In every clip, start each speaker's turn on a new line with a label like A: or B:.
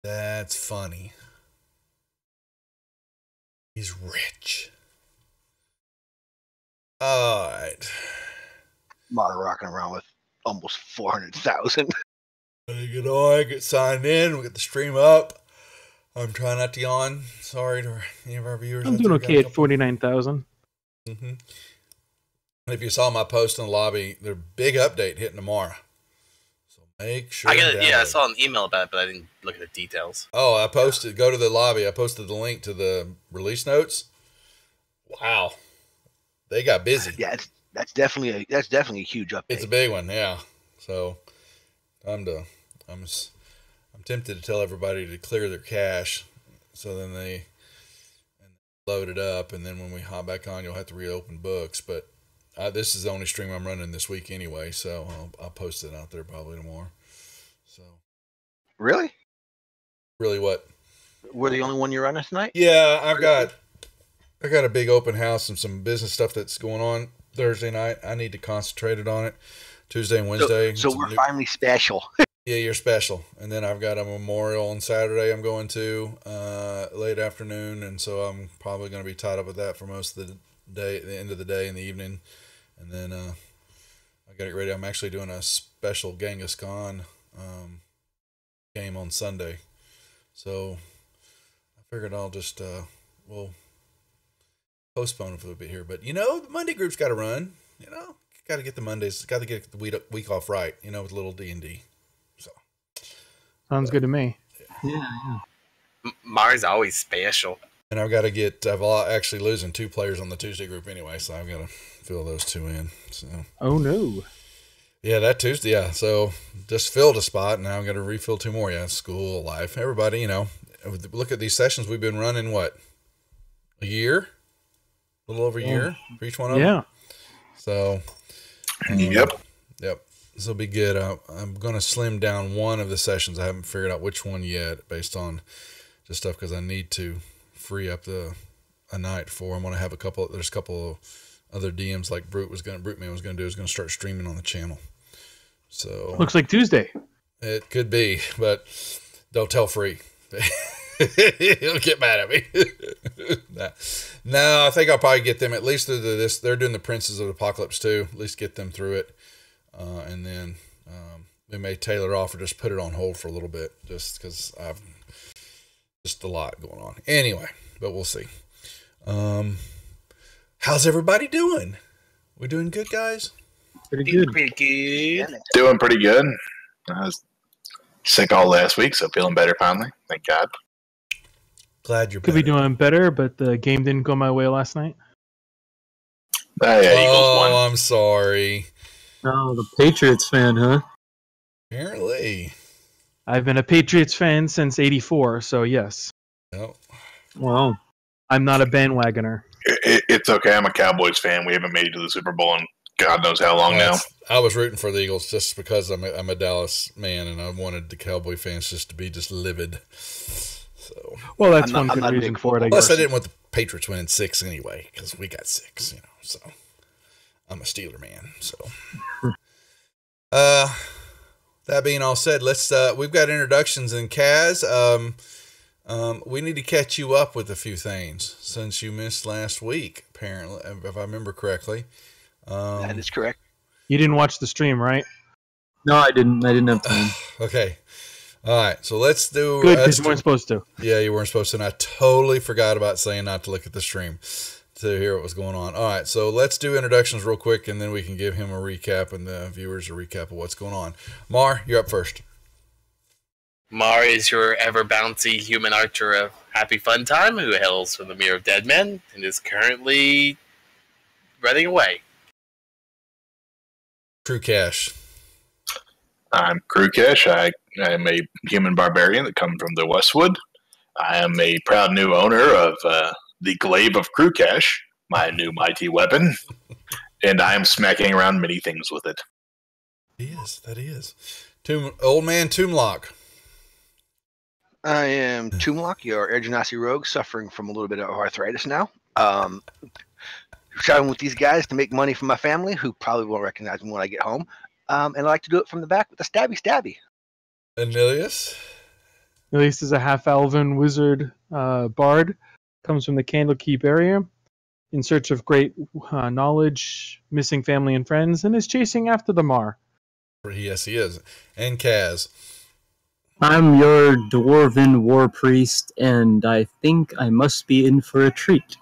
A: That's funny. He's rich. All right.
B: Mar rocking around with almost 400,000.
A: I get signed in. We get the stream up. I'm trying not to yawn. Sorry to any of our viewers.
C: I'm doing okay at 49,000.
A: Mm-hmm. If you saw my post in the lobby, their big update hitting tomorrow. So make sure.
D: I saw an email about it, but I didn't look at the details.
A: Oh, I posted. Go to the lobby. I posted the link to the release notes. Wow, they got busy.
B: Yeah, that's definitely a huge update.
A: It's a big one, yeah. So I'm tempted to tell everybody to clear their cache, so then they load it up, and then when we hop back on, you'll have to reopen books. But this is the only stream I'm running this week anyway, so I'll post it out there probably tomorrow. So
B: really,
A: what?
B: We're the only one you're running tonight?
A: Yeah, I got a big open house and some business stuff that's going on Thursday night. I need to concentrate it on it. Tuesday and Wednesday.
B: So we're finally special.
A: Yeah, you're special. And then I've got a memorial on Saturday I'm going to late afternoon, and so I'm probably going to be tied up with that for most of the day, the end of the day and the evening. And then I got it ready. I'm actually doing a special Genghis Khan game on Sunday. So I figured I'll just we'll postpone it for a bit here. But the Monday group's got to run. Got to get the Mondays. Got to get the week off right. With a little D&D. So
C: sounds good to me.
D: Yeah. Mars always special.
A: And I've got to get. I'm actually losing 2 players on the Tuesday group anyway, so I've got to fill those 2 in. So.
C: Oh no.
A: Yeah, that Tuesday. Yeah, so just filled a spot. Now I'm going to refill 2 more. Yeah, school life. Everybody, look at these sessions we've been running. What? A year? A little over a year for each one of them.
C: Yeah.
A: So.
E: Yep.
A: This will be good. I'm going to slim down one of the sessions. I haven't figured out which one yet, based on just stuff because I need to free up a night for. I'm going to have there's a couple of other DMs like Brute Man was going to do. Is going to start streaming on the channel. So
C: looks like Tuesday.
A: It could be, but don't tell Free. He'll get mad at me. No, I think I'll probably get them at least through this. They're doing the Princes of Apocalypse too. At least get them through it, and then we may tailor off or just put it on hold for a little bit, just because I've just a lot going on. Anyway, but we'll see. How's everybody doing? We doing good, guys?
C: Pretty good.
E: Doing pretty good. I was sick all last week, so feeling better finally. Thank God.
A: Glad you're
C: Could be doing better, but the game didn't go my way last night.
E: Eagles won.
A: I'm sorry.
F: Oh, the Patriots fan, huh?
A: Apparently.
C: I've been a Patriots fan since '84, so yes.
A: No.
F: Wow.
C: I'm not a bandwagoner.
E: It's okay. I'm a Cowboys fan. We haven't made it to the Super Bowl in God knows how long now.
A: I was rooting for the Eagles just because I'm a Dallas man, and I wanted the Cowboy fans just to be just livid. So,
C: well, that's one good reason for it. I guess.
A: Plus, I didn't want the Patriots winning 6 anyway because we got 6. So I'm a Steeler man. So, that being all said, let's. We've got introductions in Kaz. We need to catch you up with a few things since you missed last week. Apparently, if I remember correctly.
B: That is correct.
C: You didn't watch the stream, right?
F: No, I didn't. I didn't have time.
A: Okay. All right. So let's do.
C: Good, because you weren't supposed to.
A: Yeah, you weren't supposed to. And I totally forgot about saying not to look at the stream to hear what was going on. All right. So let's do introductions real quick, and then we can give him a recap and the viewers a recap of what's going on. Mar, you're up first.
D: Mar is your ever bouncy human archer of Happy Fun Time, who hails from the Mirror of Dead Men and is currently running away.
A: Crew Cash.
E: I'm Crew Cash. I am a human barbarian that comes from the Westwood. I am a proud new owner of the Glaive of Crew Cash, my new mighty weapon, and I am smacking around many things with it.
A: That is. Old man Tomblock.
B: I am Tomblock, your Air Genasi rogue, suffering from a little bit of arthritis now. Shouting with these guys to make money for my family, who probably won't recognize me when I get home. And I like to do it from the back with a stabby.
A: Anilius.
C: Elise is a half-elven wizard bard. Comes from the Candlekeep area in search of great knowledge, missing family and friends, and is chasing after the Mar.
A: Yes, he is. And Kaz.
F: I'm your dwarven war priest, and I think I must be in for a treat.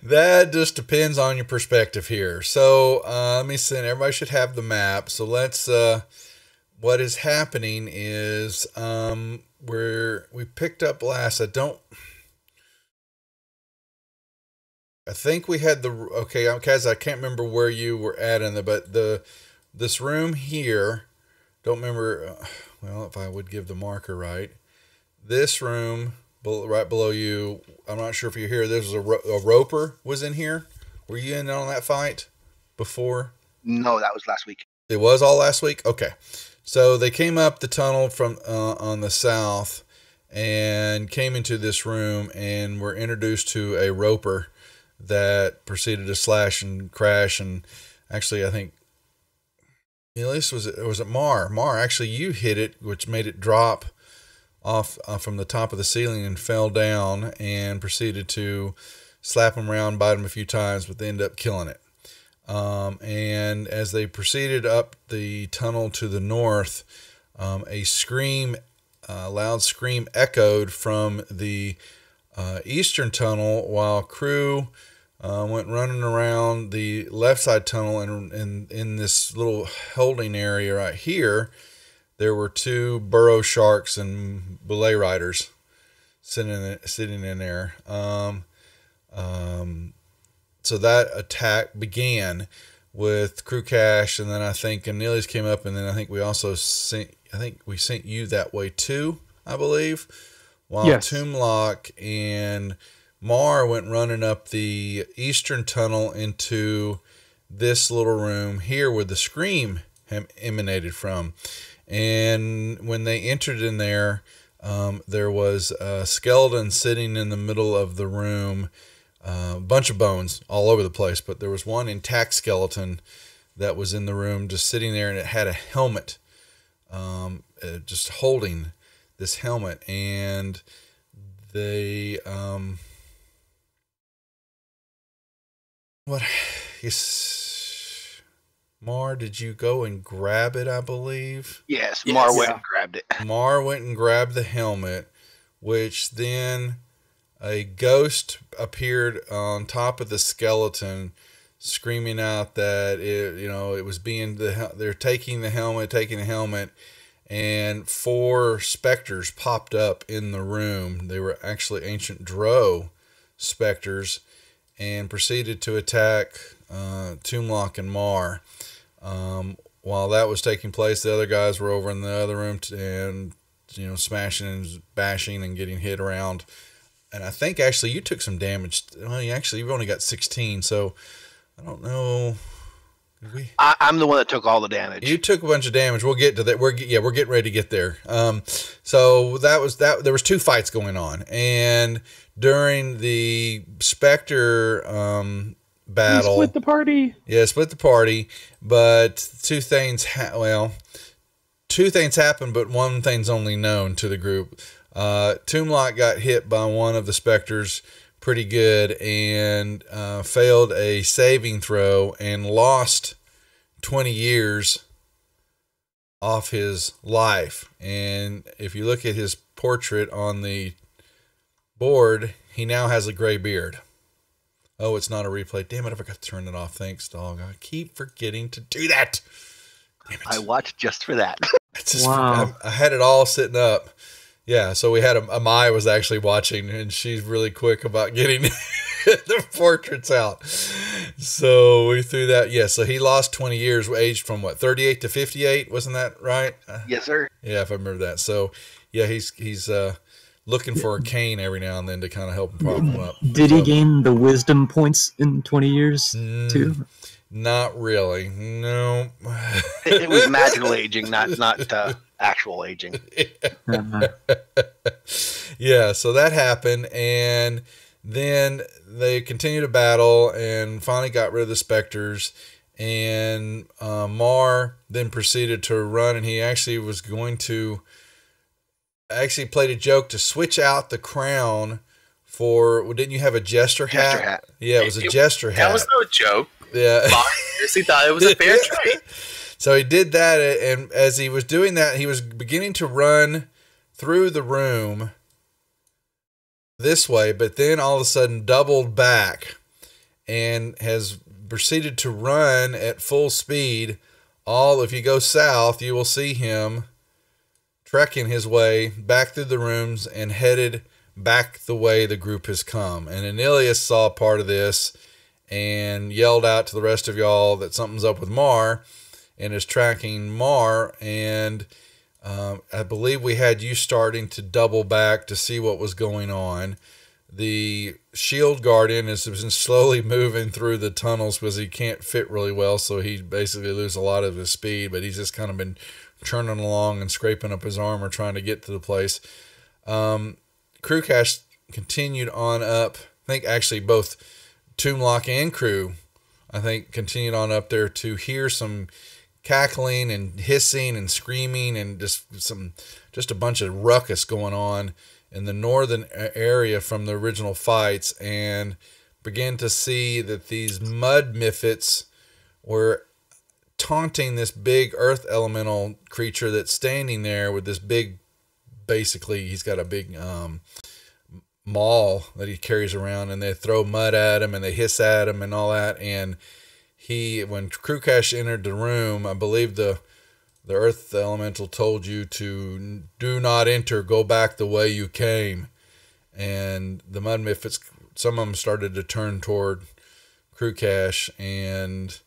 A: That just depends on your perspective here. So let me see. Everybody should have the map. So let's. What is happening is we picked up last. I think we had Kaz, I can't remember where you were at but this room here. Don't remember. Well, if I would give the marker right, this room. Right below you, I'm not sure if you're here. There was a roper was in here. Were you in on that fight before?
B: No, that was last week.
A: It was all last week? Okay. So they came up the tunnel from on the south and came into this room and were introduced to a roper that proceeded to slash and crash. And actually, I think, at least was it Mar? Mar, actually, you hit it, which made it drop off from the top of the ceiling and fell down and proceeded to slap him around, bite him a few times, but they ended up killing it. And as they proceeded up the tunnel to the north, a loud scream echoed from the eastern tunnel while crew went running around the left side tunnel, and in this little holding area right here, there were two burrow sharks and belay riders sitting in there. So that attack began with Crew Cash, and then I think Anilius came up, and then I think we also sent you that way too, I believe. While
C: yes.
A: Toomlock and Mar went running up the eastern tunnel into this little room here where the scream emanated from. And when they entered in there, there was a skeleton sitting in the middle of the room, a bunch of bones all over the place, but there was one intact skeleton that was in the room just sitting there, and it had a helmet, just holding this helmet. And they, Mar, did you go and grab it, I believe?
B: Yes, Mar went and grabbed it.
A: Mar went and grabbed the helmet, which then a ghost appeared on top of the skeleton, screaming out that it was they're taking the helmet, and 4 specters popped up in the room. They were actually ancient Drow specters, and proceeded to attack Toomlock and Mar. While that was taking place, the other guys were over in the other room and smashing and bashing and getting hit around. And I think actually you took some damage. Well, you've only got 16, so I don't know.
B: I'm the one that took all the damage.
A: You took a bunch of damage. We'll get to that. We're getting ready to get there. So that was that. There was 2 fights going on, and during the Spectre battle,
C: split the party.
A: Yeah, split the party. But 2 things. 2 things happened, but one thing's only known to the group. Toomlock got hit by one of the Spectres pretty good and failed a saving throw and lost 20 years off his life. And if you look at his portrait on the board, he now has a gray beard. Oh, it's not a replay. Damn it, I forgot to turn it off. Thanks, dog. I keep forgetting to do that. Damn it.
B: I watched just for that.
F: Wow.
A: I had it all sitting up. Yeah, so we had Amaya was actually watching, and she's really quick about getting the portraits out. So we threw that. Yeah, so he lost 20 years, aged from 38 to 58. Wasn't that right?
B: Yes, sir.
A: Yeah, if I remember that. So yeah, he's looking for a cane every now and then to kind of help him prop him up.
F: Did he gain the wisdom points in 20 years too?
A: Not really. No.
B: It was magical aging, not actual aging.
A: Yeah, so that happened, and then they continued to battle and finally got rid of the Spectres, and Mar then proceeded to run, and he actually was going to actually played a joke to switch out the crown for. Well, didn't you have a jester hat?
B: Jester hat.
A: Yeah, it was a jester hat.
D: That was no joke.
A: Yeah.
D: Mars seriously thought it was a fair trade.
A: So he did that, and as he was doing that, he was beginning to run through the room this way, but then all of a sudden doubled back and has proceeded to run at full speed. If you go south, you will see him trekking his way back through the rooms and headed back the way the group has come. And Anilius saw part of this and yelled out to the rest of y'all that something's up with Mar, and is tracking Mar. And I believe we had you starting to double back to see what was going on. The shield guardian has been slowly moving through the tunnels because he can't fit really well, so he basically loses a lot of his speed, but he's just kind of been churning along and scraping up his armor trying to get to the place. Crewcash continued on up. I think actually both Toomlock and Crew, I think, continued on up there to hear some cackling and hissing and screaming and just a bunch of ruckus going on in the northern area from the original fights, and began to see that these mud Miffits were taunting this big earth elemental creature that's standing there with this big, basically he's got a big maul that he carries around, and they throw mud at him and they hiss at him and all that. And when Crewcash entered the room, I believe the earth elemental told you to do not enter, go back the way you came. And the mud Miffits, some of them started to turn toward Crewcash, and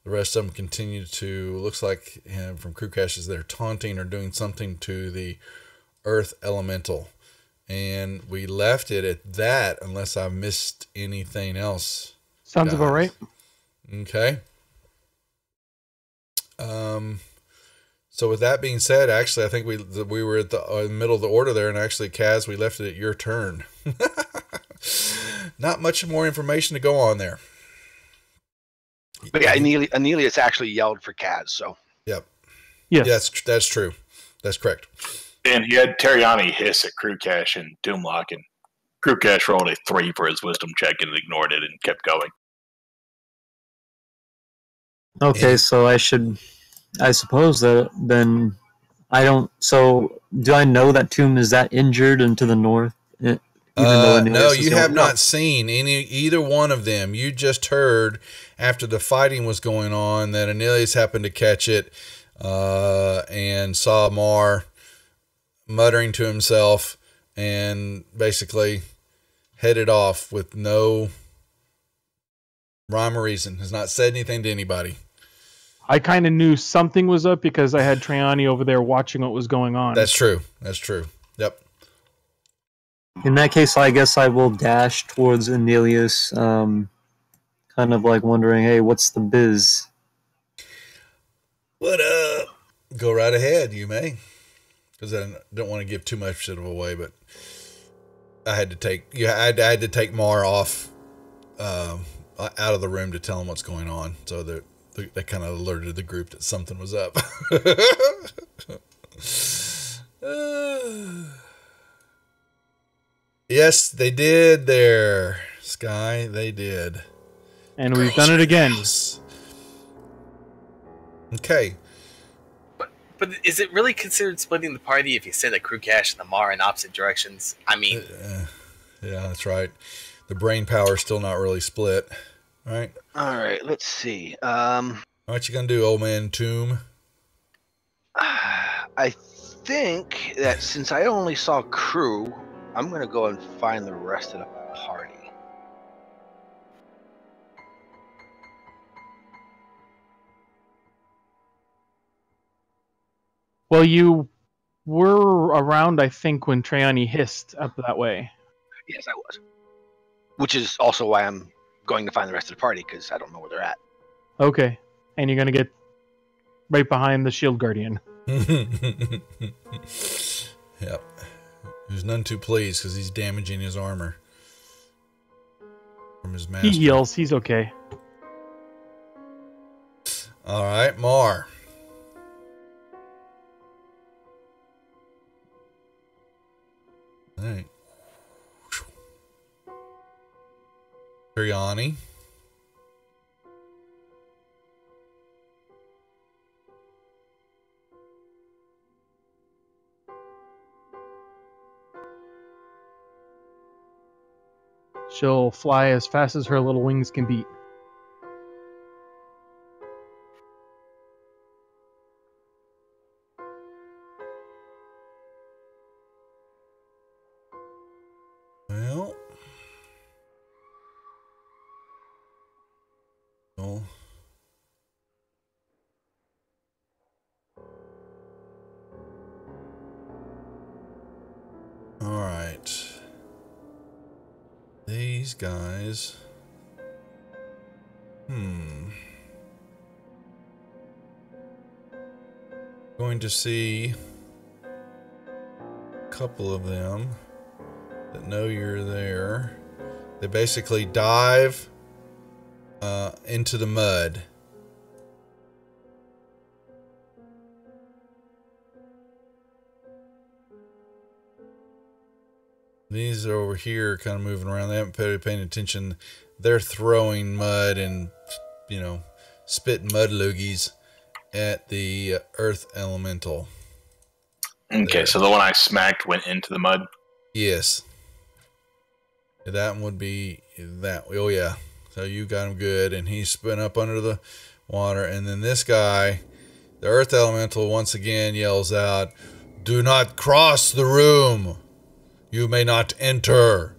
A: the rest of them continued to, looks like from Crewcash, they're taunting or doing something to the earth elemental. And we left it at that, unless I missed anything else.
C: Sounds about right.
A: Okay. So with that being said, actually, I think we were at the middle of the order there, and actually, Kaz, we left it at your turn. Not much more information to go on there.
B: But yeah, Anelius actually yelled for Kaz, so.
A: Yep.
C: Yes.
A: That's true. That's correct.
E: And he had Terriani hiss at Crewcash and Doomlock, and Crewcash rolled a 3 for his wisdom check and ignored it and kept going.
F: Okay, so I suppose that then so do I know that Tomb is that injured and to the north?
A: No, you have not seen either one of them. You just heard after the fighting was going on that Anilius happened to catch it and saw Mar muttering to himself and basically headed off with no rhyme or reason. Has not said anything to anybody.
C: I kind of knew something was up because I had Traiani over there watching what was going on.
A: That's true. Yep.
F: In that case, I guess I will dash towards Anelius, kind of like wondering, hey, what's the biz?
A: What up? Go right ahead, you may. Because I don't want to give too much of it away, but I had to take Mar off out of the room to tell him what's going on. So they kind of alerted the group that something was up. Yes, they did there, Sky. They did.
C: And we've done it again.
A: Okay.
D: But is it really considered splitting the party if you send a Crewcash and the Mar in opposite directions? I mean...
A: yeah, that's right. The brain power is still not really split. Right?
B: All right, let's see.
A: What you gonna do, old man Tomb?
B: I think that since I only saw Crew, I'm going to go and find the rest of the party.
C: Well, you were around, I think, when Traiani hissed up that way.
B: Yes, I was. Which is also why I'm going to find the rest of the party, because I don't know where they're at.
C: Okay. And you're going to get right behind the shield guardian.
A: Yep. Who's none too pleased because he's damaging his armor from his master.
C: He heals. He's okay.
A: All right, Mar. Triani.
C: She'll fly as fast as her little wings can beat.
A: Well. Well. All right. These guys. Going to see a couple of them that know you're there. They basically dive into the mud. These are over here kind of moving around. They haven't been paying attention. They're throwing mud and, you know, spitting mud loogies at the earth elemental.
E: Okay,
A: There.
E: so the one I smacked went into the mud.
A: Yes. That one would be that. Oh, yeah. So you got him good, and he's spun up under the water. And then this guy, the earth elemental, once again yells out, "Do not cross the room. You may not enter."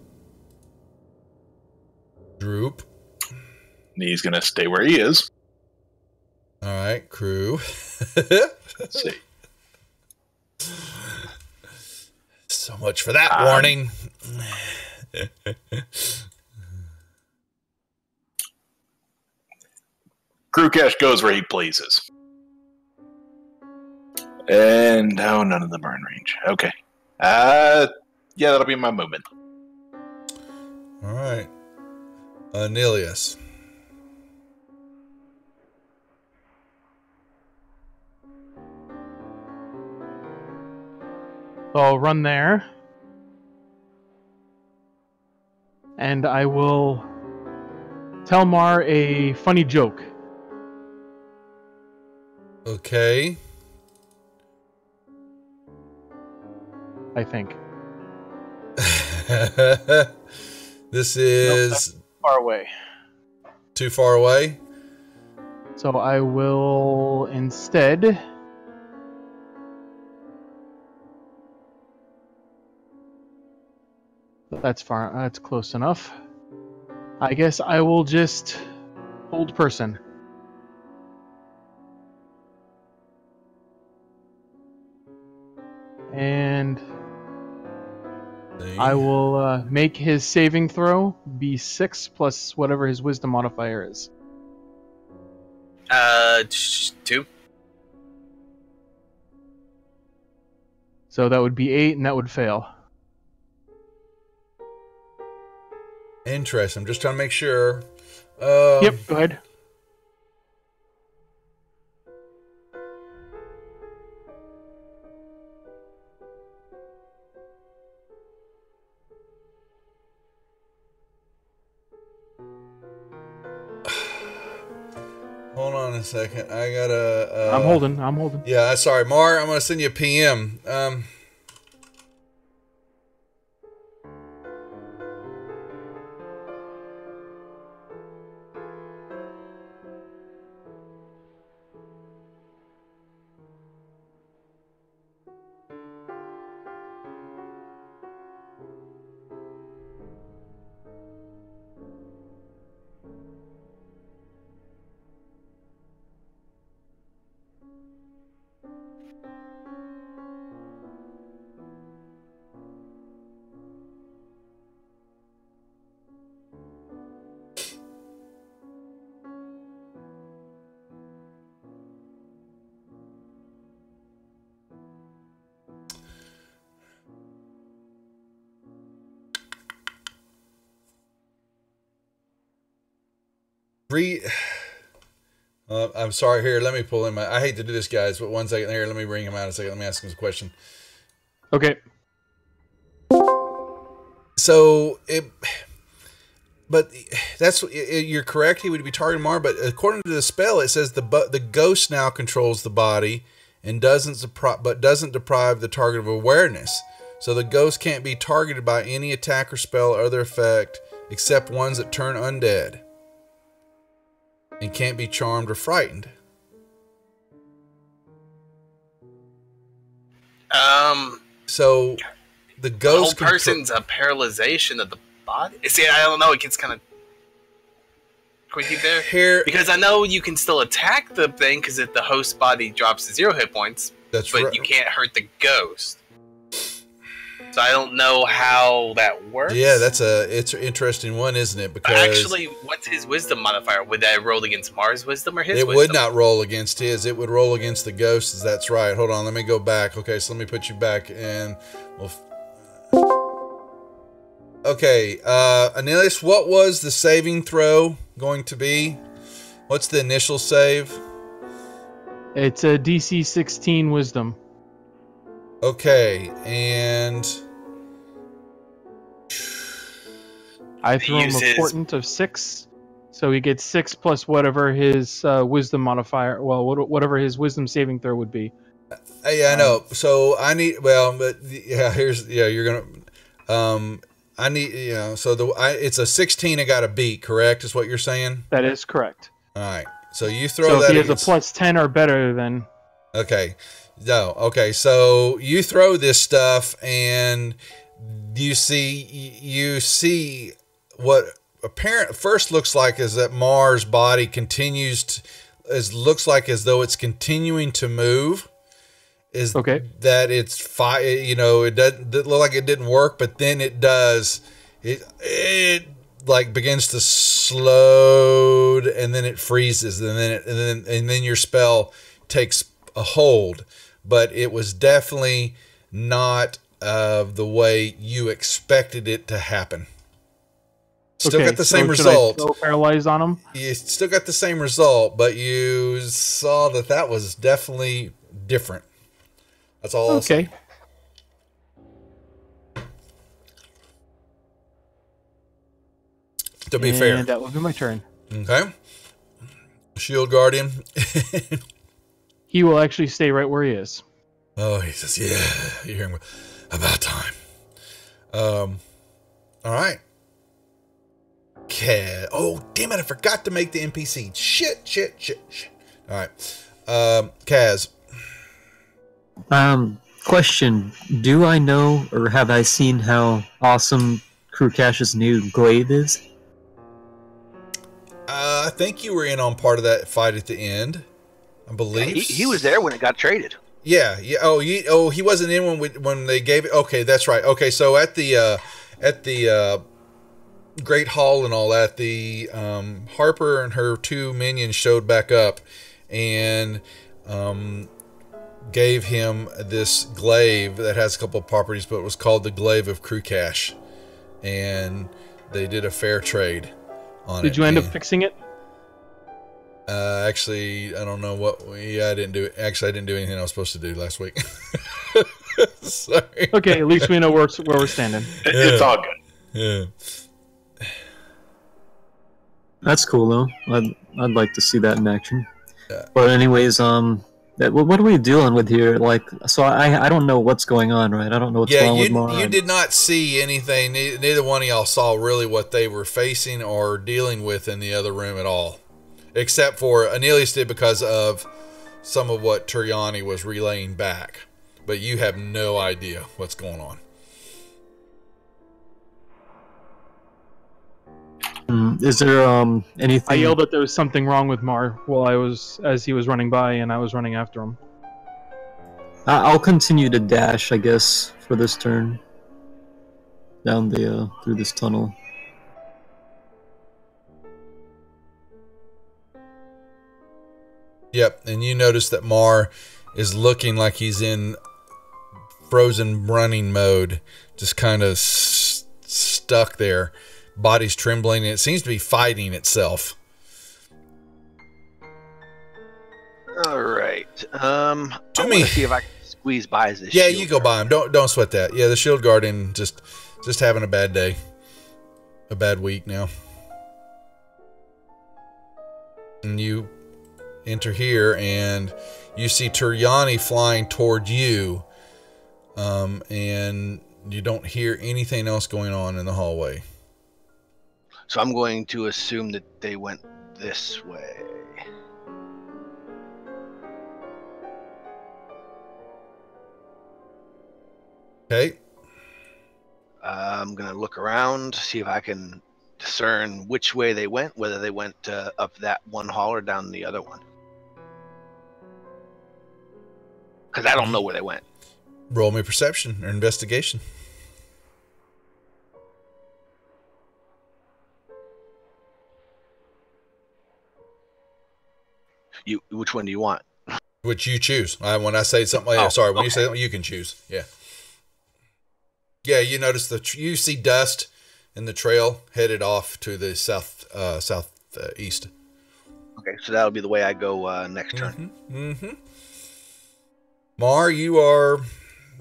A: Droop.
E: He's going to stay where he is.
A: All right, crew.
E: Let's see.
A: So much for that warning.
E: Krukesh goes where he pleases. And no, none of them are in range. Okay. Yeah, that'll be my movement.
A: All right. Nilius.
C: So I'll run there. And I will tell Mar a funny joke.
A: Okay.
C: I think.
A: This is
C: Far away.
A: too far away.
C: So I will instead that's far. That's close enough. I guess I will just hold person. And
A: See?
C: I will make his saving throw be 6 plus whatever his wisdom modifier is.
D: 2.
C: So that would be 8, and that would fail.
A: Interesting. I'm just trying to make sure.
C: Yep, go ahead.
A: Hold on a second. I gotta.
C: I'm holding.
A: Yeah, sorry, Mar. I'm gonna send you a PM. I'm sorry. Here, let me pull in my. I hate to do this, guys, but 1 second here. Let me bring him out a second. Let me ask him a question.
C: Okay.
A: So But you're correct. He would be targeting Mar. But according to the spell, it says the ghost now controls the body and doesn't deprive the target of awareness. So the ghost can't be targeted by any attack or spell or other effect except ones that turn undead, and can't be charmed or frightened. So the ghost
D: whole person's a paralyzation of the body. See, I don't know. It gets kind of quickie there. Because I know you can still attack the thing because if the host body drops to 0 hit points, but you can't hurt the ghost. So I don't know how that works.
A: Yeah, it's an interesting one, isn't it? Because
D: actually, what's his wisdom modifier? Would that roll against Mars' wisdom or his wisdom?
A: It would not roll against his. It would roll against the ghost's. That's right. Hold on. Let me go back. Okay, so let me put you back and okay, Anilius, what was the saving throw going to be? What's the initial save?
C: It's a DC 16 wisdom.
A: Okay, and
C: I threw him a portent of 6, so he gets 6 plus whatever his wisdom modifier, well, whatever his wisdom saving throw would be.
A: Yeah, I know. So I need, you're gonna, I need, so it's a 16 I got to beat, correct? Is what you're saying?
C: That is correct.
A: All right. So you throw
C: that. So
A: if
C: he has a plus 10 or better, then.
A: Okay. No. Okay. So you throw this stuff, and you see what first looks like is that Mars' body looks like as though it's continuing to move. That it's it doesn't look like it didn't work, but then it does. It like begins to slow, and then it freezes, and then your spell takes a hold. But it was definitely not the way you expected it to happen. Still got the same result.
C: Should I go paralyzed on him?
A: You still got the same result, but you saw that was definitely different. That's all.
C: Okay.
A: To be fair,
C: that will be my turn.
A: Okay. Shield Guardian.
C: He will actually stay right where he is.
A: Oh, he says, "Yeah, you're hearing about time." All right. Oh, damn it! I forgot to make the NPC. Shit. All right. Kaz.
F: Question. Do I know or have I seen how awesome Krukash's new glaive is?
A: I think you were in on part of that fight at the end. I believe
B: he was there when it got traded.
A: Yeah. Oh, he wasn't in when they gave it. Okay, that's right. Okay, so at the Great Hall and all that, the Harper and her 2 minions showed back up and gave him this glaive that has a couple of properties, but it was called the Glaive of Krukash, and they did a fair trade on it.
C: Did you end up fixing it?
A: Actually, I don't know what. Yeah, I didn't do it. Actually, I didn't do anything I was supposed to do last week. Sorry.
C: Okay, at least we know where we're standing.
E: It's all good.
A: Yeah.
F: That's cool though. I'd like to see that in action.
A: Yeah.
F: But anyways, what are we dealing with here? Like, so I don't know what's going on, right? I don't know what's wrong with Mara.
A: You did not see anything. Neither one of y'all saw really what they were facing or dealing with in the other room at all, except for Anilius did because of some of what Turiani was relaying back. But you have no idea what's going on.
F: Is there anything?
C: I yelled that there was something wrong with Mar as he was running by, and I was running after him.
F: I'll continue to dash, I guess, for this turn down the through this tunnel.
A: Yep, and you notice that Mar is looking like he's in frozen running mode, just kind of stuck there. Body's trembling, and it seems to be fighting itself.
B: All right. I'm gonna see if I can squeeze by this.
A: Yeah, you go by him. Don't sweat that. Yeah, the Shield Guardian just having a bad day, a bad week now. And you enter here, and you see Turyani flying toward you, and you don't hear anything else going on in the hallway.
B: So I'm going to assume that they went this way.
A: Okay.
B: I'm going to look around, see if I can discern which way they went, whether they went up that one hall or down the other one. Because I don't know where they went.
A: Roll me perception or investigation.
B: Which one do you want?
A: Which you choose. When I say something, when you say something, you can choose. Yeah. Yeah, you notice you see dust in the trail headed off to the southeast.
B: Okay, so that'll be the way I go next turn.
A: Mm-hmm. Mar, you are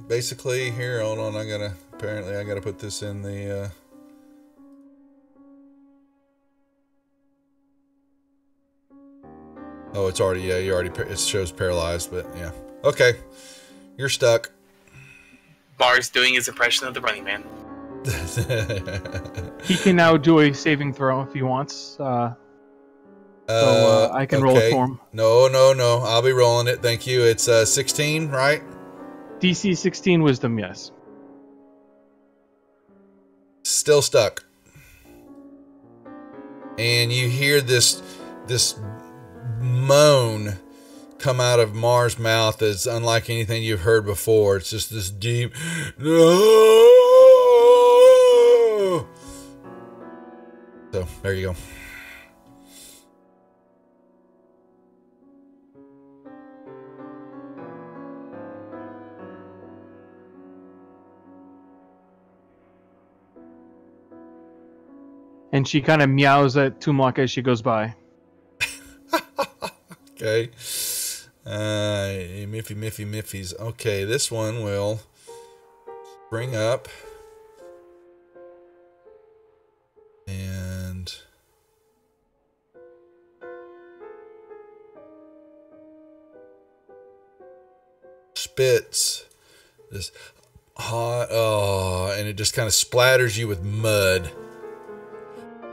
A: basically here. Hold on, I gotta put this in the. Oh, it's already, it shows paralyzed, but yeah. Okay. You're stuck.
D: Bar's doing his impression of the Running Man.
C: He can now do a saving throw if he wants. So I can roll it for him.
A: No. I'll be rolling it. Thank you. It's 16, right?
C: DC 16 wisdom, yes.
A: Still stuck. And you hear this moan come out of Mar's mouth that's unlike anything you've heard before. It's just this deep no. So there you go.
C: And she kind of meows at Tumlock as she goes by.
A: Okay. Miffys. Okay, this one will bring up. And spits this hot, and it just kind of splatters you with mud.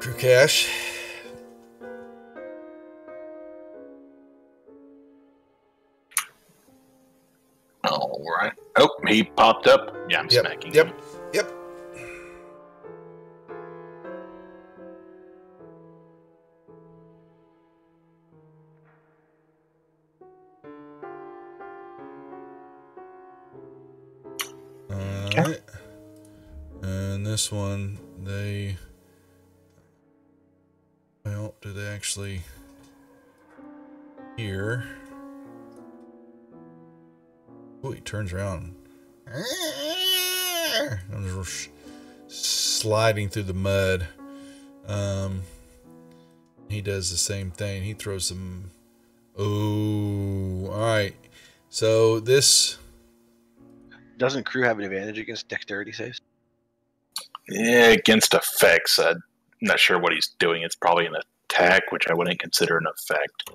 A: Krukash.
E: All right. Oh, he popped up. Yeah, I'm smacking him.
A: Yep.
E: Okay.
A: Alright. And this one, well, do they actually hear? Oh, he turns around. I'm just sliding through the mud. He does the same thing. He throws some. Oh, all right. So this.
B: Doesn't Crew have an advantage against dexterity saves?
E: Yeah, against effects. I'm not sure what he's doing. It's probably an attack, which I wouldn't consider an effect.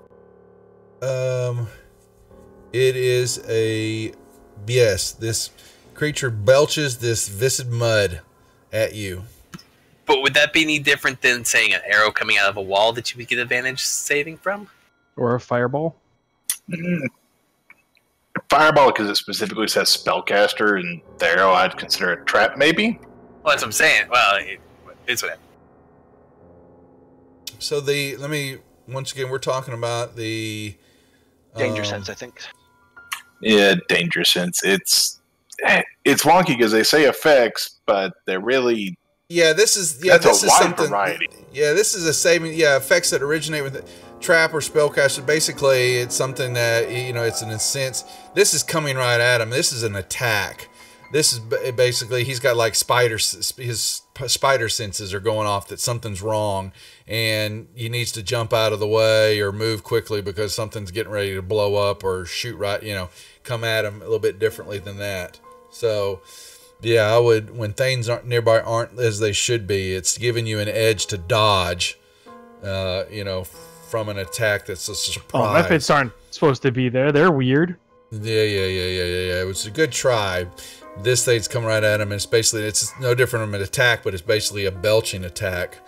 A: It is yes, this creature belches this viscid mud at you.
D: But would that be any different than saying an arrow coming out of a wall that you would get advantage saving from?
C: Or a fireball?
E: Fireball, because it specifically says spellcaster, and the arrow I'd consider a trap, maybe?
D: Well, that's what I'm saying. Well, it's what.
A: So once again, we're talking about the
B: danger sense, I think.
E: Yeah, danger sense. It's wonky because they say effects, but they're really
A: this is something. Variety. Yeah, this is a saving. Yeah, effects that originate with trap or spellcaster. Basically, it's something that it's an sense. This is coming right at him. This is an attack. This is basically he's got like his spider senses are going off that something's wrong, and he needs to jump out of the way or move quickly because something's getting ready to blow up or shoot come at him a little bit differently than that. So, yeah, I would, when things nearby aren't as they should be, it's giving you an edge to dodge, from an attack that's a surprise.
C: Oh, Mephits aren't supposed to be there. They're weird.
A: Yeah. It was a good try. This thing's coming right at him. And it's no different from an attack, but it's basically a belching attack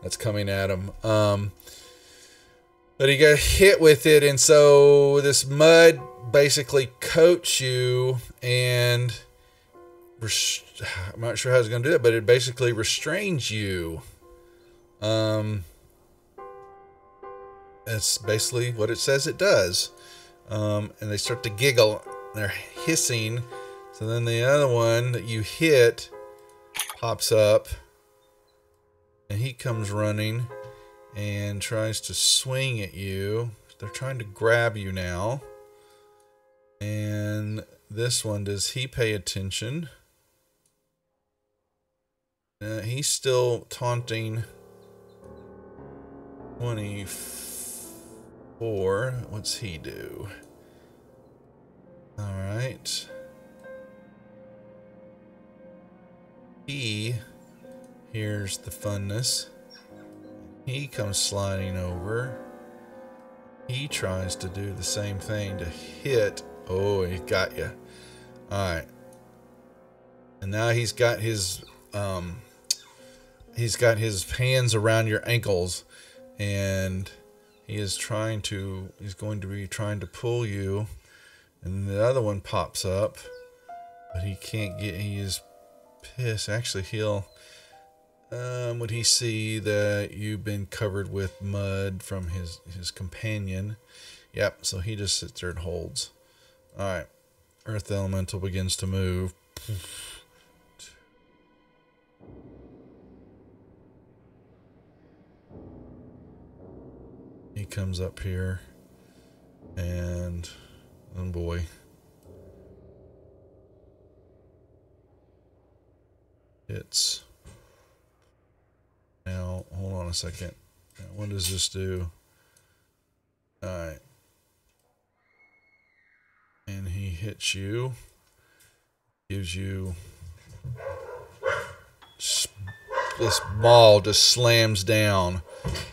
A: that's coming at him. But he got hit with it, and so this mud basically coats you, and I'm not sure how it's going to do it, but it basically restrains you. That's basically what it says it does. And they start to giggle. They're hissing. So then the other one that you hit pops up, and he comes running and tries to swing at you. They're trying to grab you now. And this one, does he pay attention? He's still taunting. 24. What's he do? All right. He hears the funness. He comes sliding over. He tries to do the same thing to hit. Oh, he got you. All right. And now he's got his hands around your ankles, and he's going to be trying to pull you. And the other one pops up, but he can't get. He is pissed. Actually, would he see that you've been covered with mud from his companion? Yep, so he just sits there and holds. Alright. Earth Elemental begins to move. He comes up here. And oh boy. It's now, hold on a second. Now, what does this do? Alright. And he hits you. Gives you... This ball just slams down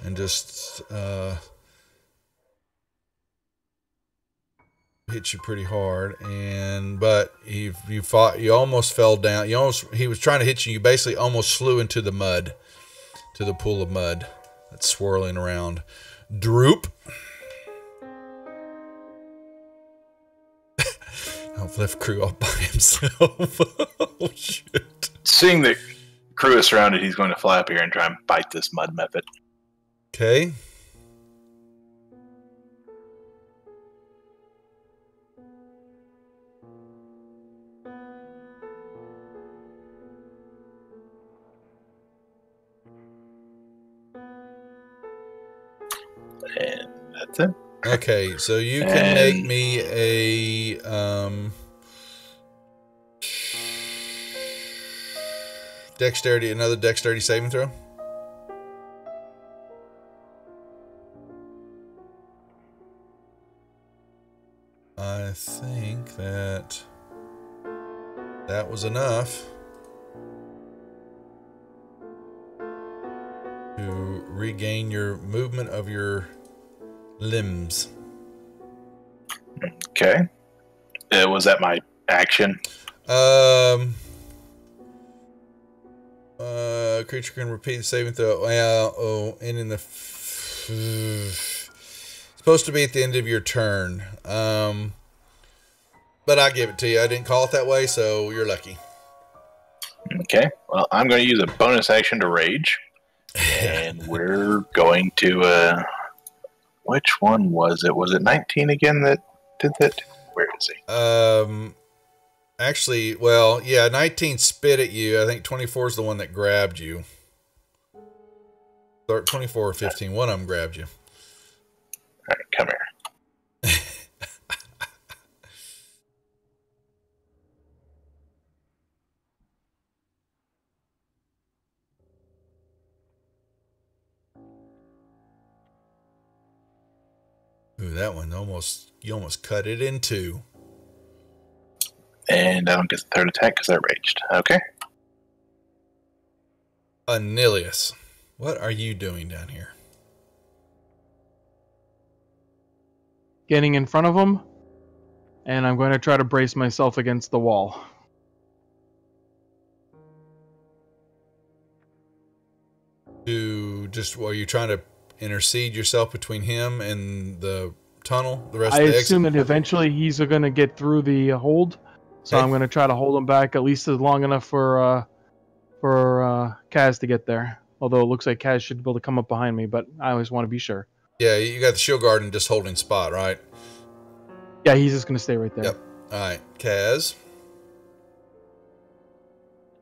A: and just hits you pretty hard. But you almost fell down. He was trying to hit you. You basically almost flew into the mud. To the pool of mud that's swirling around. Droop. I've left Crew all by himself. Oh, shit.
E: Seeing the crew is surrounded, he's going to fly up here and try and bite this mud Mephit.
A: Okay.
E: And that's it.
A: Okay, so you can make me a another dexterity saving throw. I think that was enough to regain your movement of your limbs.
E: Okay. Was that my action?
A: Creature can repeat the saving throw. Ending the supposed to be at the end of your turn. But I give it to you. I didn't call it that way, so you're lucky.
E: Okay. Well, I'm going to use a bonus action to rage, and we're going to. Which one was it? Was it 19 again that did that? Where is he?
A: Actually, well, yeah, 19 spit at you. I think 24 is the one that grabbed you. 24 or 15. One of them grabbed you.
E: All right, come here.
A: Ooh, that one you almost cut it in two.
E: And I don't get the third attack because I raged. Okay.
A: Anilius, what are you doing down here?
C: getting in front of him, and I'm going to try to brace myself against the wall.
A: Are you trying to intercede yourself between him and the tunnel? The rest
C: I
A: of the
C: assume
A: exit?
C: that eventually he's going to get through the hold, so
A: Okay.
C: I'm going to try to hold him back at least as long enough for Kaz to get there. Although it looks like Kaz should be able to come up behind me, but I always want to be sure.
A: Yeah, you got the shield guard and just holding spot, right?
C: Yeah, he's just going to stay right there.
A: Yep. All right, Kaz.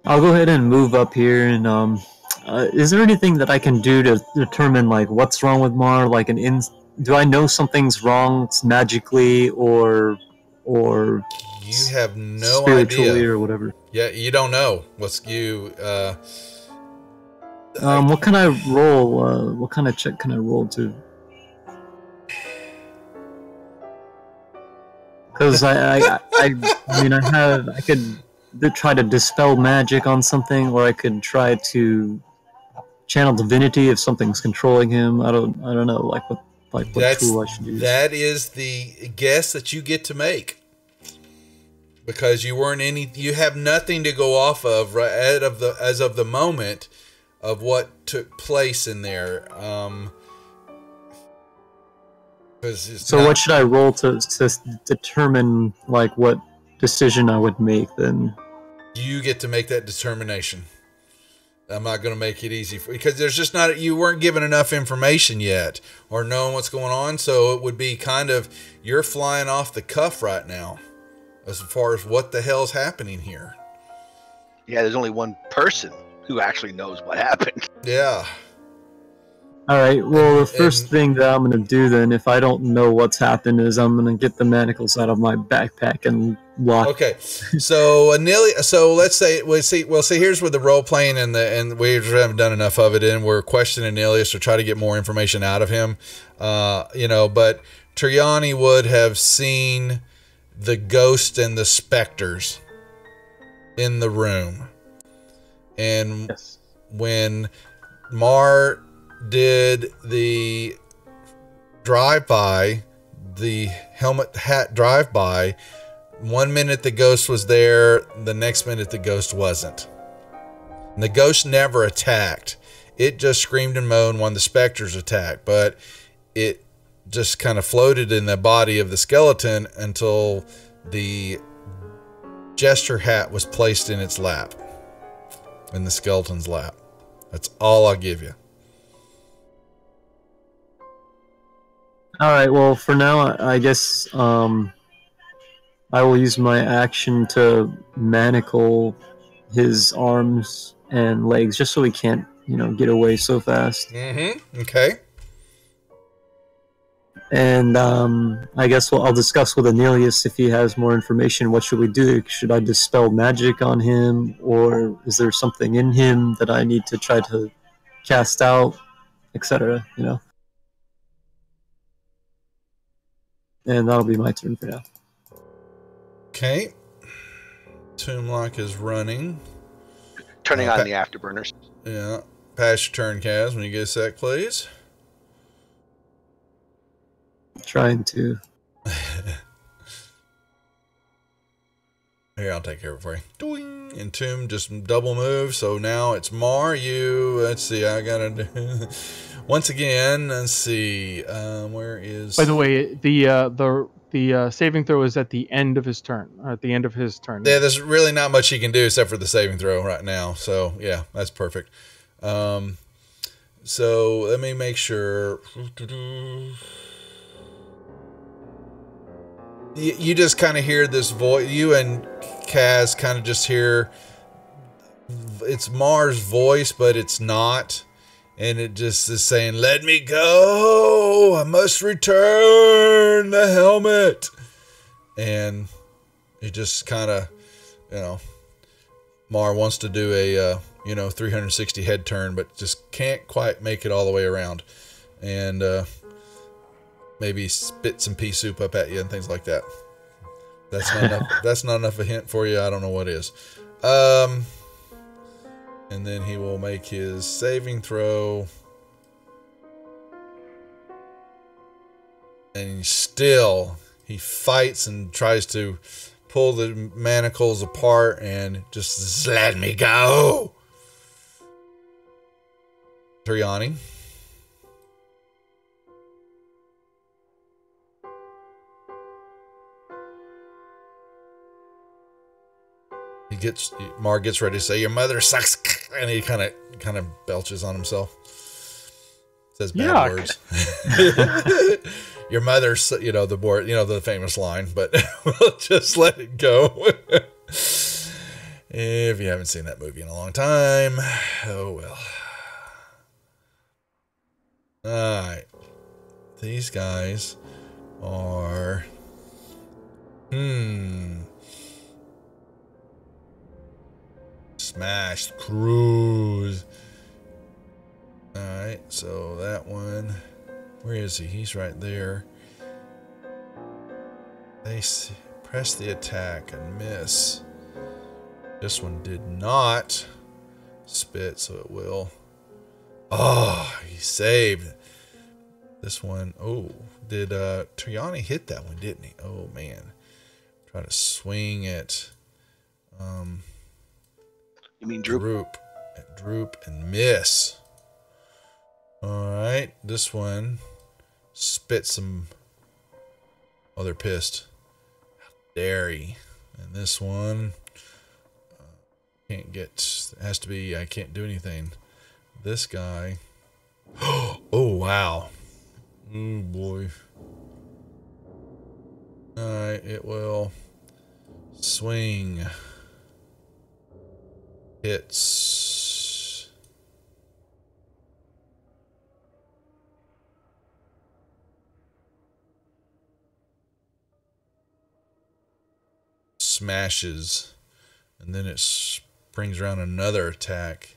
F: I'll go ahead and move up here. And is there anything that I can do to determine like what's wrong with Mar? Like do I know something's wrong magically or
A: you have no
F: spiritually
A: idea
F: or whatever?
A: Yeah, you don't know what's
F: what can I roll? What kind of check can I roll to? Because I mean, I could try to dispel magic on something, or I could try to channel divinity if something's controlling him. I don't know, like what tool I should use.
A: That is the guess that you get to make. Because you have nothing to go off of right as of the moment of what took place in there.
F: So what should I roll to determine like what decision I would make then?
A: You get to make that determination. I'm not going to make it easy because there's just you weren't given enough information yet or knowing what's going on. So it would be kind of, you're flying off the cuff right now as far as what the hell's happening here.
B: Yeah, there's only one person who actually knows what happened.
A: Yeah.
F: All right. Well, the first thing that I'm going to do then, if I don't know what's happened, is I'm going to get the manacles out of my backpack and lock.
A: Okay. So let's say we'll see. Here's where the role playing and we haven't done enough of it, and we're questioning Nilius to try to get more information out of him. But Triani would have seen the ghost and the specters in the room, and
C: yes.
A: When Mar did the drive-by, the helmet hat drive-by, 1 minute the ghost was there, the next minute the ghost wasn't. And the ghost never attacked. It just screamed and moaned when the specters attacked, but it just kind of floated in the body of the skeleton until the jester hat was placed in its lap, in the skeleton's lap. That's all I'll give you.
F: All right. Well, for now, I guess I will use my action to manacle his arms and legs, just so he can't, get away so fast.
A: Mm-hmm. Okay.
F: And I guess I'll discuss with Anelius if he has more information. What should we do? Should I dispel magic on him, or is there something in him that I need to try to cast out, etc.? And that'll be my turn for now.
A: Okay. Tomblock is running.
B: Turning on the afterburners.
A: Yeah. Pass your turn, Kaz, when you get a sec, please.
F: Trying to.
A: Here, I'll take care of it for you. Doing. And Tomb just double move. So now it's Mar. Let's see. I gotta do. Once again, let's see. Where is?
C: By the way, the saving throw is at the end of his turn. Or at the end of his turn.
A: Yeah, there's really not much he can do except for the saving throw right now. So yeah, that's perfect. So let me make sure. You just kind of hear this voice. You and Kaz kind of just hear. It's Mar's voice, but it's not. And it just is saying, "Let me go! I must return the helmet." And it just kind of, Mar wants to do a, 360 head turn, but just can't quite make it all the way around. And maybe spit some pea soup up at you and things like that. That's not enough. That's not enough of a hint for you. I don't know what is. And then he will make his saving throw. and still he fights and tries to pull the manacles apart and just let me go. Triani. Marg gets ready to say, "Your mother sucks," and he kind of belches on himself. Says bad words. Your mother, the famous line, but we'll just let it go. If you haven't seen that movie in a long time, oh well. All right, these guys are Smash Cruise. Alright, so that one. Where is he? He's right there. They press the attack and miss. This one did not spit, so it will. Oh, he saved. This one. Oh, did Triani hit that one, didn't he? Oh, man. Try to swing it.
B: You mean droop?
A: Droop and miss. Alright, this one spit some. Oh, they're pissed. How dare he? And this one can't get. It has to be. I can't do anything. This guy. Oh, wow. Oh, boy. Alright, it will swing. Hits. Smashes. And then it springs around another attack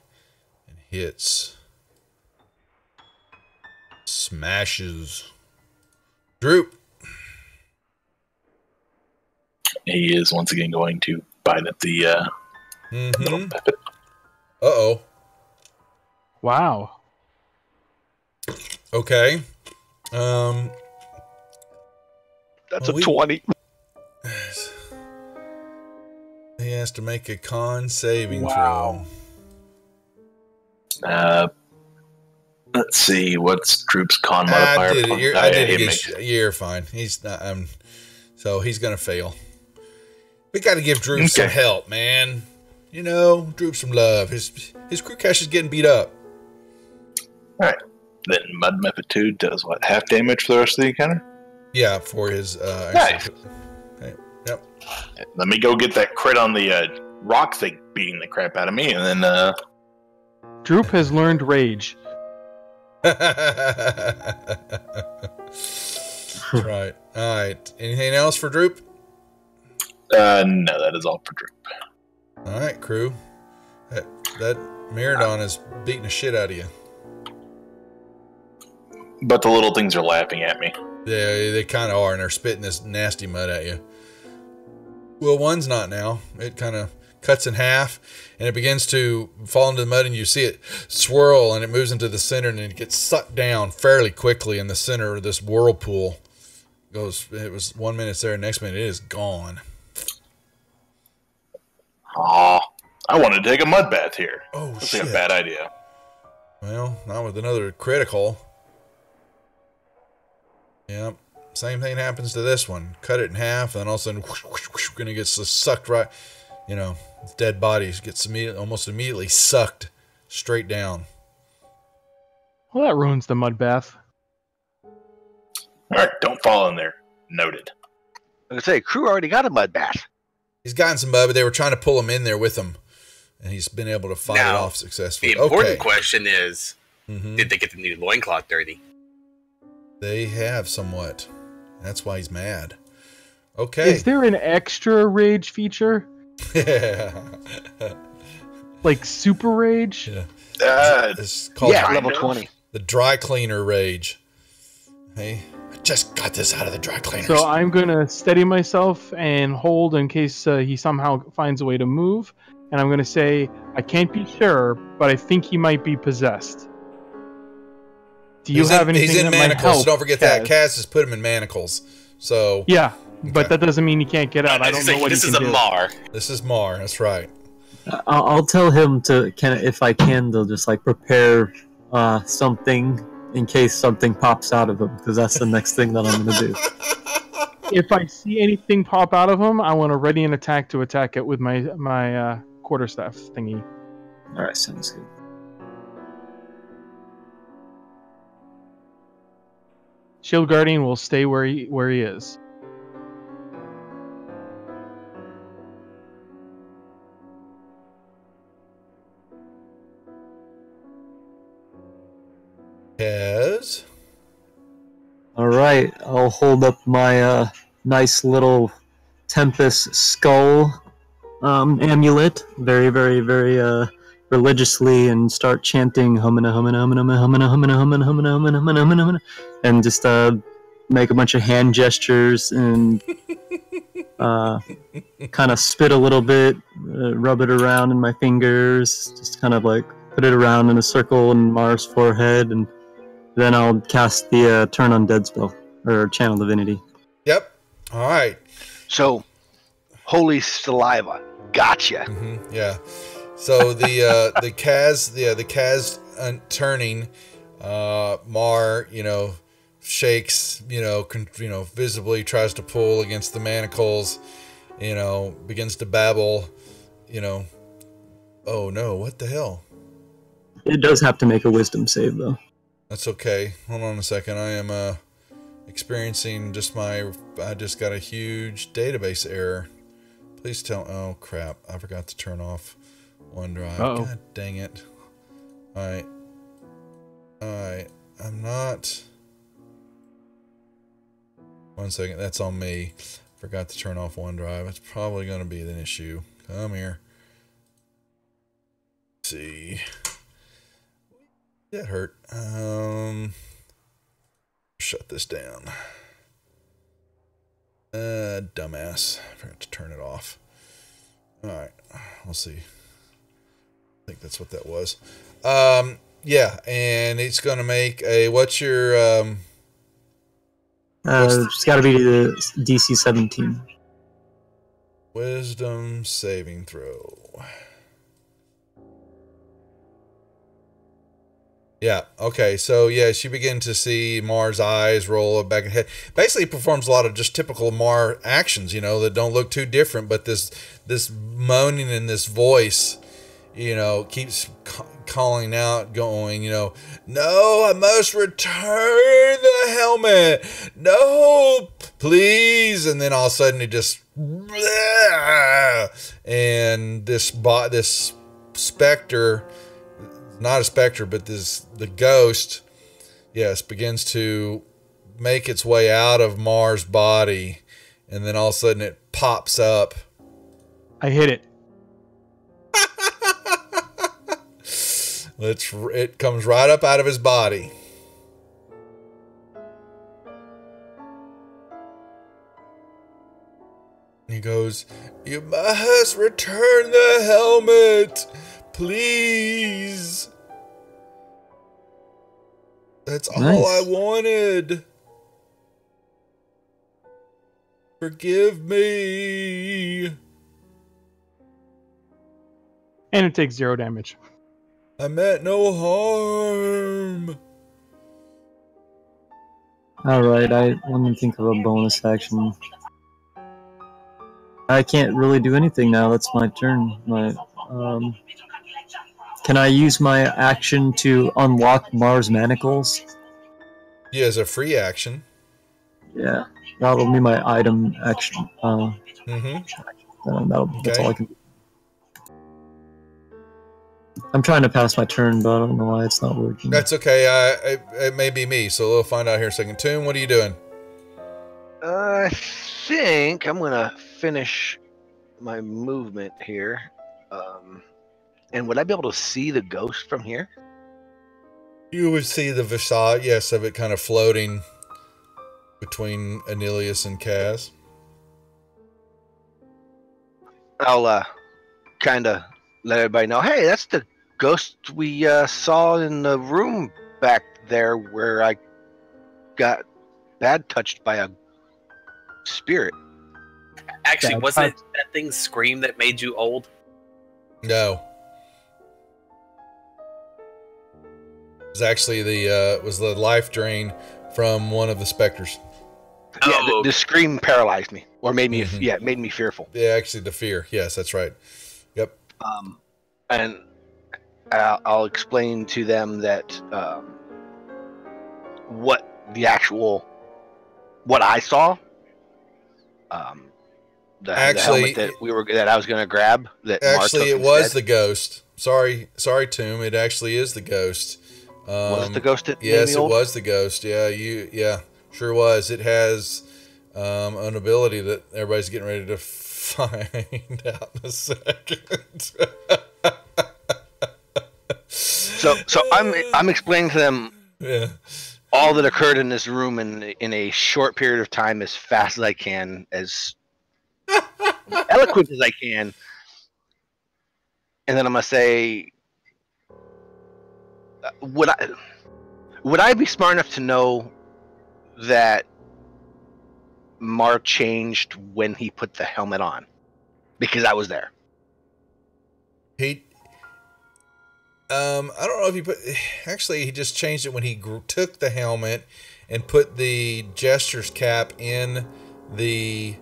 A: and hits. Smashes. Droop.
E: He is once again going to bite at the little puppet.
A: Uh-oh.
C: Wow.
A: Okay.
B: That's a 20.
A: He has to make a con saving throw.
E: Let's see. What's Droop's con modifier?
A: You're fine. He's not. So he's gonna fail. We got to give Droop some help, man. You know, Droop some love. His crew cache is getting beat up.
E: All right. Then Mud Method 2 does what? Half damage for the rest of the encounter?
A: Yeah, for his.
E: Nice.
A: Okay, yep.
E: Let me go get that crit on the rock thing beating the crap out of me, and then.
C: Droop has learned rage.
A: That's right. All right. Anything else for Droop?
E: No, that is all for Droop.
A: All right, crew. That Miradon is beating the shit out of you.
E: But the little things are laughing at me.
A: Yeah, they kind of are, and they're spitting this nasty mud at you. Well, one's not now. It kind of cuts in half, and it begins to fall into the mud, and you see it swirl, and it moves into the center, and it gets sucked down fairly quickly in the center of this whirlpool. It was 1 minute there, next minute it is gone.
E: Aw, I wanted to take a mud bath here.
A: Oh,
E: That's
A: shit.
E: like a bad idea.
A: Well, not with another critical. Yep. Same thing happens to this one. Cut it in half, and then all of a sudden, whoosh, whoosh, whoosh, gonna get sucked right. You know, dead bodies gets almost immediately sucked straight down.
C: Well, that ruins the mud bath.
E: All right, don't fall in there. Noted.
B: I was gonna say, crew already got a mud bath.
A: He's gotten some mud, but they were trying to pull him in there with him, and he's been able to fight it off successfully.
D: The important question is, did they get the new loincloth dirty?
A: They have somewhat. That's why he's mad. Okay.
C: Is there an extra rage feature? Like super rage?
A: Yeah. It's called
B: level 20.
A: The dry cleaner rage. Hey, I just got this out of the dry cleaners.
C: So I'm going to steady myself and hold in case he somehow finds a way to move. And I'm going to say, I can't be sure, but I think he might be possessed. Do you have anything
A: He's in
C: that might
A: manacles,
C: help?
A: so don't forget that. Kaz has put him in manacles. So
C: yeah, but that doesn't mean he can't get out. I don't know what he can do.
D: This is a Mar.
A: This is Mar. That's right.
F: I'll tell him to if I can, they'll just like prepare something in case something pops out of him, because that's the next thing that I'm gonna do.
C: If I see anything pop out of him, I want to ready an attack to attack it with my quarterstaff thingy.
F: All right, sounds good.
C: Shield Guardian will stay where he is.
A: Kaz.
F: All right, I'll hold up my nice little Tempest skull amulet, very, very, very religiously, and start chanting humana humana humana humana humana humana humana humana humana humana, and just make a bunch of hand gestures and kind of spit a little bit, rub it around in my fingers, just kind of like put it around in a circle in Mars' forehead, and then I'll cast the Turn Undead spell, or Channel Divinity.
A: Yep. All right.
B: So, holy saliva. Gotcha.
A: Mm-hmm. Yeah. So the Kaz turning, Mar, shakes, visibly tries to pull against the manacles, begins to babble, oh no, what the hell?
F: It does have to make a wisdom save, though.
A: That's okay. Hold on a second. I am experiencing I just got a huge database error. Please tell. Oh crap! I forgot to turn off OneDrive.
C: Uh-oh.
A: God dang it! All right. I'm not. One second. That's on me. Forgot to turn off OneDrive. It's probably going to be an issue. Come here. Let's see. That hurt. Shut this down. Dumbass. I forgot to turn it off. Alright. We'll see. I think that's what that was. Yeah, and it's gonna make a what's your
F: it's gotta be the DC 17.
A: Wisdom saving throw. Yeah, okay, so yeah, she begins to see Mar's eyes roll up back and head. Basically performs a lot of just typical Mar actions, that don't look too different, but this moaning in this voice, keeps calling out, going, no, I must return the helmet. No, please. And then all of a sudden it just, and this specter, not a specter, but the ghost, yes, begins to make its way out of Mar's body, and then all of a sudden it pops up.
C: I hit it.
A: It comes right up out of his body. He goes, "You must return the helmet. Please. That's all I wanted. Forgive me."
C: And it takes 0 damage.
A: I meant no harm.
F: Alright, let me think of a bonus action. I can't really do anything now, that's my turn. Can I use my action to unlock Mars Manacles?
A: Yeah, as a free action.
F: Yeah, that'll be my item action. That's all I can do. I'm trying to pass my turn, but I don't know why it's not working.
A: That's okay. It may be me, so we'll find out here in a second. Toon, what are you doing?
B: I think I'm gonna finish my movement here. And would I be able to see the ghost from here?
A: You would see the facade, yes, of it kind of floating between Anilius and Kaz.
B: I'll kind of let everybody know, hey, that's the ghost we saw in the room back there where I got bad touched by a spirit.
D: Actually, wasn't it that thing's scream that made you old?
A: No. It was actually the life drain from one of the specters.
B: Yeah, the scream paralyzed me, or made me. Yeah, it made me fearful.
A: Yeah, actually, the fear. Yes, that's right. Yep.
B: And I'll explain to them that what I saw. The helmet that I was going to grab. That
A: actually, it was the ghost. Sorry, Tomb. It actually is the ghost.
B: Was it the ghost that
A: yes,
B: made me old?
A: It was the ghost. Yeah, sure was. It has an ability that everybody's getting ready to find out in a second.
B: So I'm explaining to them all that occurred in this room in a short period of time, as fast as I can, as eloquent as I can, and then I'm gonna say, would I be smart enough to know that Mar changed when he put the helmet on? Because I was there.
A: I don't know if he just changed it when he took the helmet and put the jester's cap in the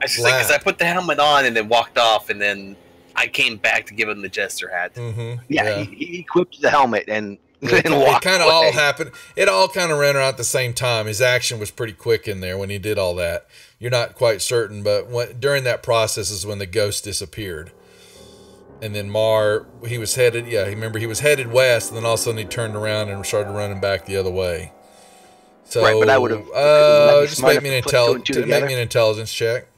D: because I put the helmet on and then walked off, and then I came back to give him the jester hat.
A: Mm-hmm.
B: Yeah, he equipped the helmet and
A: it kind of all happened. It all kind of ran around at the same time. His action was pretty quick in there when he did all that. You're not quite certain, but during that process is when the ghost disappeared. And then Mar, he was headed west, and then all of a sudden he turned around and started running back the other way. So,
B: right, but I would have.
A: Just make me an intelligence check.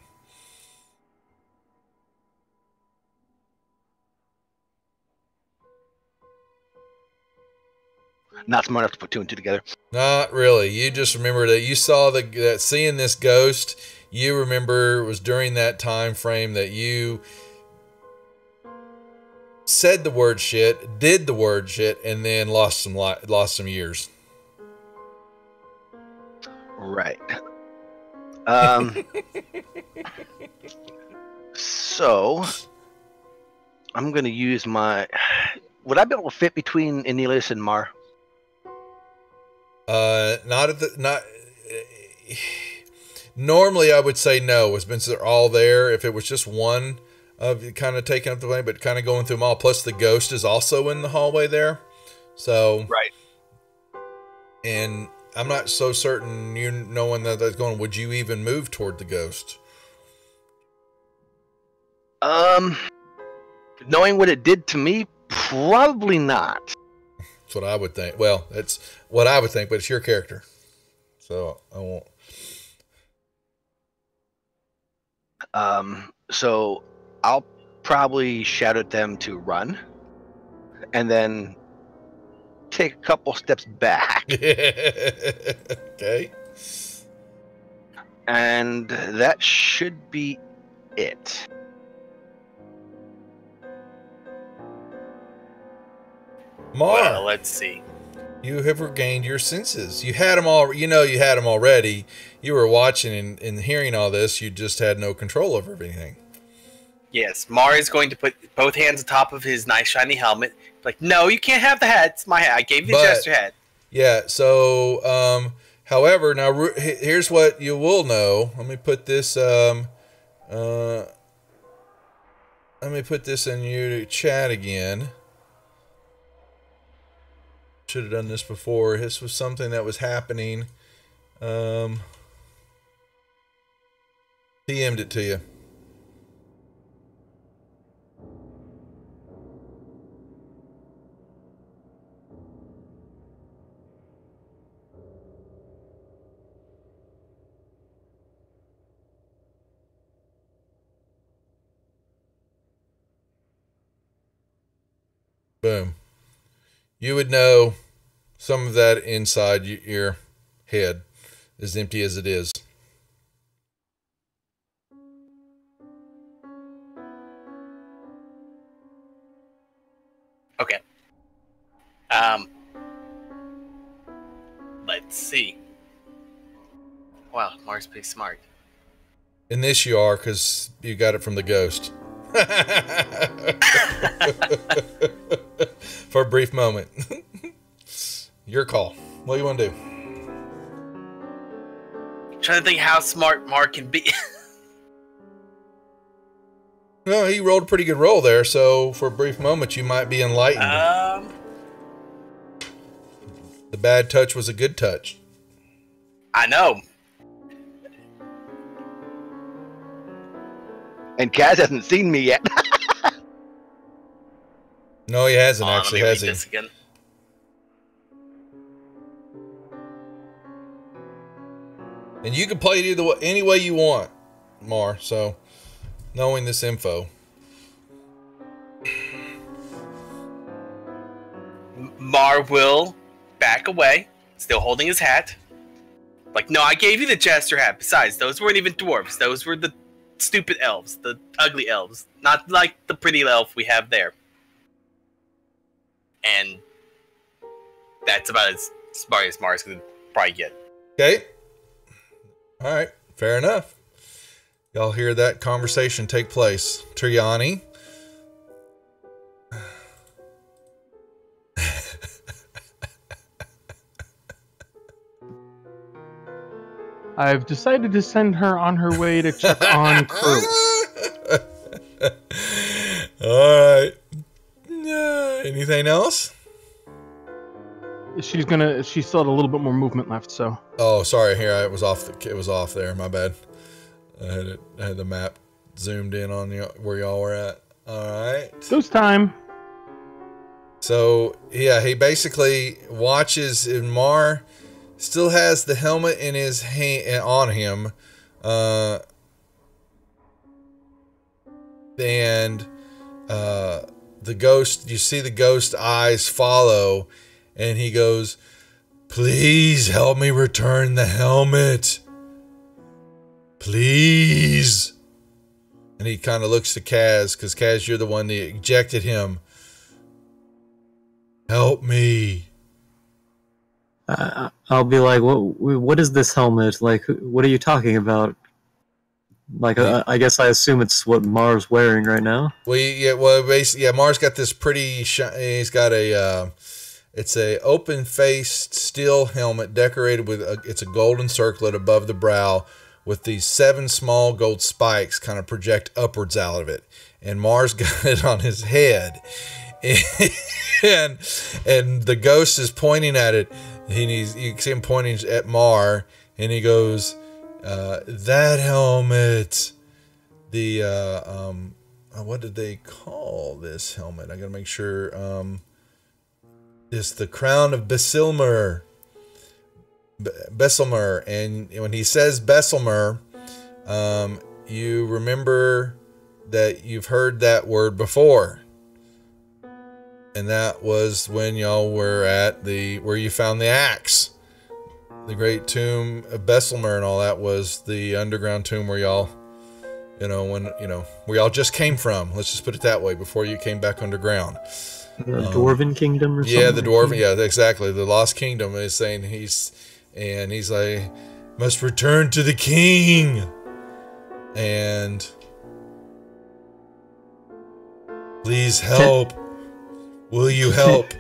B: Not smart enough to put two and two together.
A: Not really. You just remember that you saw that seeing this ghost. You remember it was during that time frame that you said the word shit, did the word shit, and then lost some years.
B: Right. So I'm gonna use my. Would I be able to fit between Aeneas and Mar?
A: Normally I would say no, since they're all there. If it was just one of you kind of taking up the way, but kind of going through them all. Plus the ghost is also in the hallway there. So
B: right.
A: And I'm not so certain knowing that that's going. Would you even move toward the ghost?
B: Knowing what it did to me, probably not.
A: That's what I would think. Well, that's what I would think, but it's your character, so I won't.
B: So I'll probably shout at them to run, and then take a couple steps back.
A: Okay.
B: And that should be it.
A: Mar,
D: well, let's see.
A: You have regained your senses. You had them all. You had them already. You were watching and hearing all this. You just had no control over everything.
D: Yes, Mar is going to put both hands atop of his nice shiny helmet. Like, no, you can't have the hat. It's my hat. I gave you the jester hat.
A: Yeah. So, however, now here's what you will know. Let me put this. Let me put this in your chat again. Should have done this before. This was something that was happening. PM'd it to you. Boom. You would know some of that inside your head, as empty as it is.
D: Okay. Wow, Mars pretty smart.
A: In this you are, because you got it from the ghost. For a brief moment. Your call. What do you want to do?
D: I'm trying to think how smart Mark can be.
A: No, he rolled a pretty good roll there, so for a brief moment you might be enlightened. The bad touch was a good touch.
D: I know.
B: And Kaz hasn't seen me yet.
A: No, he hasn't actually, has he?
D: Again.
A: And you can play it any way you want, Mar, so knowing this info.
D: Mar will back away, still holding his hat. Like, no, I gave you the jester hat. Besides, those weren't even dwarves. Those were the stupid elves, the ugly elves. Not like the pretty elf we have there. And that's about as smart as Mars could probably get.
A: Okay. All right. Fair enough. Y'all hear that conversation take place. Triani.
C: I've decided to send her on her way to check on Crew.
A: All right. Anything else?
C: She still had a little bit more movement left, so.
A: Oh, sorry. Here, it was off there. My bad. I had the map zoomed in on where y'all were at. All right.
C: Ghost time.
A: So yeah, he basically watches, and Mar still has the helmet in his hand on him, and the ghost. You see the ghost eyes follow, and he goes, "Please help me return the helmet. Please." And he kind of looks to Kaz, because Kaz, you're the one that ejected him. Help me.
F: I'll be like, what is this helmet? Like, what are you talking about? Like, I guess I assume it's what Mar's wearing right now.
A: Basically, Mar's got this pretty. He's got it's a open-faced steel helmet decorated with it's a golden circlet above the brow, with these 7 small gold spikes kind of project upwards out of it, and Mar's got it on his head, and the ghost is pointing at it. You can see him pointing at Mar, and he goes, "That helmet, what did they call this helmet? I gotta make sure. It's the crown of Bessilmer." Bessilmer, and when he says Bessilmer, you remember that you've heard that word before, and that was when y'all were at where you found the axe, the great tomb of Bessilmer, and all that was the underground tomb where y'all, where y'all just came from. Let's just put it that way, before you came back underground.
F: The Dwarven Kingdom, or something?
A: Yeah, the Dwarven. Yeah, exactly. The Lost Kingdom is saying he's like, must return to the king, and please help. Will you help?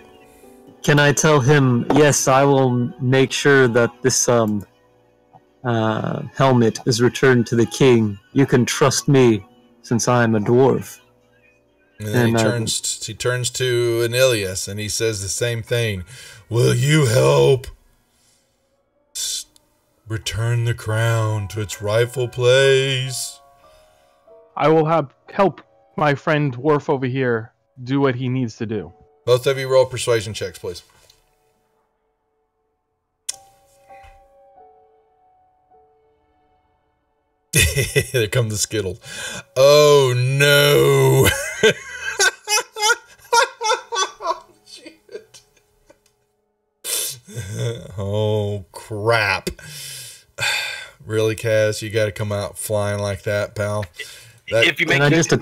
F: Can I tell him, yes, I will make sure that this helmet is returned to the king. You can trust me, since I am a dwarf.
A: And then he turns to Anilius, and he says the same thing. Will you help? Return the crown to its rightful place.
C: I will help my friend Dwarf over here do what he needs to do.
A: Both of you roll persuasion checks, please. There come the Skittles. Oh no! Shit. Oh crap! Really, Kaz? You got to come out flying like that, pal.
D: If you make you feel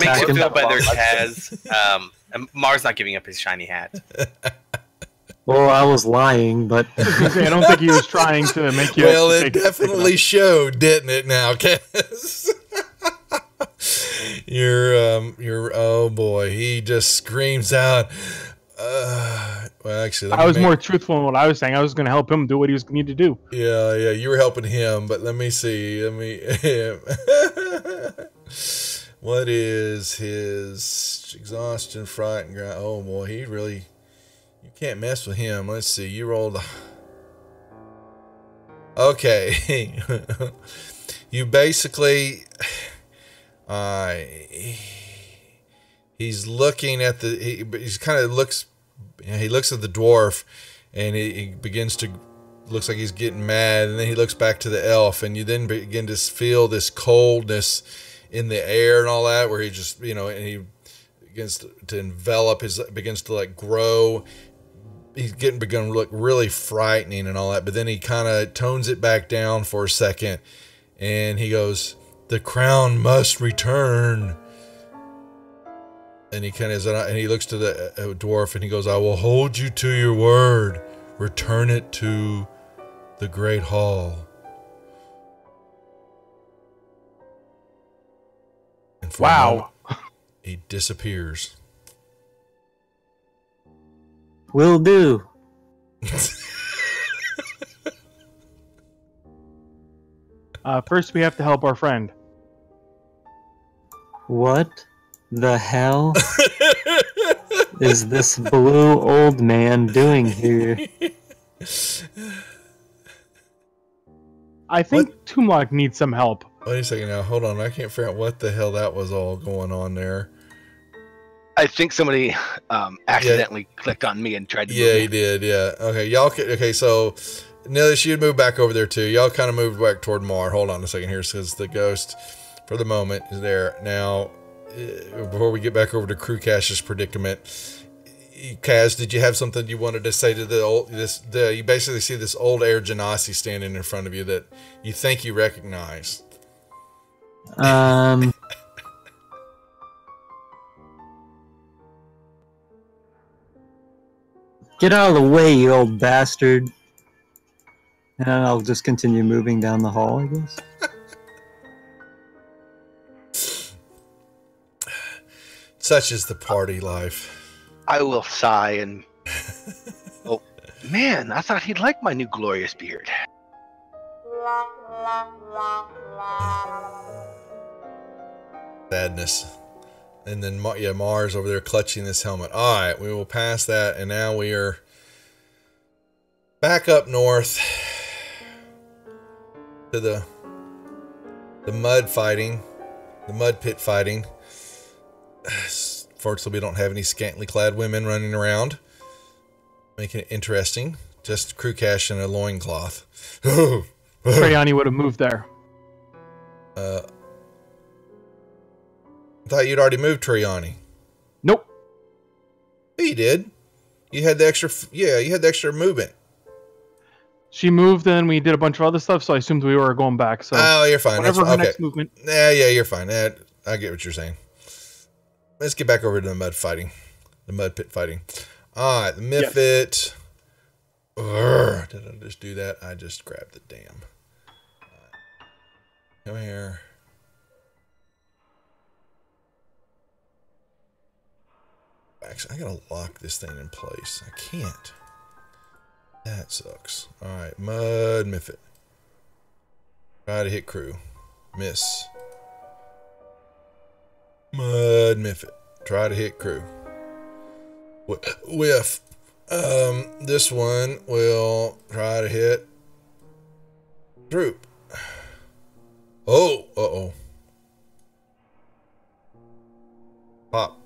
D: better, Kaz. Mar's not giving up his shiny hat.
F: Well, I was lying, but
C: I don't think he was trying to make you.
A: Well, it definitely showed, didn't it? Now, Cass? You're. Oh boy, he just screams out. Well, actually,
C: I was more truthful in what I was saying. I was going to help him do what he was need to do.
A: Yeah, you were helping him, but let me see. What is his exhaustion, fright, and grind? Oh boy, you can't mess with him. Let's see. You rolled. Okay, you basically. He's looking at he's kind of looks. He looks at the dwarf, and he begins to. Looks like he's getting mad, and then he looks back to the elf, and you then begin to feel this coldness in the air and all that, where he just, and he begins to envelop, begins to like grow. He's begun to look really frightening and all that, but then he kind of tones it back down for a second, and he goes, "The crown must return." And he kind of and he looks to the dwarf and he goes, "I will hold you to your word. Return it to the Great Hall." And for a moment, he disappears.
F: Will do.
C: First, we have to help our friend.
F: What the hell is this blue old man doing here?
C: I think Tumlock needs some help.
A: Wait a second now. Hold on. I can't figure out what the hell that was all going on there.
B: I think somebody accidentally clicked on me and tried to move me.
A: He did. Yeah. Okay. Okay. So, Nilish, you'd move back over there too. Y'all kind of moved back toward Mar. Hold on a second here, says the ghost. For the moment, is there now. Before we get back over to Crew Cash's predicament, Kaz, did you have something you wanted to say to you basically see this old Air Genasi standing in front of you that you think you recognize.
F: Get out of the way, you old bastard. And I'll just continue moving down the hall, I guess.
A: Such is the party life.
B: I will sigh and... Oh, man, I thought he'd like my new glorious beard.
A: Sadness. And then, Mars over there clutching this helmet. All right, we will pass that, and now we are back up north to the mud fighting, the mud pit fighting. Fortunately, we don't have any scantily clad women running around, making it interesting. Just Crew Cash in a loincloth.
C: Treyani would have moved there.
A: I thought you'd already moved Treyani.
C: Nope.
A: Yeah, you did. You had the extra. Yeah, you had the extra movement.
C: She moved, and we did a bunch of other stuff, so I assumed we were going back. So
A: you're fine.
C: Whatever her next movement.
A: Yeah, you're fine. I get what you're saying. Let's get back over to the mud fighting. The mud pit fighting. Alright, the Mifit. Yes. Did I just do that? I just grabbed the damn. Come here. Actually, I gotta lock this thing in place. I can't. That sucks. Alright, Mud Mifit. Try to hit crew. Miss. Mud Mifit. Try to hit crew. Whiff. This one will try to hit Droop. Oh, uh-oh. Pop.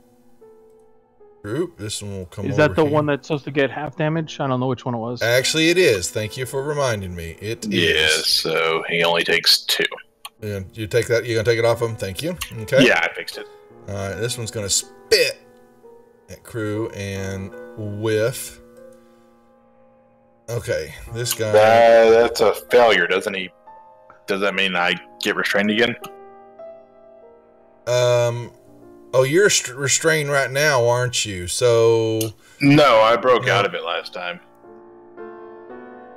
A: Droop. This one will come over.
C: Is that the
A: here.
C: one that's supposed to get half damage? I don't know which one it was.
A: Actually, it is. Thank you for reminding me. It is.
E: Yeah, so he only takes 2.
A: And you take that? You gonna take it off him? Thank you. Okay.
E: Yeah, I fixed it.
A: All right, this one's gonna spit at crew and whiff. Okay, this guy.
E: That's a failure, doesn't he? Does that mean I get restrained again?
A: Oh, you're restrained right now, aren't you? So.
E: No, I broke out of it last time.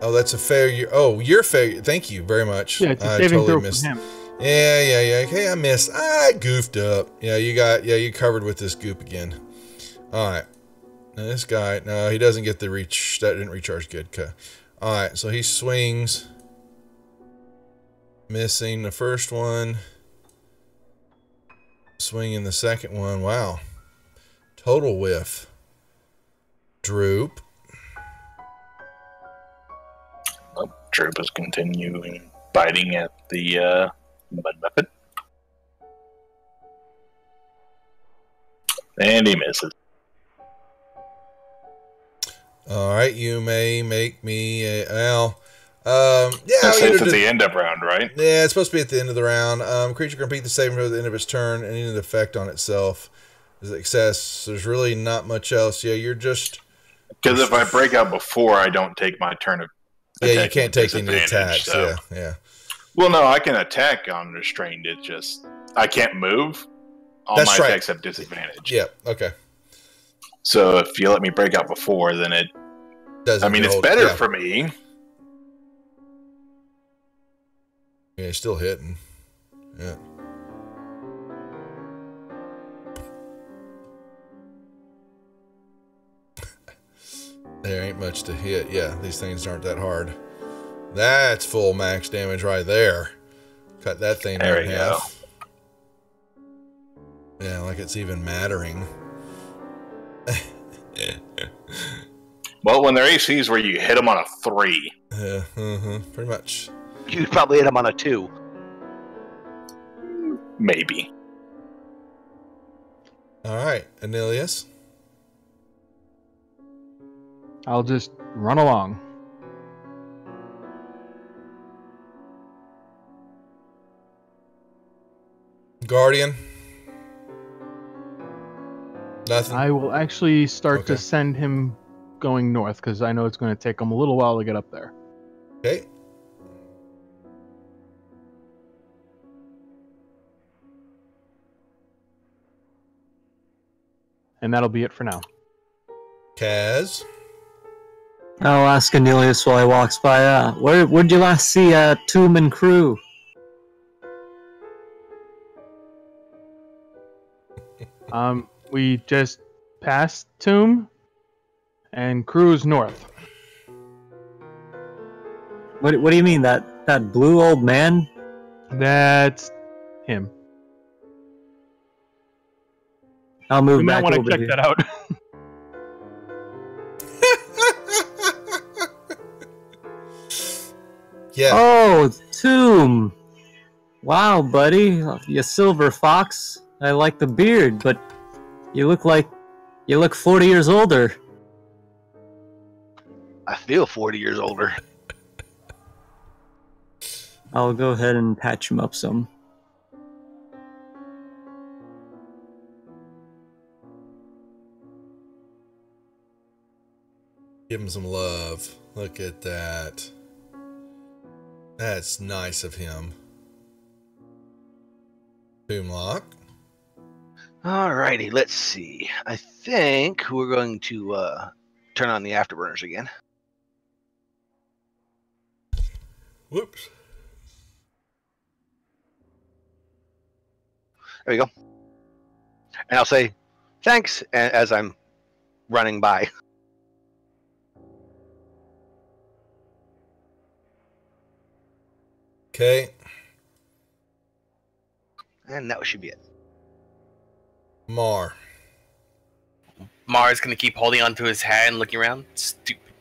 A: Oh, that's a failure. Oh, your failure. Thank you very much.
C: Yeah, it's a saving throw for him.
A: Yeah. Okay, I missed. I goofed up. Yeah, you covered with this goop again. All right. Now this guy, no, he doesn't get the reach. That didn't recharge good. Okay. All right, so he swings. Missing the first one. Swinging the second one. Wow. Total whiff. Droop.
E: Droop is continuing biting at the mud muppet. And he misses.
A: All right, you may make me a... Well,
E: it's at the end of round, right?
A: Yeah, it's supposed to be at the end of the round. Creature can repeat the saving throw at the end of its turn, and any effect on itself is excess. There's really not much else. Yeah, you're just...
E: Because if I break out before, I don't take my turn of...
A: Yeah, you can't take any attacks. So. Yeah.
E: Well, no, I can attack on restrained. It's just I can't move. All
A: That's
E: my
A: right.
E: attacks have disadvantage.
A: Yeah. Okay.
E: So if you let me break out before, then it doesn't. I mean, it's better for me.
A: Yeah, he's still hitting. Yeah. There ain't much to hit. Yeah, these things aren't that hard. That's full max damage right there. Cut that thing in half. Yeah, like it's even mattering.
E: Well, when their AC is where you hit them on a 3.
A: Yeah, pretty much.
B: You'd probably hit them on a 2.
E: Maybe.
A: All right, Anilius.
C: I'll just run along.
A: Guardian. Nothing.
C: I will actually start to send him going north because I know it's going to take him a little while to get up there.
A: Okay.
C: And that'll be it for now.
A: Kaz.
F: I'll ask Anilius while he walks by. Where'd you last see Tomb and crew?
C: We just passed Tomb and cruise north.
F: What do you mean, that blue old man?
C: That's him.
F: I'll move
C: you
F: back
C: might
F: over
C: want to check that out.
A: Yeah.
F: Oh, Tomb. Wow, buddy. You silver fox. I like the beard, but you look 40 years older.
B: I feel 40 years older.
F: I'll go ahead and patch him up some.
A: Give him some love. Look at that. That's nice of him. Boomlock.
B: Alrighty, let's see. I think we're going to turn on the afterburners again.
A: Whoops.
B: There we go. And I'll say thanks as I'm running by.
A: Okay.
B: And that should be it.
A: Mar.
D: Mar's gonna keep holding onto his hat and looking around. Stupid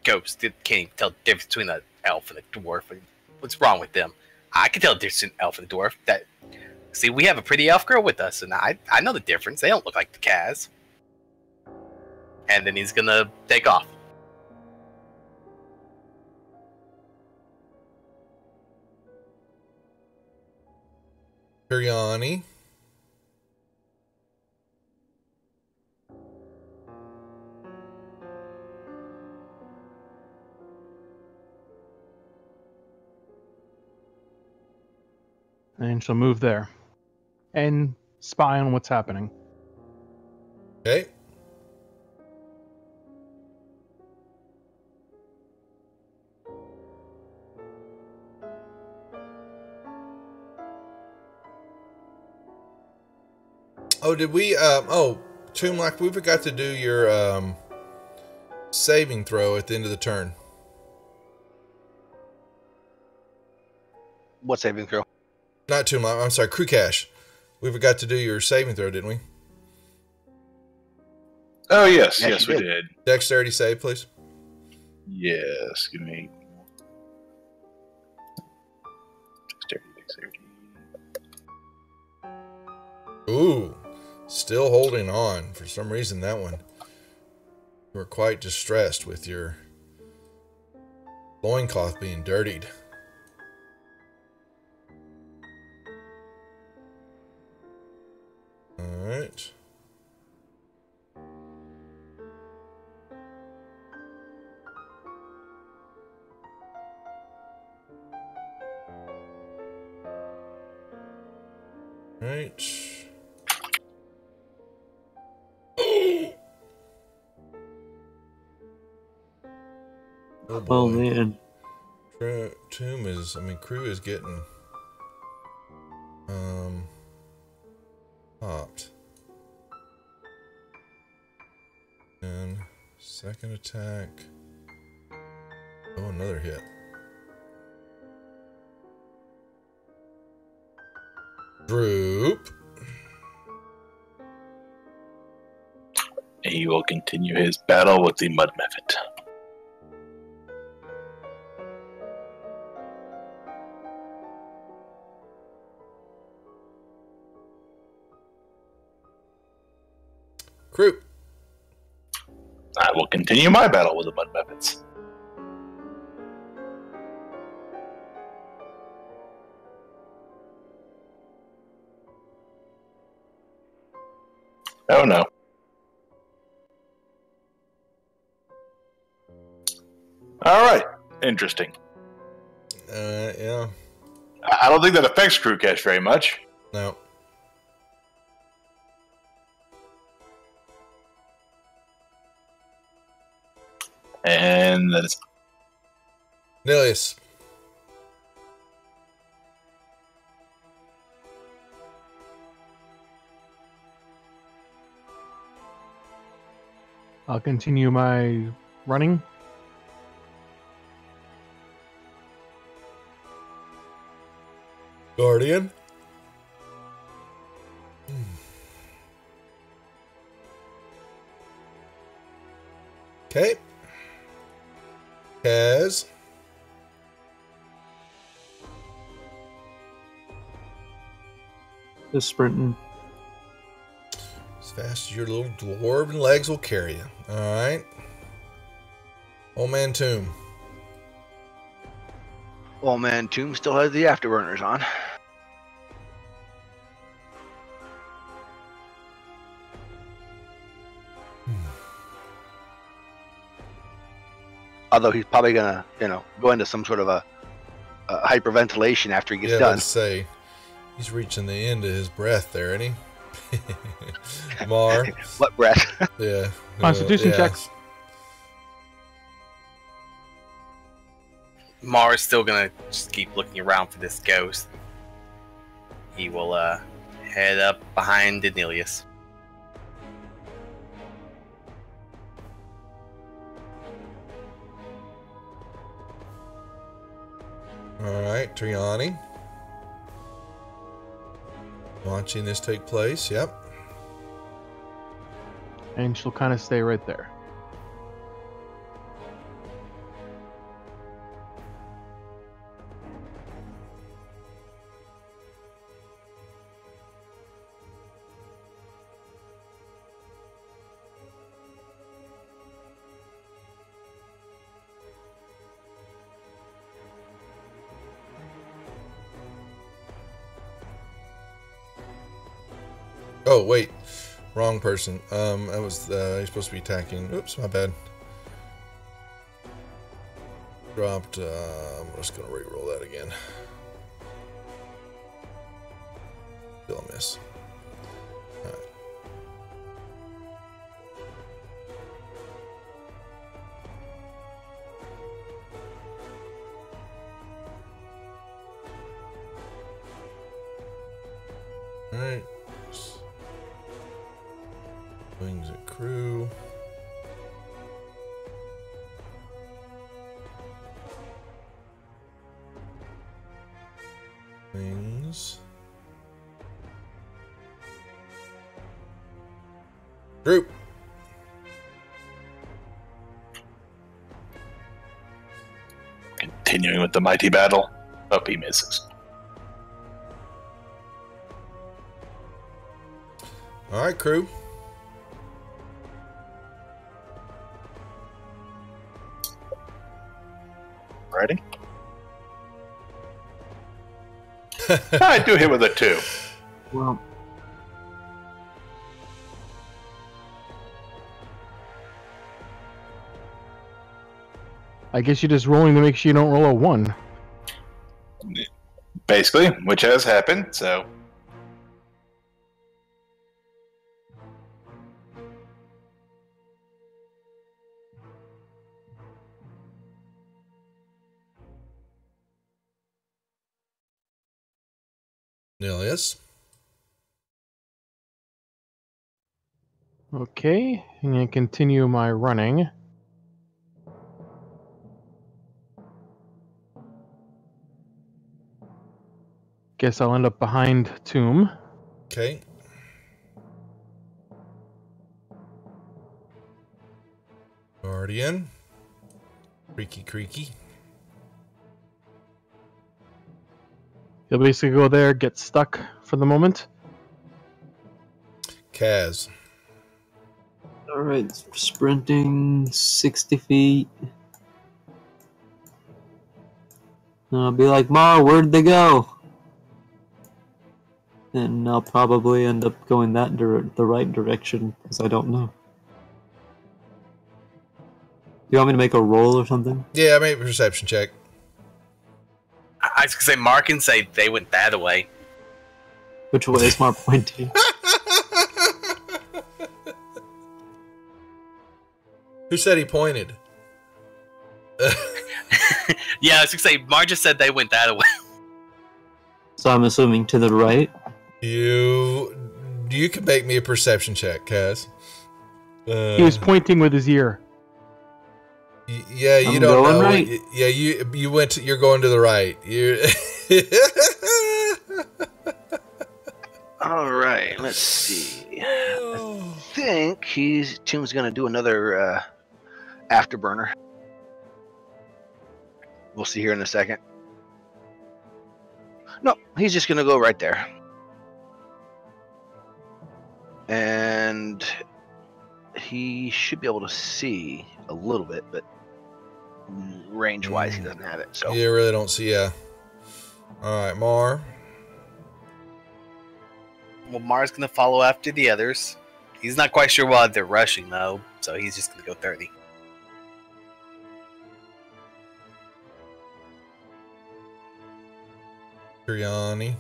D: ghost. Can't even tell the difference between an elf and a dwarf. What's wrong with them? I can tell the difference between an elf and a dwarf. See, we have a pretty elf girl with us, and I know the difference. They don't look like the Kaz. And then he's gonna take off.
A: Biryani.
C: And she'll move there. And spy on what's happening.
A: Okay. Oh, did we? Toomlock, we forgot to do your saving throw at the end of the turn.
B: What saving throw?
A: Not Toomlock. I'm sorry, Crew Cash. We forgot to do your saving throw, didn't we?
E: Oh yes, yes, we did.
A: Dexterity save, please.
E: Yes, give me dexterity.
A: Ooh, still holding on. For some reason, that one. You were quite distressed with your loincloth being dirtied. Alright. Right.
F: Oh man.
A: Crew is getting popped. And second attack. Oh, another hit. Droop.
E: He will continue his battle with the Mud Mephit.
A: Crew.
E: I will continue my battle with the Mud Mephits. Oh no. Alright. Interesting.
A: Yeah.
E: I don't think that affects Crew Cash very much.
A: No.
E: And that is
A: Nilius.
C: I'll continue my running.
A: Guardian. Okay. Kaz.
F: Just sprinting.
A: As fast as your little dwarven legs will carry you. Alright. Old Man Tomb.
B: Old Man Tomb still has the afterburners on. Although he's probably gonna, go into some sort of a hyperventilation after he gets done.
A: Let's say he's reaching the end of his breath there, isn't he? Mar.
B: What breath?
A: Yeah.
C: Constitution checks.
D: Mar is still gonna just keep looking around for this ghost. He will head up behind Danilius.
A: Alright, Triani. Watching this take place, yep.
C: And she'll kind of stay right there.
A: Oh, wait. Wrong person. That was, he's supposed to be attacking. Oops, my bad. Dropped, I'm just gonna re-roll that again. Still a miss. Alright. Alright. Wings at crew. Wings. Group.
E: Continuing with the mighty battle. Oh, he misses.
A: All right, crew.
E: Ready? I do hit with a 2.
F: Well,
C: I guess you're just rolling to make sure you don't roll a 1.
E: Basically, which has happened, so.
A: Nilius.
C: Okay, I'm going to continue my running. Guess I'll end up behind Tomb.
A: Okay. Guardian. Creaky.
C: He'll basically go there, get stuck for the moment.
A: Kaz.
F: alright, sprinting 60 feet. And I'll be like, Ma, where'd they go? And I'll probably end up going the right direction, because I don't know. You want me to make a roll or something?
A: Yeah, make a perception check.
D: I was gonna say Mark and say they went that way.
F: Which way is Mark pointing?
A: Who said he pointed?
D: Yeah, I was gonna say Mark just said they went that way.
F: So I'm assuming to the right?
A: You can make me a perception check, Kaz.
C: He was pointing with his ear.
A: Yeah, you
F: I'm
A: don't
F: going
A: know.
F: right.
A: Yeah, you went to. You're going to the right. You.
B: All right, let's see. I think Tomb's gonna do another afterburner. We'll see here in a second. No, he's just gonna go right there. And he should be able to see a little bit, but range-wise, he doesn't have it. So
A: You really don't see. Yeah. All right, Mar.
D: Well, Mar's gonna follow after the others. He's not quite sure why they're rushing though, so he's just gonna go 30.
A: Triani.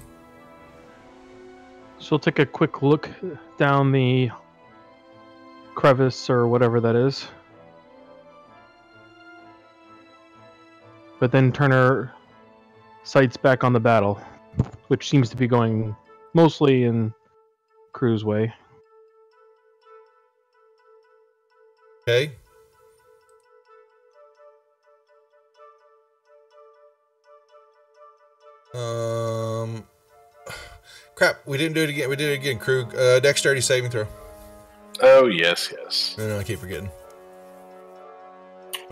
C: She'll take a quick look down the crevice or whatever that is. But then turn her sights back on the battle, which seems to be going mostly in Crew's way.
A: Okay. Crap, we didn't do it again. We did it again, crew. Dexterity saving throw.
E: Oh, yes.
A: No, I keep forgetting.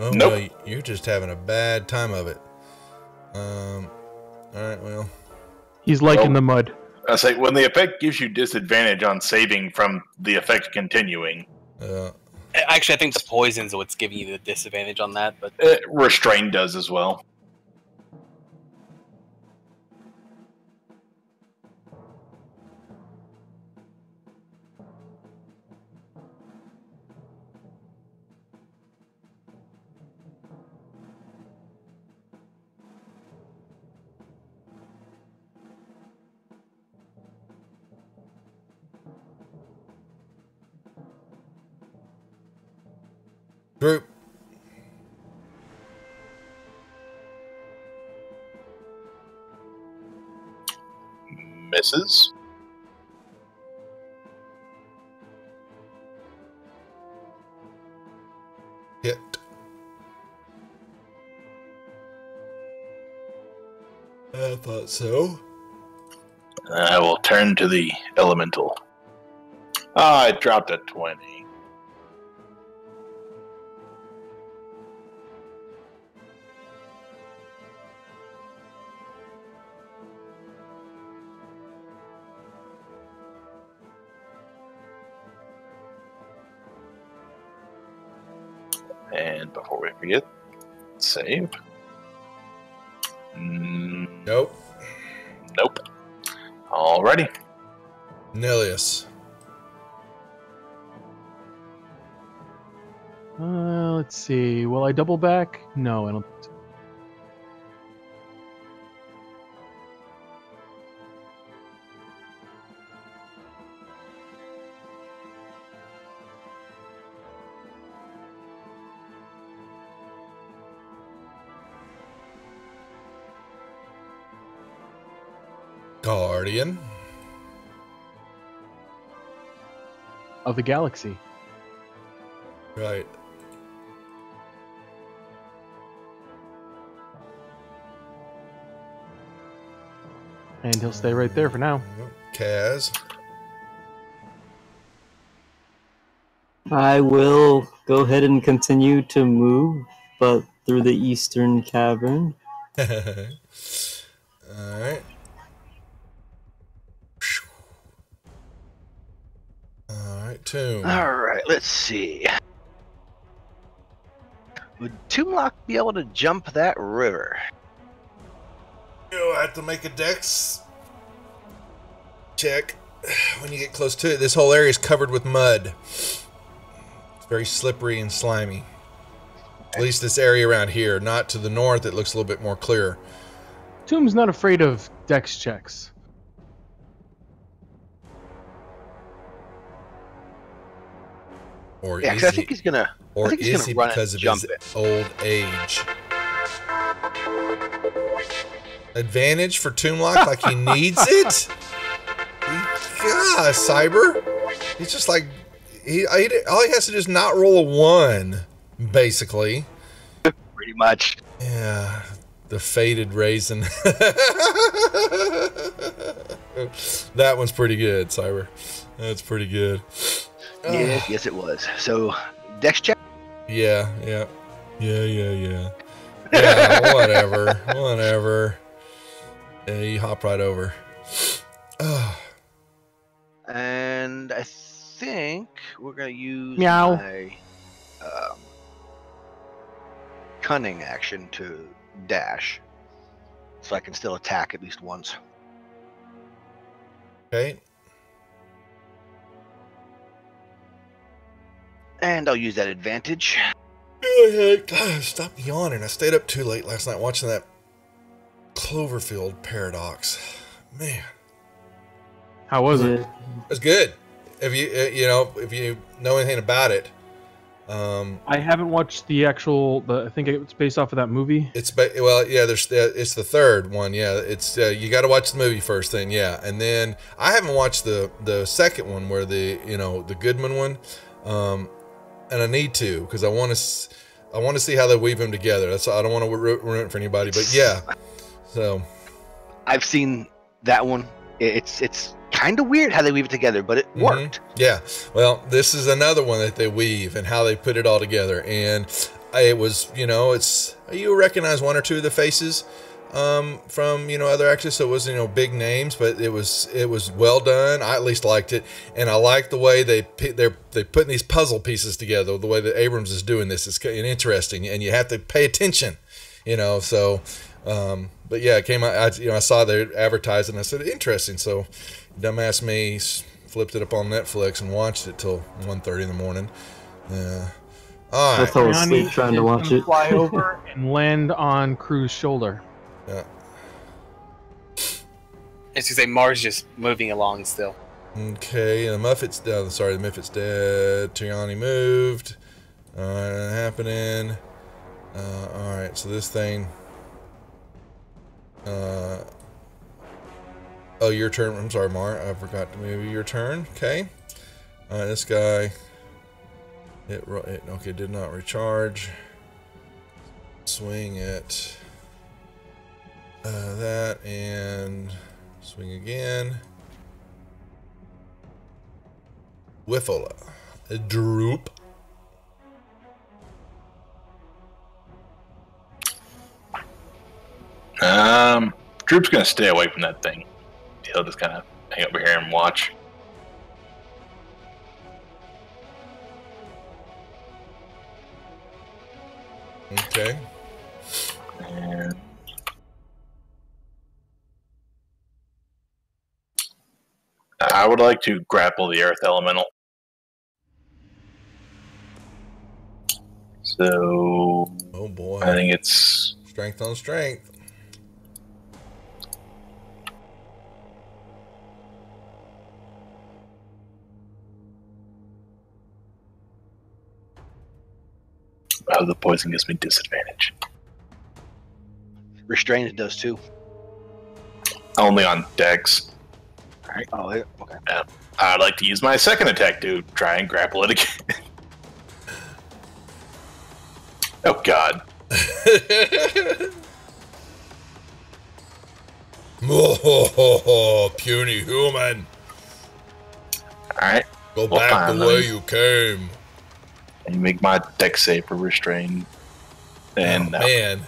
A: Oh,
E: Nope.
A: no, you're just having a bad time of it. Alright, well.
C: He's in the mud.
E: I say, when the effect gives you disadvantage on saving from the effect continuing.
D: Actually, I think the poison's what's giving you the disadvantage on that, but
E: Restrain does as well.
A: Group.
E: Misses.
A: I thought so.
E: I will turn to the elemental. I dropped a 20. And before we forget, save.
A: Nope.
E: Nope. Alrighty.
A: Nilius.
C: Let's see. Will I double back? No, I don't.
A: Guardian
C: Of the galaxy.
A: Right.
C: And he'll stay right there for now.
A: Kaz.
F: I will go ahead and continue to move, but through the eastern cavern.
A: Alright. Alright, Tomb.
B: Alright, let's see. Would Toomlock be able to jump that river?
A: You'll have to make a dex check when you get close to it. This whole area is covered with mud. It's very slippery and slimy. At least this area around here. Not to the north, it looks a little bit more clear.
C: Tomb's not afraid of dex checks.
A: Or
B: yeah,
A: is
B: I think he's gonna.
A: Or
B: I think he's
A: is he
B: gonna run
A: because
B: it,
A: of
B: jump
A: his
B: it.
A: old age? Advantage for Toomlock like he needs it? God, Cyber. He's just like all he has to do is not roll a 1, basically.
B: Pretty much.
A: Yeah, the faded raisin. That one's pretty good, Cyber. That's pretty good.
B: Yes, it was. So, dex check.
A: Yeah. Yeah, whatever. Yeah, you hop right over.
B: And I think we're gonna use
C: Meow.
B: my cunning action to dash, so I can still attack at least once.
A: Okay.
B: And I'll use that advantage.
A: God, stop yawning. I stayed up too late last night watching that Cloverfield paradox. Man,
C: How was it?
A: it was good. If you know anything about it,
C: I haven't watched the actual. I think it's based off of that movie.
A: it's it's the third one. Yeah, it's you got to watch the movie first thing. Yeah, and then I haven't watched the second one where the Goodman one. And I need to because I want to see how they weave them together. That's I don't want to ruin it for anybody, but yeah. So
B: I've seen that one. It's kind of weird how they weave it together, but it worked.
A: Yeah. Well, this is another one that they weave and how they put it all together. And it was, you recognize one or two of the faces from other actors, so it wasn't big names, but it was well done. I at least liked it, and I like the way they're putting these puzzle pieces together. The way that Abrams is doing this is interesting, and you have to pay attention, So, but yeah, it came out. I saw they advertised, and I said interesting. So, dumbass me flipped it up on Netflix and watched it till 1:30 in the morning. Yeah. All right.
F: I fell asleep trying to watch it.
C: Fly over and land on Crew's shoulder.
A: Yeah.
D: As you say, Mars just moving along still.
A: Okay, and the Muffet's dead. Sorry, the Muffet's dead. Triani moved. Happening. All right, so this thing. Oh, your turn. I'm sorry, Mar. I forgot to move your turn. Okay. All right, this guy. Okay, did not recharge. Swing it. That and swing again. Whiffle. A droop.
E: Droop's gonna stay away from that thing. He'll just kind of hang over here and watch.
A: Okay.
E: And I would like to grapple the earth elemental. So,
A: oh boy,
E: I think it's
A: strength on strength.
E: Oh, the poison gives me disadvantage.
B: Restrained does too.
E: Only on Dex.
B: All right. Oh, yeah. Okay.
E: I'd like to use my second attack to try and grapple it again. Oh God.
A: Oh, puny human.
E: Alright.
A: Go back the way you came.
E: And you make my dex save for restrain. And
A: man.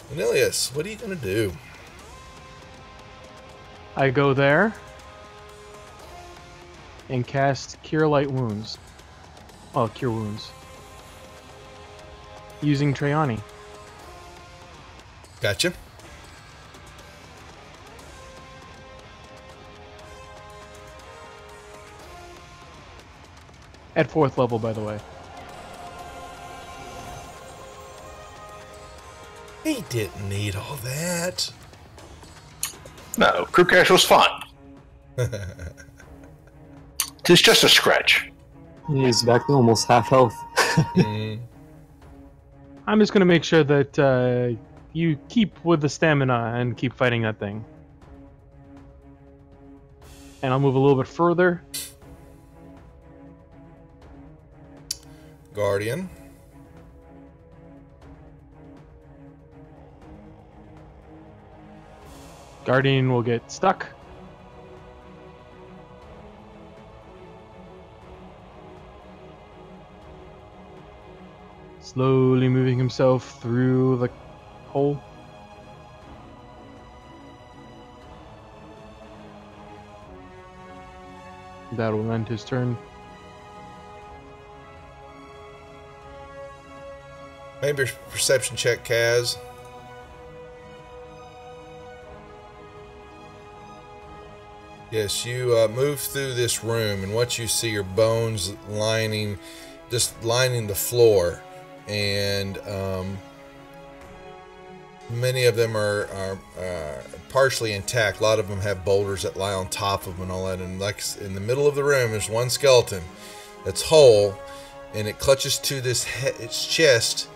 A: Cornelius, what are you going to do?
C: I go there and cast Cure Light Wounds. Oh, Cure Wounds. Using Trayani.
A: Gotcha.
C: At 4th level, by the way.
A: He didn't need all that.
E: No, Krukash was fun. It's just a scratch.
F: He's back to almost half health.
C: I'm just going to make sure that you keep with the stamina and keep fighting that thing. And I'll move a little bit further.
A: Guardian.
C: Guardian will get stuck. Slowly moving himself through the hole. That will end his turn.
A: Maybe a perception check, Kaz. Yes, you move through this room, and what you see are bones lining the floor, and many of them are partially intact. A lot of them have boulders that lie on top of them and all that. And like in the middle of the room, there's one skeleton that's whole, and it clutches to its chest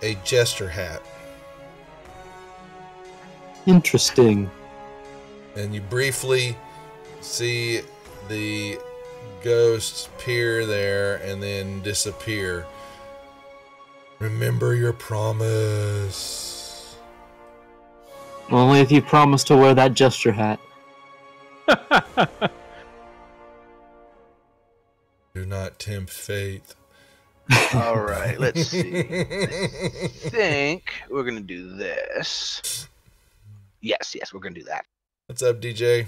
A: a jester hat.
F: Interesting.
A: And you briefly see the ghosts appear there and then disappear. Remember your promise.
F: Only if you promise to wear that jester hat.
A: Do not tempt fate.
B: All right, let's see. I think we're going to do this. Yes, we're going to do that.
A: What's up, DJ?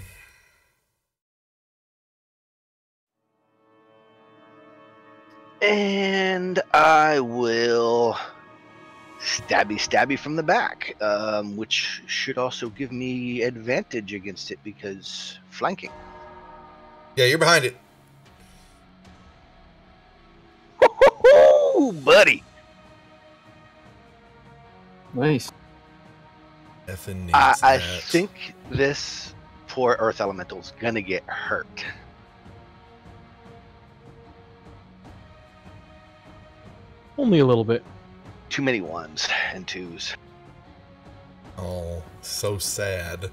B: And I will stabby from the back, which should also give me advantage against it because flanking.
A: Yeah, you're behind it.
B: Woo-hoo-hoo, buddy.
F: Nice.
B: I think this poor Earth Elemental's gonna get hurt.
C: Only a little bit.
B: Too many ones and twos.
A: Oh, so sad.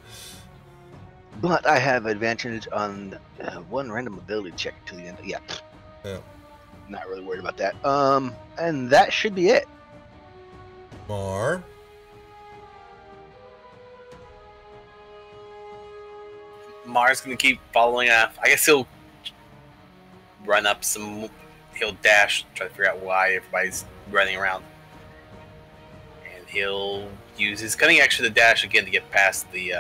B: But I have advantage on one random ability check to the end. Yeah.
A: Yeah.
B: Not really worried about that. And that should be it.
A: Mar.
D: Mar's gonna keep following up. I guess he'll run up some. He'll dash, try to figure out why everybody's running around, and he'll use his cunning action to dash again to get past the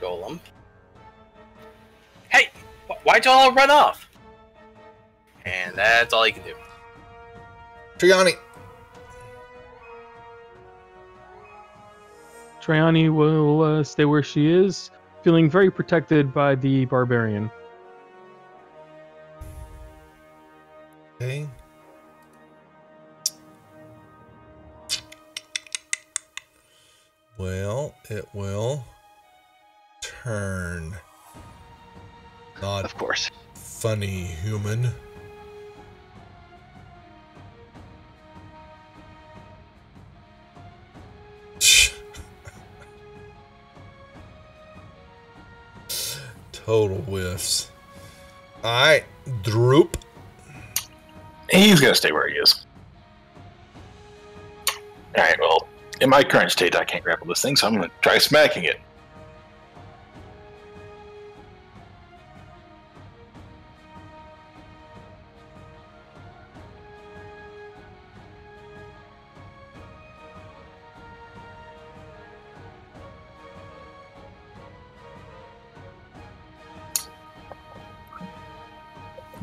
D: golem. Hey, why'd y'all run off? And that's all he can do.
A: Triani.
C: Triani will stay where she is, feeling very protected by the barbarian.
A: Okay. Well, it will turn. Not
B: of course.
A: Funny human. Total whiffs. Alright, Droop.
E: He's going to stay where he is. Alright, well, in my current state, I can't grapple this thing, so I'm going to try smacking it.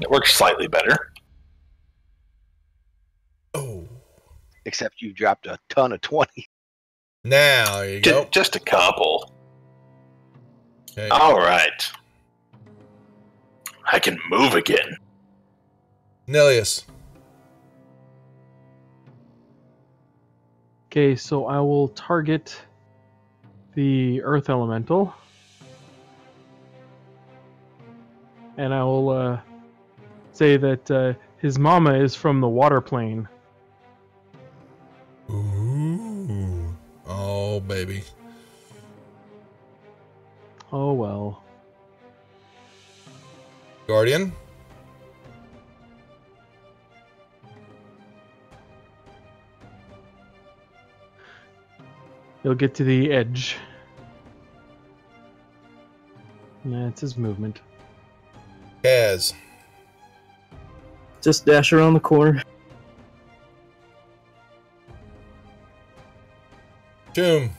E: It works slightly better.
A: Oh.
B: Except you dropped a ton of 20.
A: Now you go.
E: Just a couple.
A: Okay.
E: All right. I can move again.
A: Nelius.
C: Okay, so I will target the Earth Elemental. And I will say that his mama is from the water plane.
A: Ooh. Oh, baby.
C: Oh, well.
A: Guardian.
C: He'll get to the edge. That's his movement.
A: Kaz.
F: Just dash around the corner.
A: Tomb.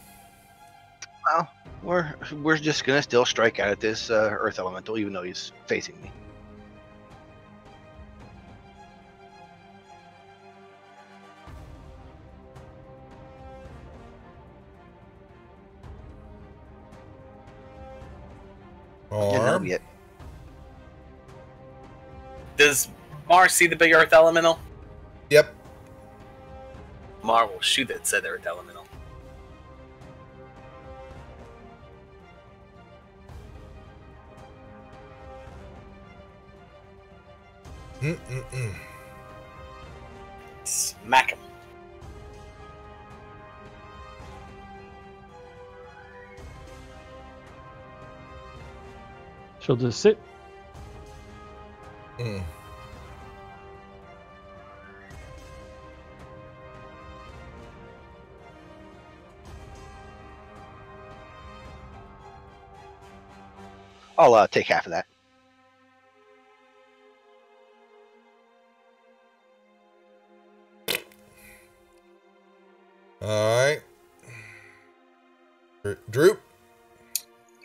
B: Well, we're just gonna still strike out at this Earth Elemental, even though he's facing me.
A: Arm.
B: Yet.
D: Does Mar see the big Earth Elemental?
A: Yep.
D: Mar will shoot at said Earth Elemental. Smack him.
C: She'll just sit.
B: I'll take half of that.
A: All right. Droop.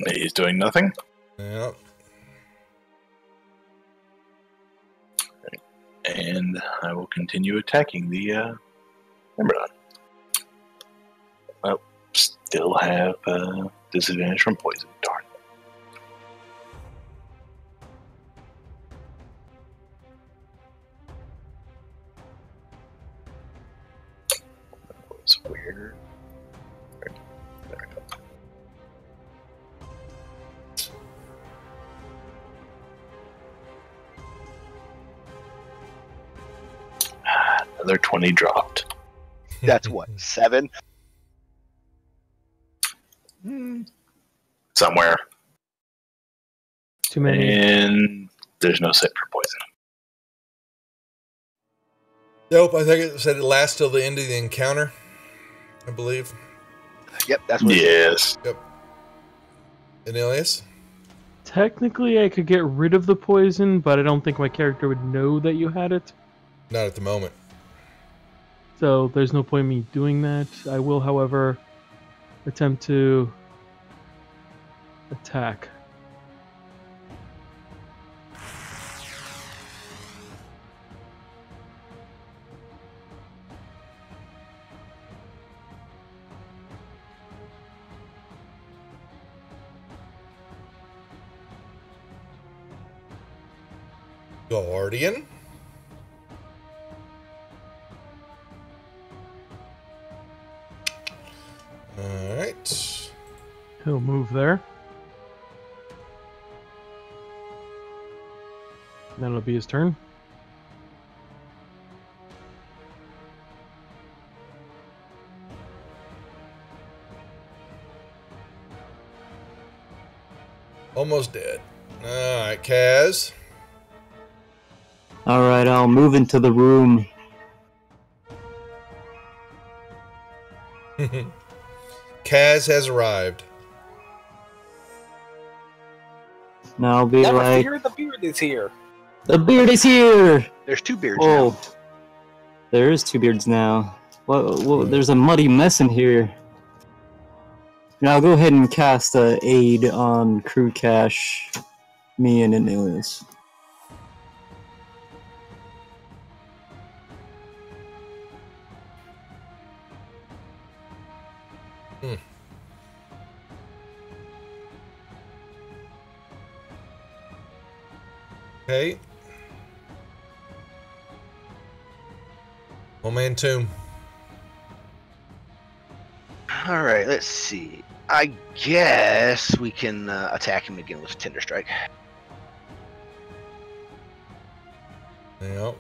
E: He's doing nothing.
A: Yep.
E: And I will continue attacking the Myrmidon. Well, still have disadvantage from poison. Darn. That was weird. There we go. Another 20 dropped.
B: That's what, 7?
E: Somewhere.
C: Too many.
E: And there's no set for poison.
A: Nope, I think it said it lasts till the end of the encounter. I believe.
B: Yep, that's what
E: Yes.
A: Yep. Anilius?
C: Technically, I could get rid of the poison, but I don't think my character would know that you had it.
A: Not at the moment.
C: So there's no point in me doing that. I will, however, attempt to attack.
A: Guardian? Alright.
C: He'll move there. That'll be his turn.
A: Almost dead. Alright, Kaz.
F: Alright, I'll move into the room.
A: Kaz has arrived.
F: Now I'll be
D: Never
F: like,
D: fear, the beard is here.
F: the beard is here!
B: There's 2 beards
F: Oh,
B: now.
F: there is 2 beards now. Well, there's a muddy mess in here. Now I'll go ahead and cast aid on Crew Cash, me, and Anilius.
A: Okay. Momentum.
B: All right, let's see. I guess we can attack him again with Tender Strike.
A: Yep.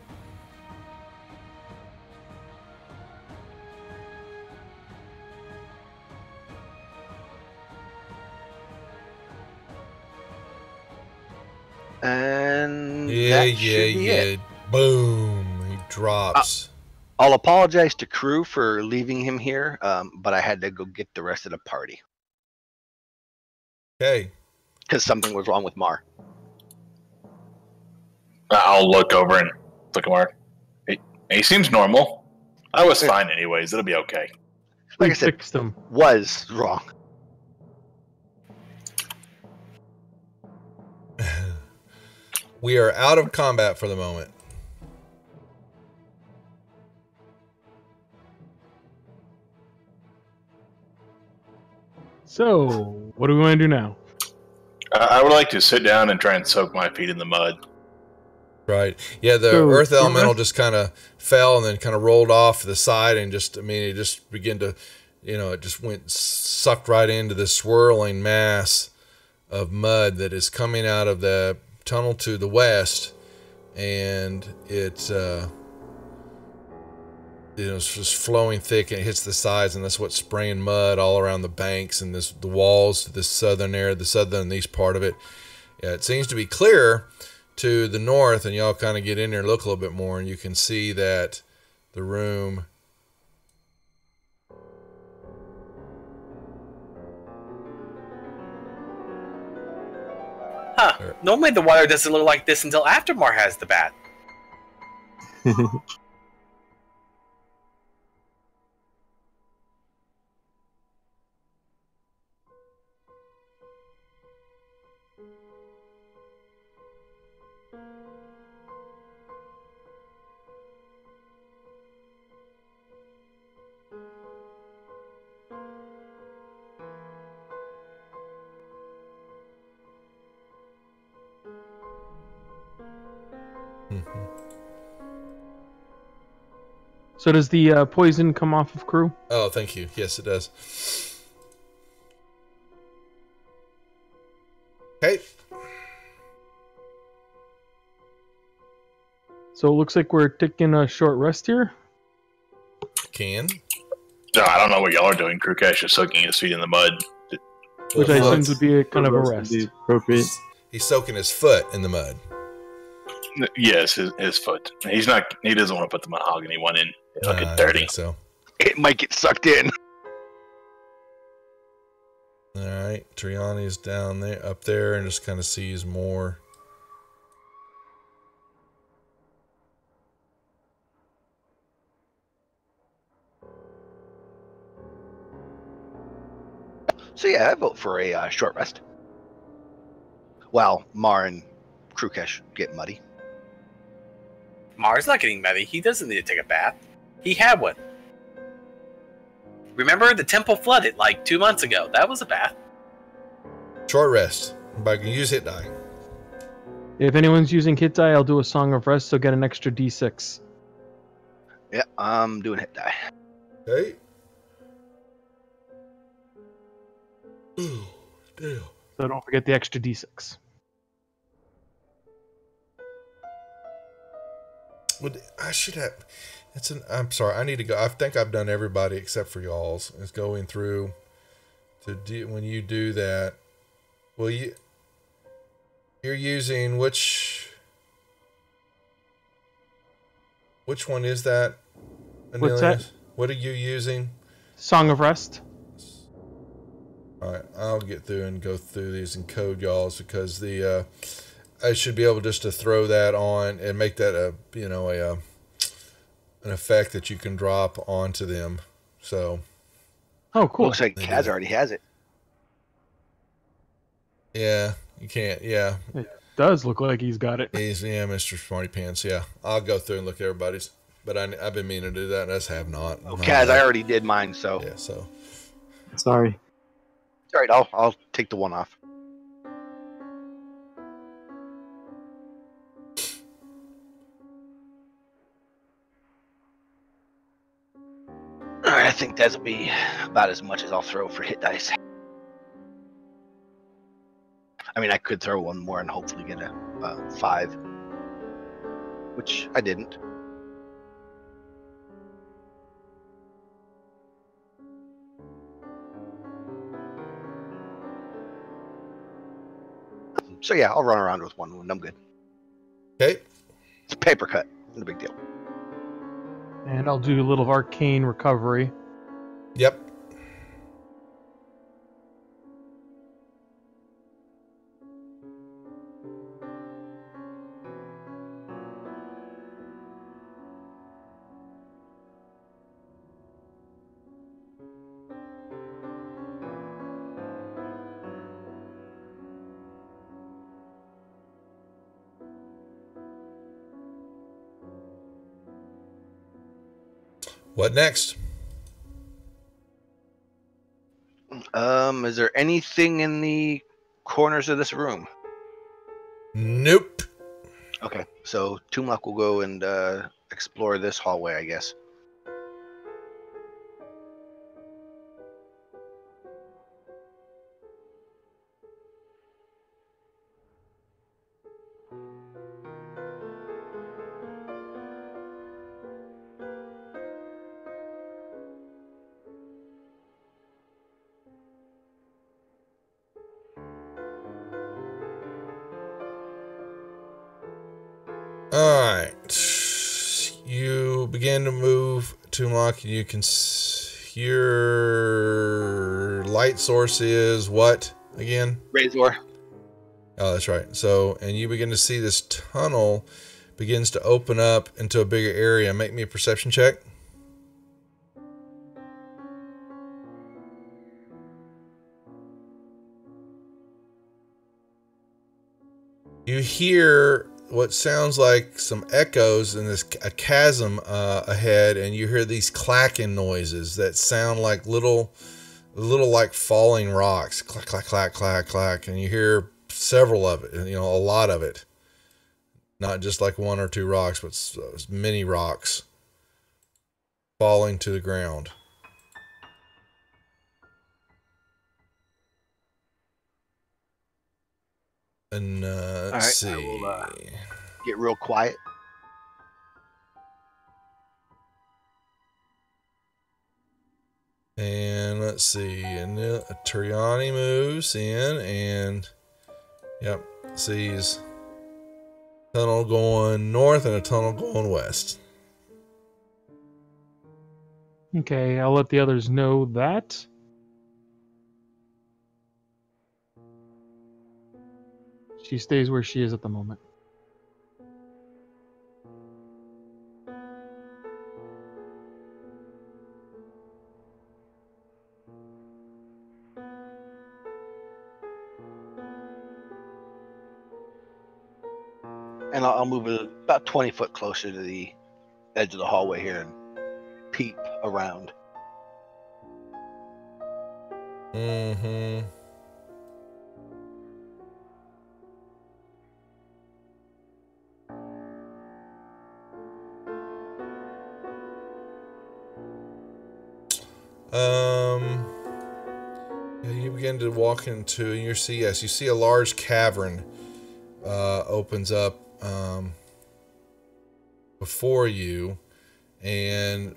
B: And
A: Yeah.
B: it.
A: Boom. He drops.
B: I'll apologize to Crew for leaving him here, but I had to go get the rest of the party
A: Okay.
B: because something was wrong with Mar.
E: I'll look over and look at Mark. He seems normal. I was fine anyways. It'll be okay.
B: Like
C: We
B: I said,
C: fixed him.
B: was wrong.
A: We are out of combat for the moment.
C: So, what do we want to do now?
E: I would like to sit down and try and soak my feet in the mud.
A: Right. Yeah, the
C: So,
A: earth elemental
C: Earth-
A: just kind of fell and then kind of rolled off to the side and just, I mean, it just began to, it just went sucked right into this swirling mass of mud that is coming out of the tunnel to the west. And it's just flowing thick and it hits the sides, and that's what's spraying mud all around the banks and the walls to the southern area, the southern and east part of it. Yeah, it seems to be clear to the north, and y'all kind of get in there and look a little bit more, and you can see that the room
D: Huh. Normally the water doesn't look like this until after Mar has the bat.
C: So does the poison come off of Crew?
A: Oh, thank you. Yes, it does. Okay.
C: So it looks like we're taking a short rest here.
A: Can.
E: No, I don't know what y'all are doing. Krukesh is soaking his feet in the mud.
C: Which I
A: Well,
C: assume would be a kind of a
F: Would
C: rest.
F: be appropriate.
A: He's soaking his foot in the mud.
E: Yes, his foot. He doesn't want to put the mahogany one in. It'll
A: I
E: get
A: don't
E: dirty.
A: think so.
B: It might get sucked in.
A: Triani's down there, up there, and just kind of sees more.
B: So yeah, I vote for a short rest. While Mar and Krukesh get muddy.
D: Mar's not getting muddy. He doesn't need to take a bath. He had one. Remember, the temple flooded like 2 months ago. That was a bath.
A: Short rest. But I can use hit die.
C: If anyone's using hit die, I'll do a Song of Rest, so get an extra d6.
B: Yeah, I'm doing hit die.
A: Okay. Ooh, damn.
C: So don't forget the extra d6.
A: I should have. I'm sorry. I need to go. I think I've done everybody except for y'all's. It's going through to do when you do that. Well, you're using which one is that?
C: What's that?
A: What are you using?
C: Song of Rest.
A: All right, I'll get through and go through these and code y'all's because I should be able just to throw that on and make that an effect that you can drop onto them. So.
C: Oh, cool.
B: Looks like Kaz already has it.
A: Yeah, you can't. Yeah.
C: It does look like he's got it.
A: Mr. Smarty Pants. Yeah, I'll go through and look at everybody's. But I've been meaning to do that, and I just have not.
B: Oh, Kaz, I already did mine, so.
A: Yeah, so.
F: Sorry.
B: All right, I'll take the one off. All right, I think that'll be about as much as I'll throw for hit dice. I mean, I could throw one more and hopefully get a 5, which I didn't. So yeah, I'll run around with one wound. I'm good.
A: Okay.
B: It's a paper cut. No big deal.
C: And I'll do a little arcane recovery.
A: Yep. What next?
B: Is there anything in the corners of this room?
A: Nope.
B: Okay, so Tumlok will go and explore this hallway, I guess.
A: Alright. You begin to move Tumlok, and you can your light source is what again?
B: Razor.
A: Oh, that's right. So, and you begin to see this tunnel begins to open up into a bigger area. Make me a perception check. You hear what sounds like some echoes in a chasm ahead, and you hear these clacking noises that sound like little like falling rocks. Clack, clack, clack, clack, clack. And you hear several of it, a lot of it. Not just like one or two rocks, but many rocks falling to the ground. And let's see.
B: I will get real quiet.
A: And let's see. And Triani moves in and yep, sees a tunnel going north and a tunnel going west.
C: Okay, I'll let the others know that. She stays where she is at the moment.
B: And I'll move it about 20 foot closer to the edge of the hallway here and peep around.
A: Mm-hmm. Yeah, you begin to walk into, and you see a large cavern opens up before you, and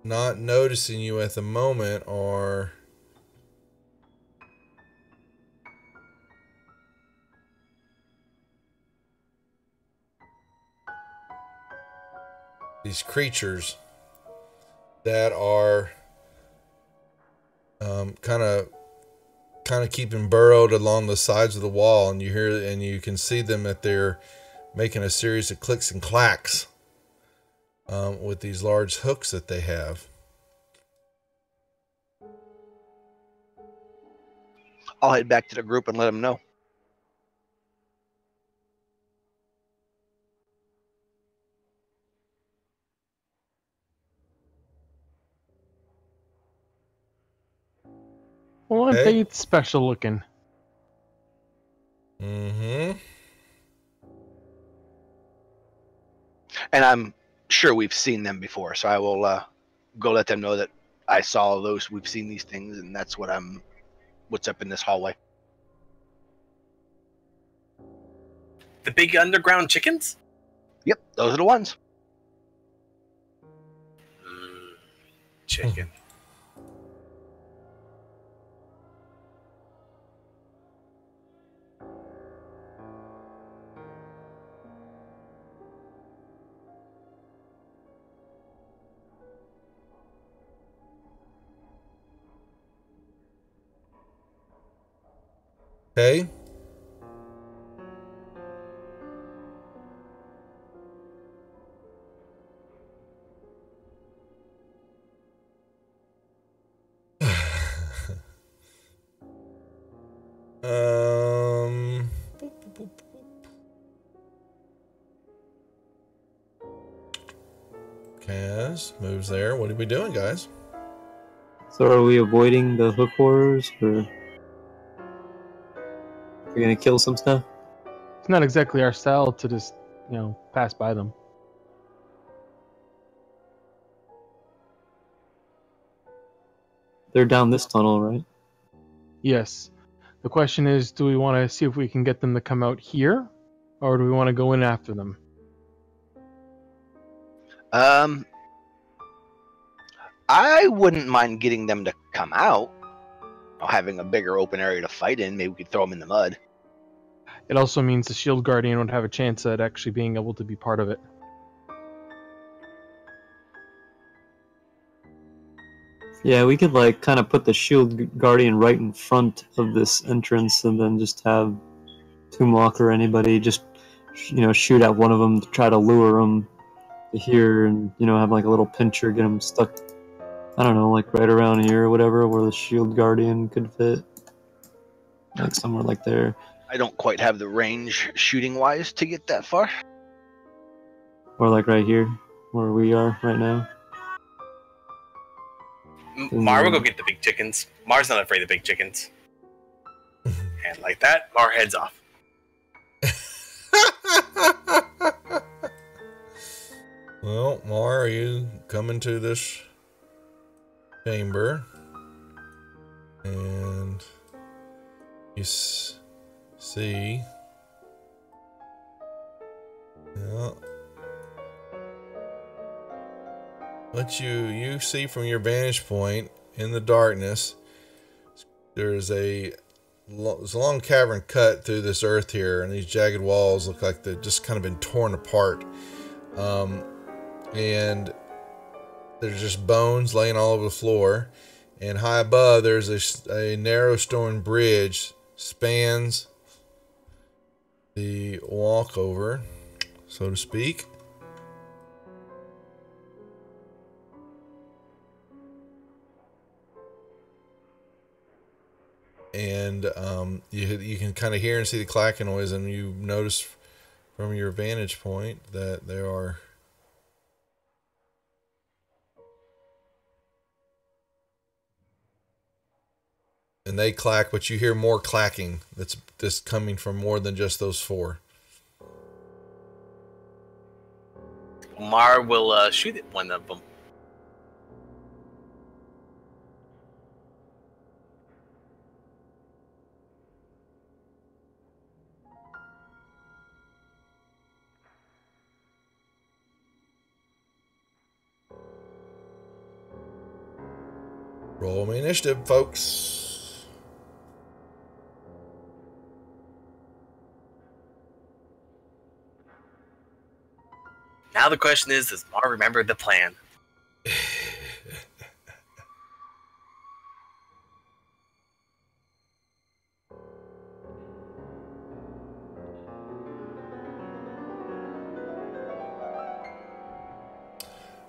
A: not noticing you at the moment are these creatures that are kind of keeping burrowed along the sides of the wall, and you can see them that they're making a series of clicks and clacks with these large hooks that they have.
B: I'll head back to the group and let them know.
C: Well, aren't they special looking?
A: Mm-hmm.
B: And I'm sure we've seen them before, so I will go let them know that I saw those. We've seen these things, and that's what's up in this hallway.
D: The big underground chickens?
B: Yep, those are the ones.
D: Chicken.
A: Okay. Kaz moves there. What are we doing, guys?
F: So are we avoiding the hook horrors, or we're gonna kill some stuff?
C: It's not exactly our style to just, pass by them.
F: They're down this tunnel, right?
C: Yes. The question is, do we want to see if we can get them to come out here, or do we want to go in after them?
B: I wouldn't mind getting them to come out. Having a bigger open area to fight in, maybe we could throw them in the mud.
C: It also means the Shield Guardian would have a chance at actually being able to be part of it.
F: Yeah, we could kind of put the Shield Guardian right in front of this entrance, and then just have Toomlock or anybody just, shoot at one of them to try to lure them to here, and have a little pincher, get them stuck. I don't know, right around here or whatever, where the Shield Guardian could fit, somewhere there.
B: I don't quite have the range shooting-wise to get that far.
F: Or right here, where we are right now.
D: Mar will go get the big chickens. Mar's not afraid of big chickens. And like that, Mar heads off.
A: Well, Mar, are you coming to this chamber? And you see... Yeah. What you see from your vantage point in the darkness, there's a long cavern cut through this earth here, and these jagged walls look like they've just kind of been torn apart. And there's just bones laying all over the floor. And high above, there's a narrow stone bridge, spans the walkover, so to speak. And you can kind of hear and see the clacking noise, and you notice from your vantage point that there are and they clack, but you hear more clacking that's just coming from more than just those 4.
D: Mar will shoot at one of them.
A: Roll me initiative, folks.
D: Now the question is, does Mar remember the plan?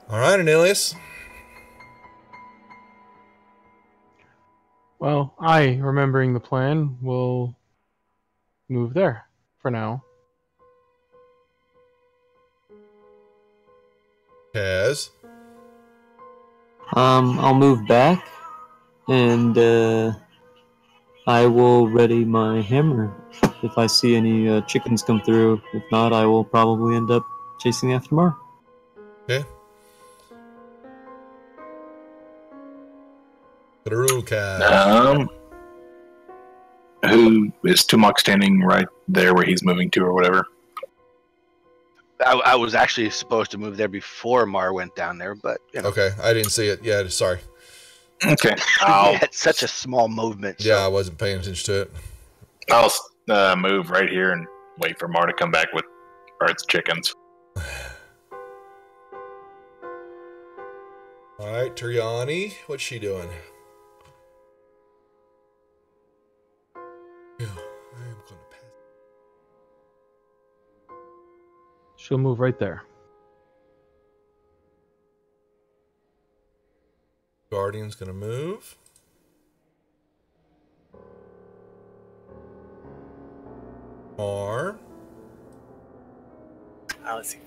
A: All right, Anilius.
C: Well, I, remembering the plan, will move there for now.
A: Kaz.
F: I'll move back, and I will ready my hammer if I see any chickens come through. If not, I will probably end up chasing after Mar.
A: Okay.
E: Who is Tumak standing right there where he's moving to or whatever?
B: I was actually supposed to move there before Mar went down there, but you know.
A: Okay, I didn't see it. Yeah, sorry.
E: Okay.
B: It's such a small movement.
A: So. Yeah, I wasn't paying attention to it.
E: I'll move right here and wait for Mar to come back with Earth's chickens.
A: All right, Turiani, what's she doing? Yeah, I am going to pass.
C: She'll move right there.
A: Guardian's going to move. Mar.
D: Let's see.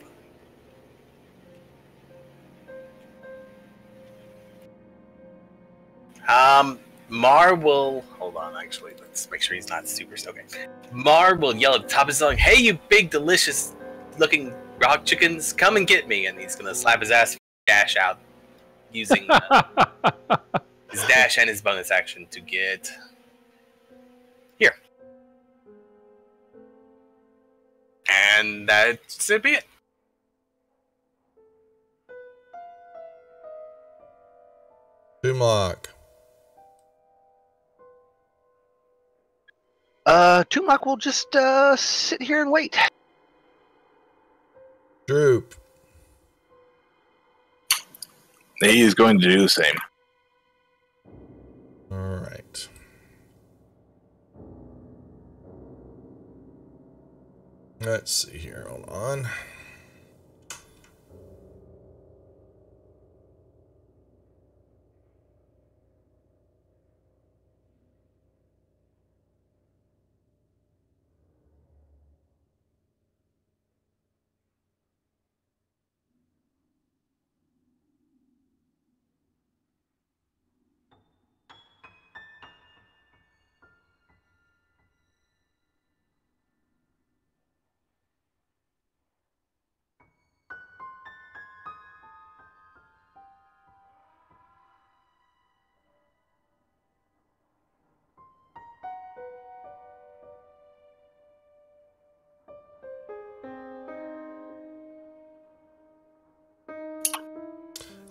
D: Mar will hold on. Actually, let's make sure he's not super okay. Mar will yell at the top of his lungs, "Hey, you big, delicious-looking rock chickens, come and get me!" And he's gonna slap his ass, dash out, using his dash and his bonus action to get here. And that's it. Be it.
A: Tumak.
B: Tumak will just sit here and wait.
A: Droop.
E: He is going to do the same.
A: All right. Let's see here. Hold on.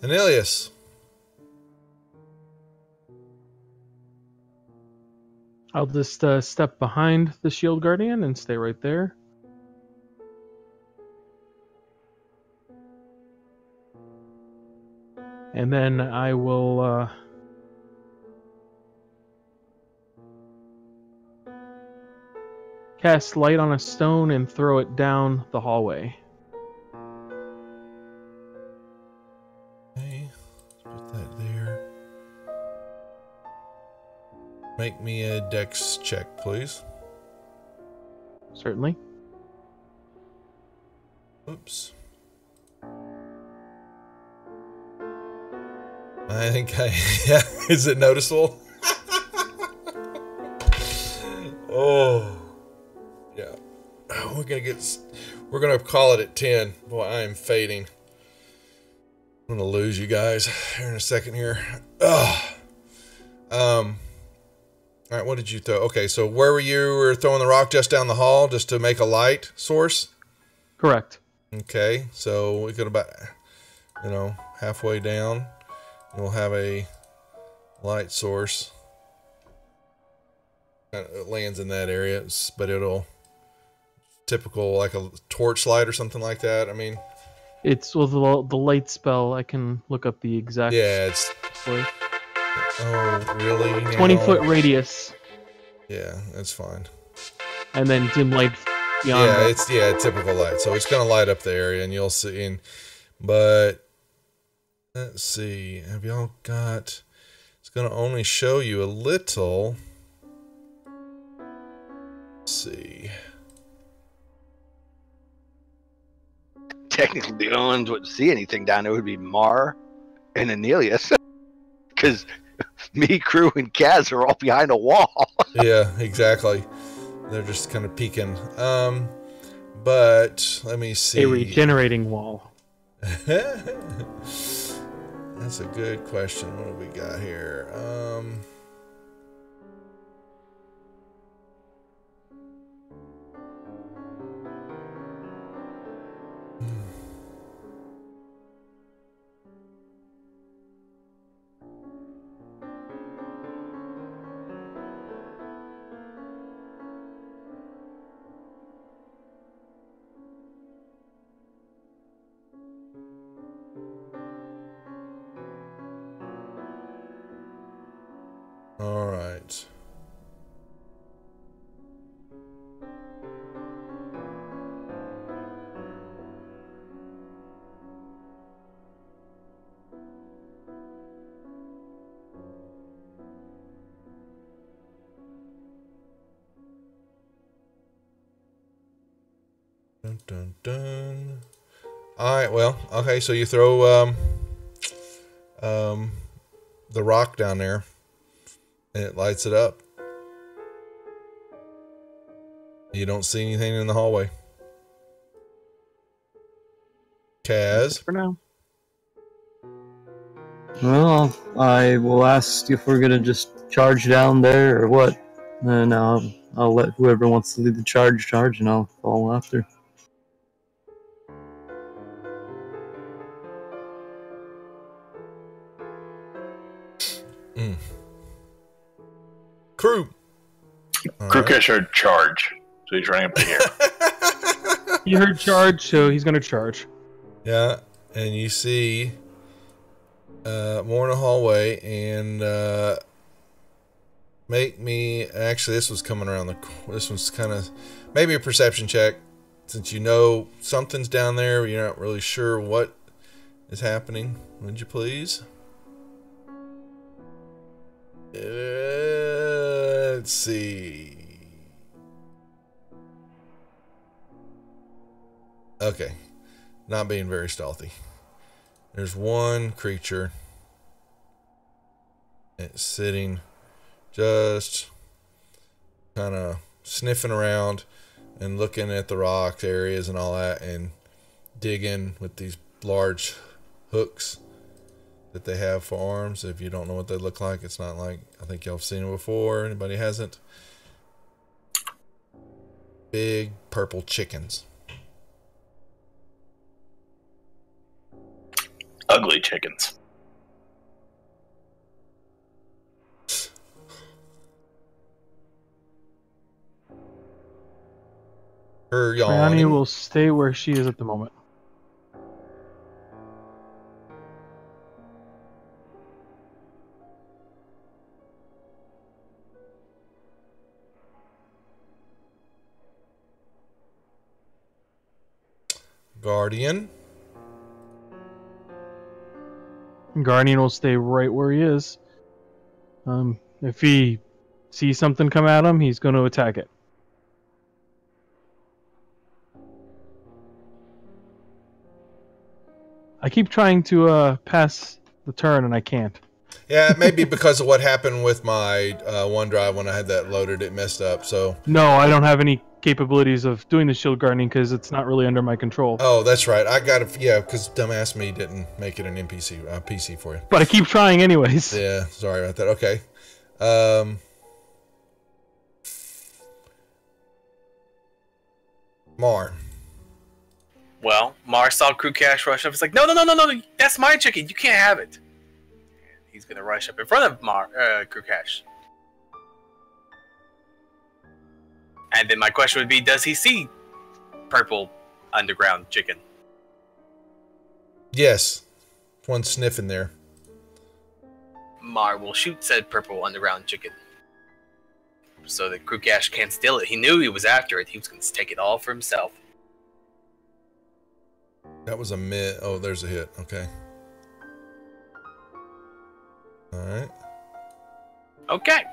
A: Anilius.
C: I'll just step behind the shield guardian and stay right there. And then I will cast light on a stone and throw it down the hallway.
A: Okay, let's put that there. Make me a dex check, please.
C: Certainly.
A: Oops. I think yeah, is it noticeable? Oh. Yeah. We're gonna call it at 10. Boy, I am fading. I'm gonna lose you guys here in a second here. Ugh. All right, what did you throw? Okay, so where were you? Were throwing the rock just down the hall just to make a light source?
C: Correct.
A: Okay, so we could about, halfway down, we'll have a light source. It lands in that area, but it'll typical like a torch light or something like that. I mean,
C: it's the light spell. I can look up the exact.
A: Yeah, it's.
C: Place.
A: Oh, really?
C: 20-foot radius.
A: Yeah, that's fine.
C: And then dim light beyond.
A: Yeah, it's typical light. So it's gonna light up the area, and you'll see. But let's see. Have y'all got? It's gonna only show you a little. Let's see.
B: Technically, the only ones who would see anything down there would be Mar and Anelius, because me, Crew, and Kaz are all behind a wall.
A: Yeah, exactly. They're just kind of peeking. But let me see.
C: A regenerating wall.
A: That's a good question. What do we got here? All right. Dun, dun, dun. All right. Well, okay. So you throw the rock down there, and it lights it up. You don't see anything in the hallway. Kaz?
C: For now.
F: Well, I will ask if we're gonna just charge down there or what. And I'll let whoever wants to lead the charge, and I'll follow after.
A: Crew.
E: Krukesh heard charge, so he's running up to here.
C: He heard charge, so he's gonna charge.
A: Yeah, and you see more in the hallway, and make me. Actually, this was coming around this one's kind of maybe a perception check, since you know something's down there, but you're not really sure what is happening. Would you please? Let's see. Okay. Not being very stealthy. There's one creature. It's sitting just kind of sniffing around and looking at the rock areas and all that, and digging with these large hooks that they have for arms. If you don't know what they look like, it's not like, I think y'all have seen it before. Anybody hasn't? Big purple chickens.
E: Ugly chickens.
A: Her
C: Rayani
A: yawning.
C: will stay where she is at the moment.
A: Guardian.
C: Guardian will stay right where he is. If he sees something come at him, he's going to attack it. I keep trying to pass the turn and I can't.
A: Yeah, it may be because of what happened with my OneDrive when I had that loaded. It messed up. So
C: no, I don't have any capabilities of doing the shield guarding because it's not really under my control.
A: Oh, that's right. I got it. Yeah, because dumbass me didn't make it an NPC PC for you.
C: But I keep trying anyways.
A: Yeah, sorry about that. Okay. Mar.
D: Well, Mar saw Crew Cash rush up. He's like, no, that's my chicken. You can't have it. And he's going to rush up in front of Crew Cash. And then my question would be, does he see purple underground chicken?
A: Yes. One sniffing there.
D: Mar will shoot said purple underground chicken. So that Crew Cash can't steal it. He knew he was after it. He was going to take it all for himself.
A: That was a miss. Oh, there's a hit. Okay. All right.
D: Okay.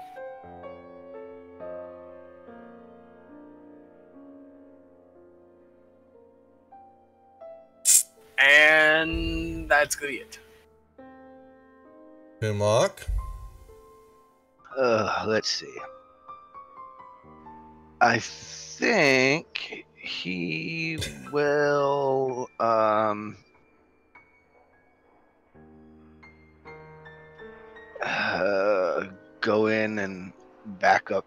D: And that's gonna be it.
A: Pinlock.
B: Let's see. I think he will go in and back up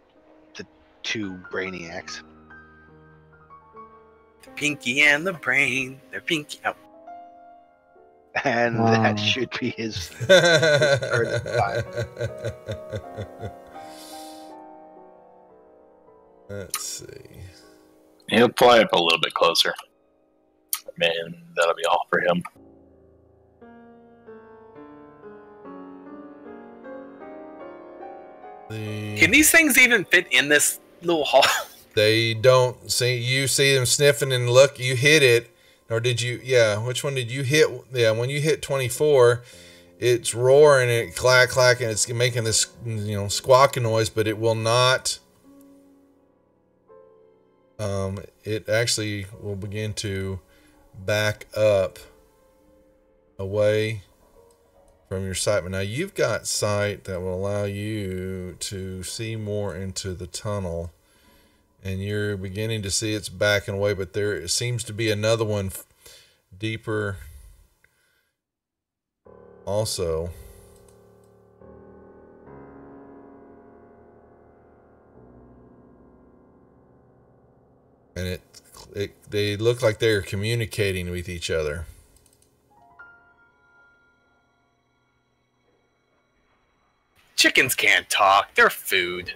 B: the two Brainiacs.
D: The Pinky and the Brain. They're pinky out.
B: And that should be his turn.
A: Let's see.
E: He'll fly up a little bit closer. Man, that'll be all for him.
D: Can these things even fit in this little hall?
A: They don't. See, you see them sniffing and look. You hit it, or did you? Yeah. Which one did you hit? Yeah. When you hit 24, it's roaring and it clack and it's making this squawking noise, but it will not. It actually will begin to back up away from your sight. But now you've got sight that will allow you to see more into the tunnel, and you're beginning to see it's backing away, but there seems to be another one deeper also. And they look like they're communicating with each other.
D: Chickens can't talk. They're food.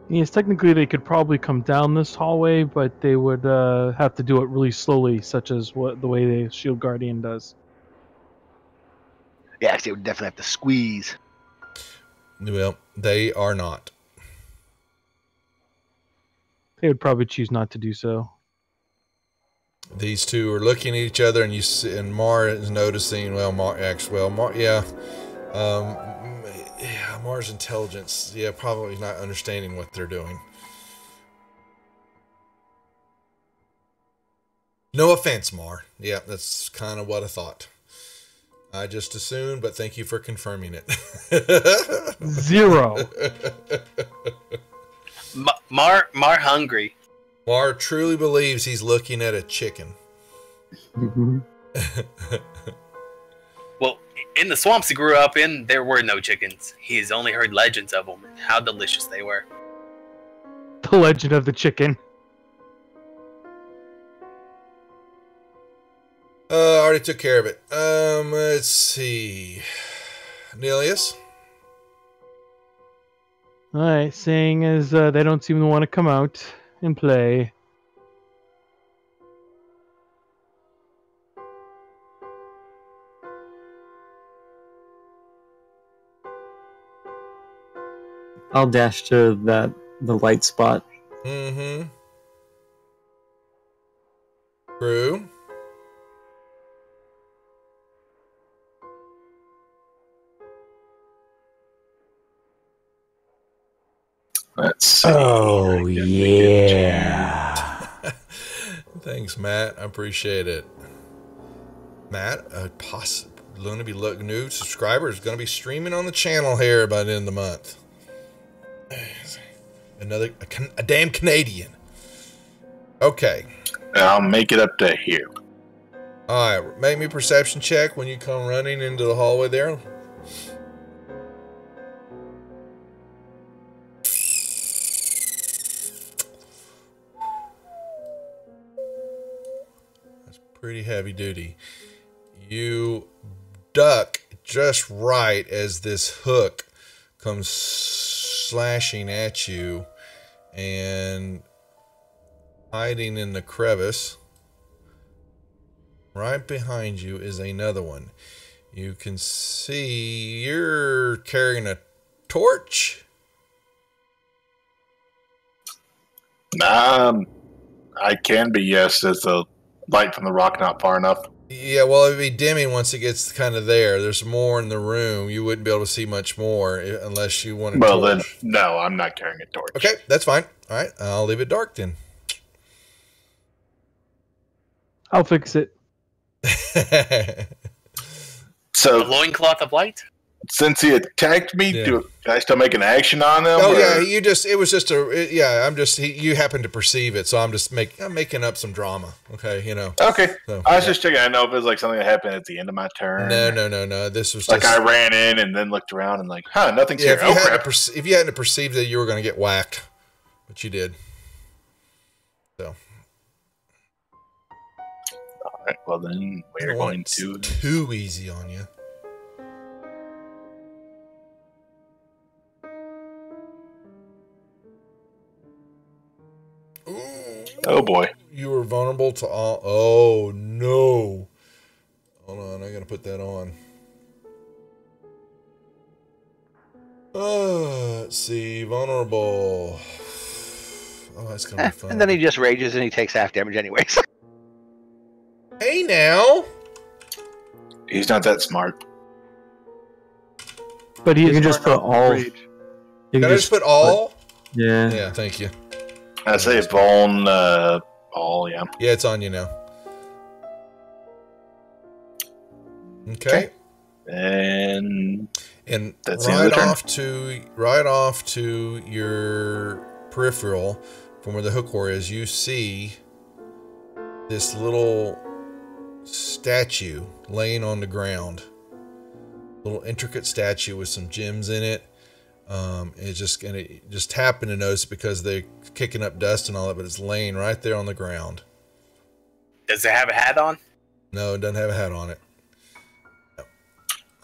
C: Yes, technically they could probably come down this hallway, but they would have to do it really slowly, such as the way the Shield Guardian does.
B: Yeah, they would definitely have to squeeze.
A: Well, they are not.
C: They would probably choose not to do so.
A: These two are looking at each other, and and Mar is noticing. Well, yeah. Mar's intelligence, yeah, probably not understanding what they're doing. No offense, Mar. Yeah, that's kind of what I thought. I just assumed, but thank you for confirming it.
C: 0.
D: Mar hungry.
A: Mar truly believes he's looking at a chicken.
F: Mm-hmm.
D: Well, in the swamps he grew up in, there were no chickens. He's only heard legends of them and how delicious they were.
C: The legend of the chicken.
A: Already took care of it. Let's see. Nelius?
C: Alright, seeing as they don't seem to want to come out and play.
F: I'll dash to the light spot.
A: Mm-hmm. Crew.
E: Let's see.
G: Oh, yeah.
A: Thanks, Matt. I appreciate it. Matt, going to be new subscriber is going to be streaming on the channel here by the end of the month. A damn Canadian. Okay.
E: I'll make it up to here.
A: All right, make me a perception check when you come running into the hallway there. That's pretty heavy duty. You duck just right as this hook comes slashing at you, and hiding in the crevice right behind you is another one. You can see you're carrying a torch.
E: I can be, yes. Is the light from the rock not far enough?
A: Yeah, well, it'd be dimming once it gets kind of there. There's more in the room. You wouldn't be able to see much more unless you wanted to.
E: Well, then, no, I'm not carrying a torch.
A: Okay, that's fine. All right, I'll leave it dark then.
C: I'll fix it.
E: So,
D: the loincloth of light?
E: Since he attacked me, can I still make an action on him?
A: Oh, yeah, you happen to perceive it, so I'm making up some drama, okay, you know.
E: Okay,
A: so,
E: I was just checking. I know if it was like something that happened at the end of my turn.
A: No, this was
E: like I ran in and then looked around and like, nothing's here.
A: If you hadn't perceived that you were going to get whacked, but you did. So.
E: All right, well then, we're going to...
A: Too easy on you.
E: Oh boy.
A: You were vulnerable to all. Oh no. Hold on, I gotta put that on. Let's see. Vulnerable. Oh, that's gonna be fun.
B: And then he just rages and he takes half damage anyways.
A: Hey now.
E: He's not that smart.
F: But you can just put all.
A: You can just put all?
F: Yeah.
A: Yeah, thank you.
E: I say Vaughn, all, yeah.
A: Yeah, it's on you now. Okay.
E: And that's
A: right off to your peripheral, from where the hook core is, you see this little statue laying on the ground. Little intricate statue with some gems in it. It just happened to notice it because they're kicking up dust and all that, but it's laying right there on the ground.
D: Does it have a hat on?
A: No, it doesn't have a hat on it.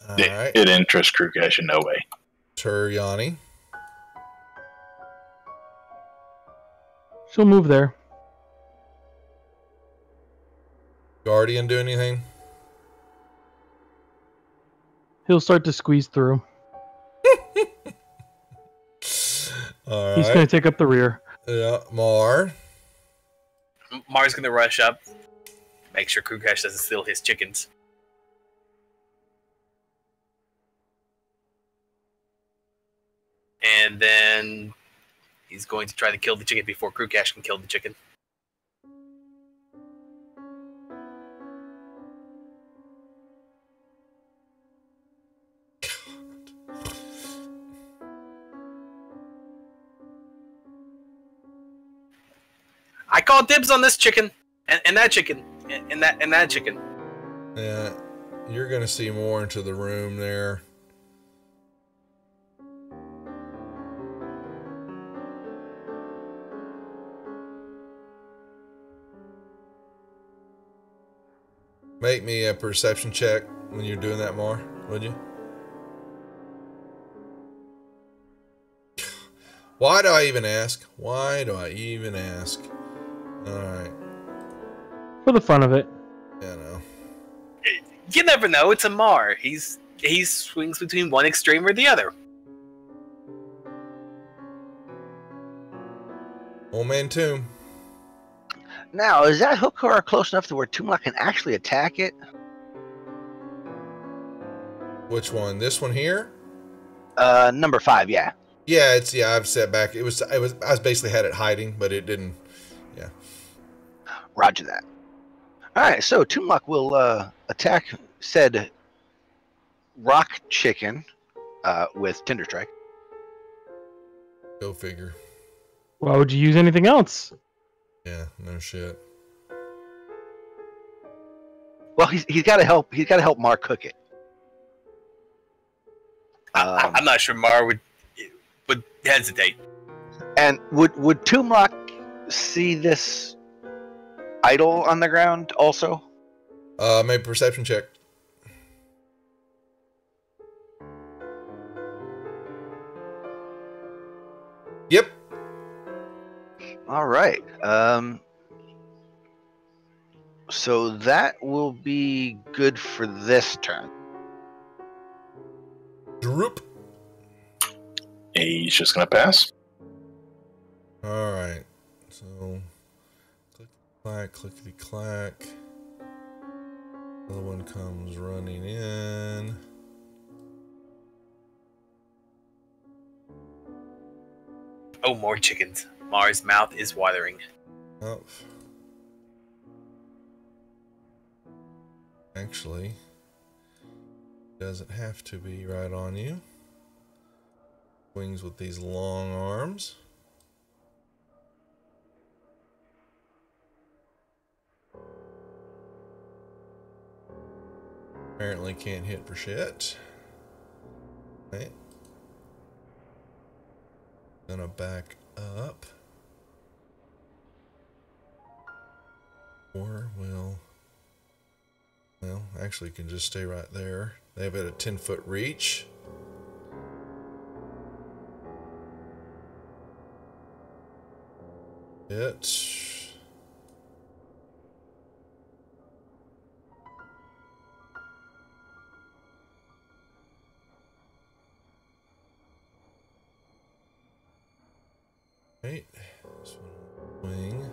A: All right.
E: It interests Krugesh in no way.
A: Turyani.
C: She'll move there.
A: Guardian do anything?
C: He'll start to squeeze through.
A: All
C: He's
A: right.
C: going to take up the rear.
A: Yeah, Mar's
D: going to rush up, make sure Krugesh doesn't steal his chickens. And then he's going to try to kill the chicken before Krugesh can kill the chicken. I call dibs on this chicken, and that chicken, and that chicken.
A: Yeah, you're gonna see more into the room there. Make me a perception check when you're doing that, Mar, would you? Why do I even ask? Why do I even ask? Alright.
C: For the fun of it.
A: Yeah, no.
D: You never know, it's a Mar. He swings between one extreme or the other.
A: Old man Tomb.
B: Now, is that Hookar close enough to where Tumlock can actually attack it?
A: Which one? This one here?
B: Number 5, yeah.
A: Yeah, I've set back. I basically had it hiding, but it didn't. Yeah.
B: Roger that. All right, so Tumlock will attack said rock chicken with Tinder Strike.
A: Go figure.
C: Why would you use anything else?
A: Yeah, no shit.
B: Well, he's got to help. He's got to help Mar cook it.
D: I'm not sure Mar would hesitate.
B: And would Tumlock see this idol on the ground also?
A: Make a perception check. Yep.
B: All right. So that will be good for this turn.
A: Droop.
E: He's just gonna pass.
A: All right. So, click, clickety clack. Another one comes running in.
D: Oh, more chickens. Mar's mouth is watering.
A: Oh. Actually, doesn't have to be right on you. Wings with these long arms. Apparently can't hit for shit. Right. Gonna back up. Or will... Well, actually can just stay right there. They have it at 10-foot reach. It's... Right. This one wing.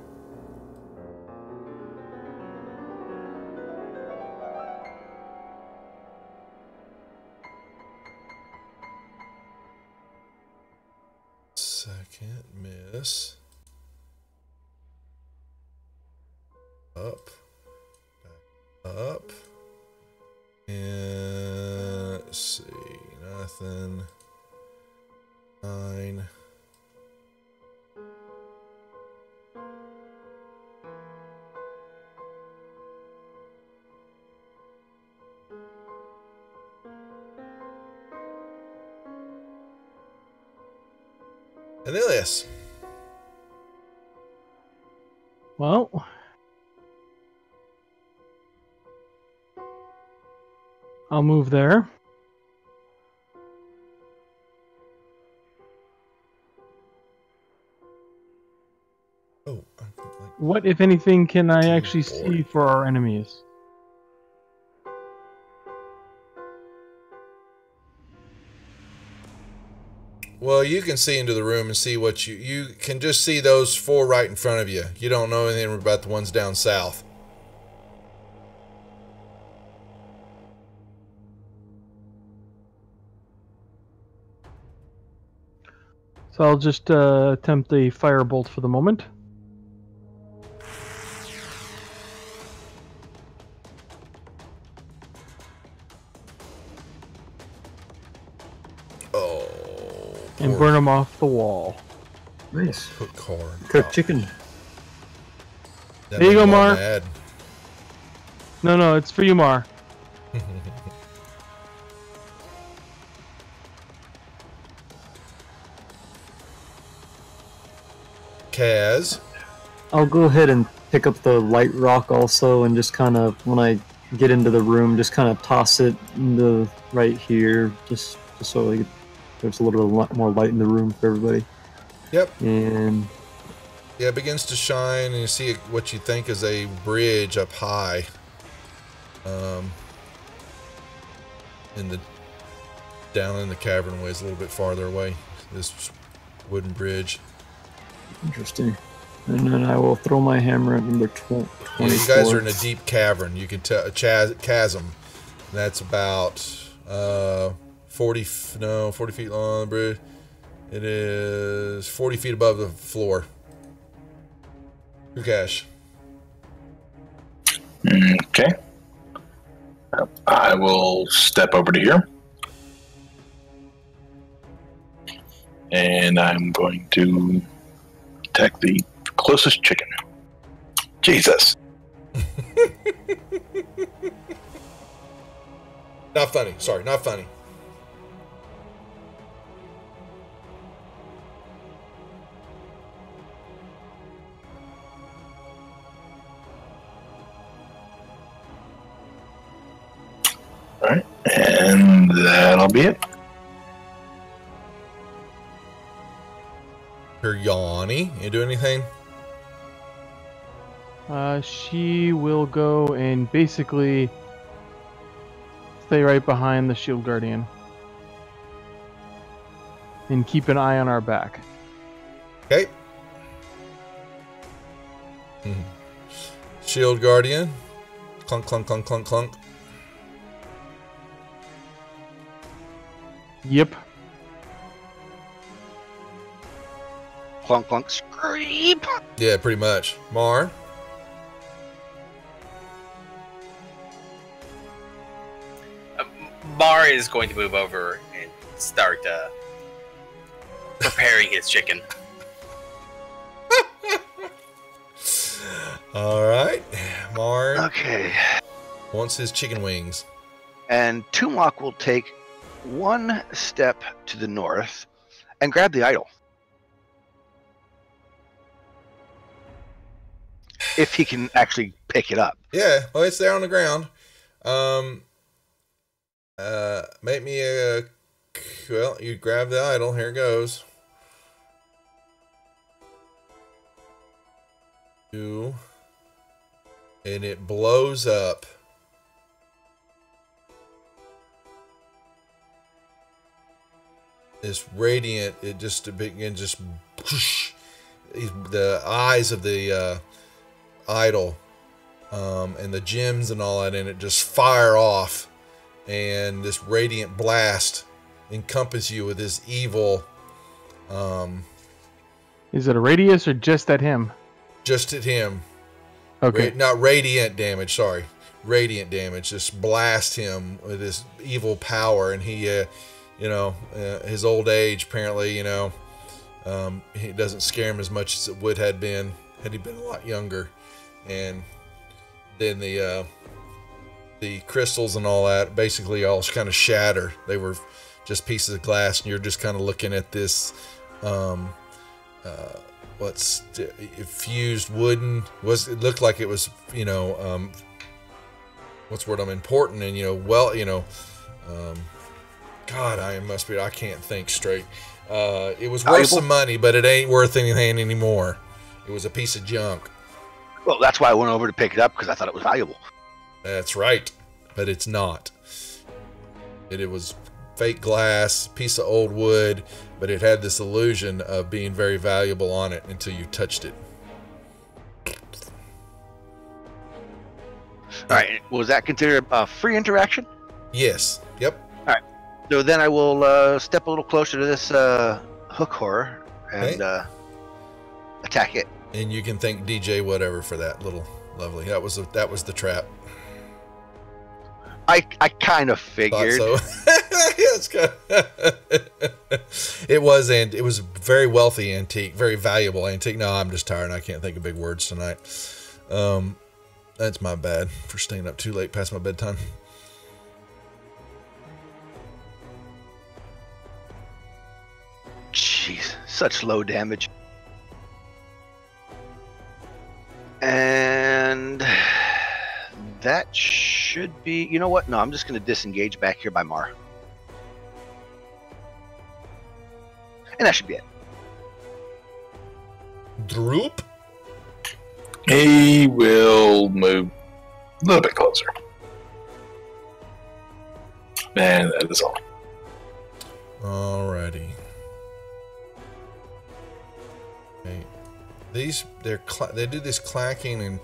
A: Second miss. Up. Back up. And let's see. Nothing. 9. Anilius.
C: Well, I'll move there.
A: Oh,
C: what, if anything, can I actually see for our enemies?
A: Well, you can see into the room and see what you can just see those 4 right in front of you. You don't know anything about the ones down south.
C: So I'll just attempt a firebolt for the moment.
A: Oh.
C: And burn them off the wall.
F: Nice.
A: Cooked corn.
F: Cooked chicken.
A: That
C: There you
A: made
C: go,
A: Mar
C: Mar.
A: mad.
C: No, it's for you, Mar.
A: Kaz.
F: I'll go ahead and pick up the light rock also, and just kind of, when I get into the room, just kind of toss it into right here, just so like there's a little bit more light in the room for everybody.
A: Yep.
F: And
A: yeah, it begins to shine, and you see what you think is a bridge up high. Down in the cavern ways, a little bit farther away. This wooden bridge.
F: interesting. And then I will throw my hammer at number 24.
A: Yeah, you guys are in a deep cavern. You can tell a chasm. That's about 40 feet long. It is 40 feet above the floor. Krukash.
E: Okay. I will step over to here. And I'm going to attack the closest chicken. Jesus.
A: Not funny. Sorry, not funny.
E: All right. And that'll be it.
A: Yanni, you do anything?
C: She will go and basically stay right behind the shield guardian and keep an eye on our back.
A: Okay. Shield guardian. Clunk, clunk, clunk, clunk, clunk.
C: Yep.
B: Clunk, clunk, scream.
A: Yeah, pretty much. Mar.
D: Mar is going to move over and start preparing his chicken.
A: All right. Mar.
B: Okay.
A: Wants his chicken wings.
B: And Tumok will take one step to the north and grab the idol. If he can actually pick it up.
A: Yeah, well, it's there on the ground. Make me a... Well, you grab the idol. Here it goes. And it blows up. This radiant, it just begins just... Whoosh, the eyes of the... idol and the gems and all that in it just fire off, and this radiant blast encompass you with this evil
C: Is it a radius or just at him?
A: Just at him.
C: Okay.
A: Not radiant damage, sorry. Radiant damage. Just blast him with this evil power, and he his old age apparently, he doesn't scare him as much as it would have been had he been a lot younger. And then the crystals and all that basically all kind of shatter. They were just pieces of glass, and you're just kind of looking at this fused wooden. It looked like it was what's the word I'm important, and God, I can't think straight. It was worth some money, but it ain't worth anything anymore. It was a piece of junk.
B: Well, that's why I went over to pick it up, because I thought it was valuable.
A: That's right, but it's not. It was fake glass, piece of old wood, but it had this illusion of being very valuable on it until you touched it.
B: All right, was that considered a free interaction?
A: Yes. Yep.
B: All right, so then I will step a little closer to this hook horror and attack it.
A: And you can thank DJ whatever for that little lovely. That was the trap.
B: I kind of figured.
A: Thought so. It was very wealthy antique, very valuable antique. No, I'm just tired. I can't think of big words tonight. That's my bad for staying up too late past my bedtime.
B: Jeez, such low damage. And that should be... You know what? No, I'm just going to disengage back here by Mar. And that should be it.
A: Droop?
E: He will move a little bit closer. And that is all.
A: Alrighty. Okay. they do this clacking and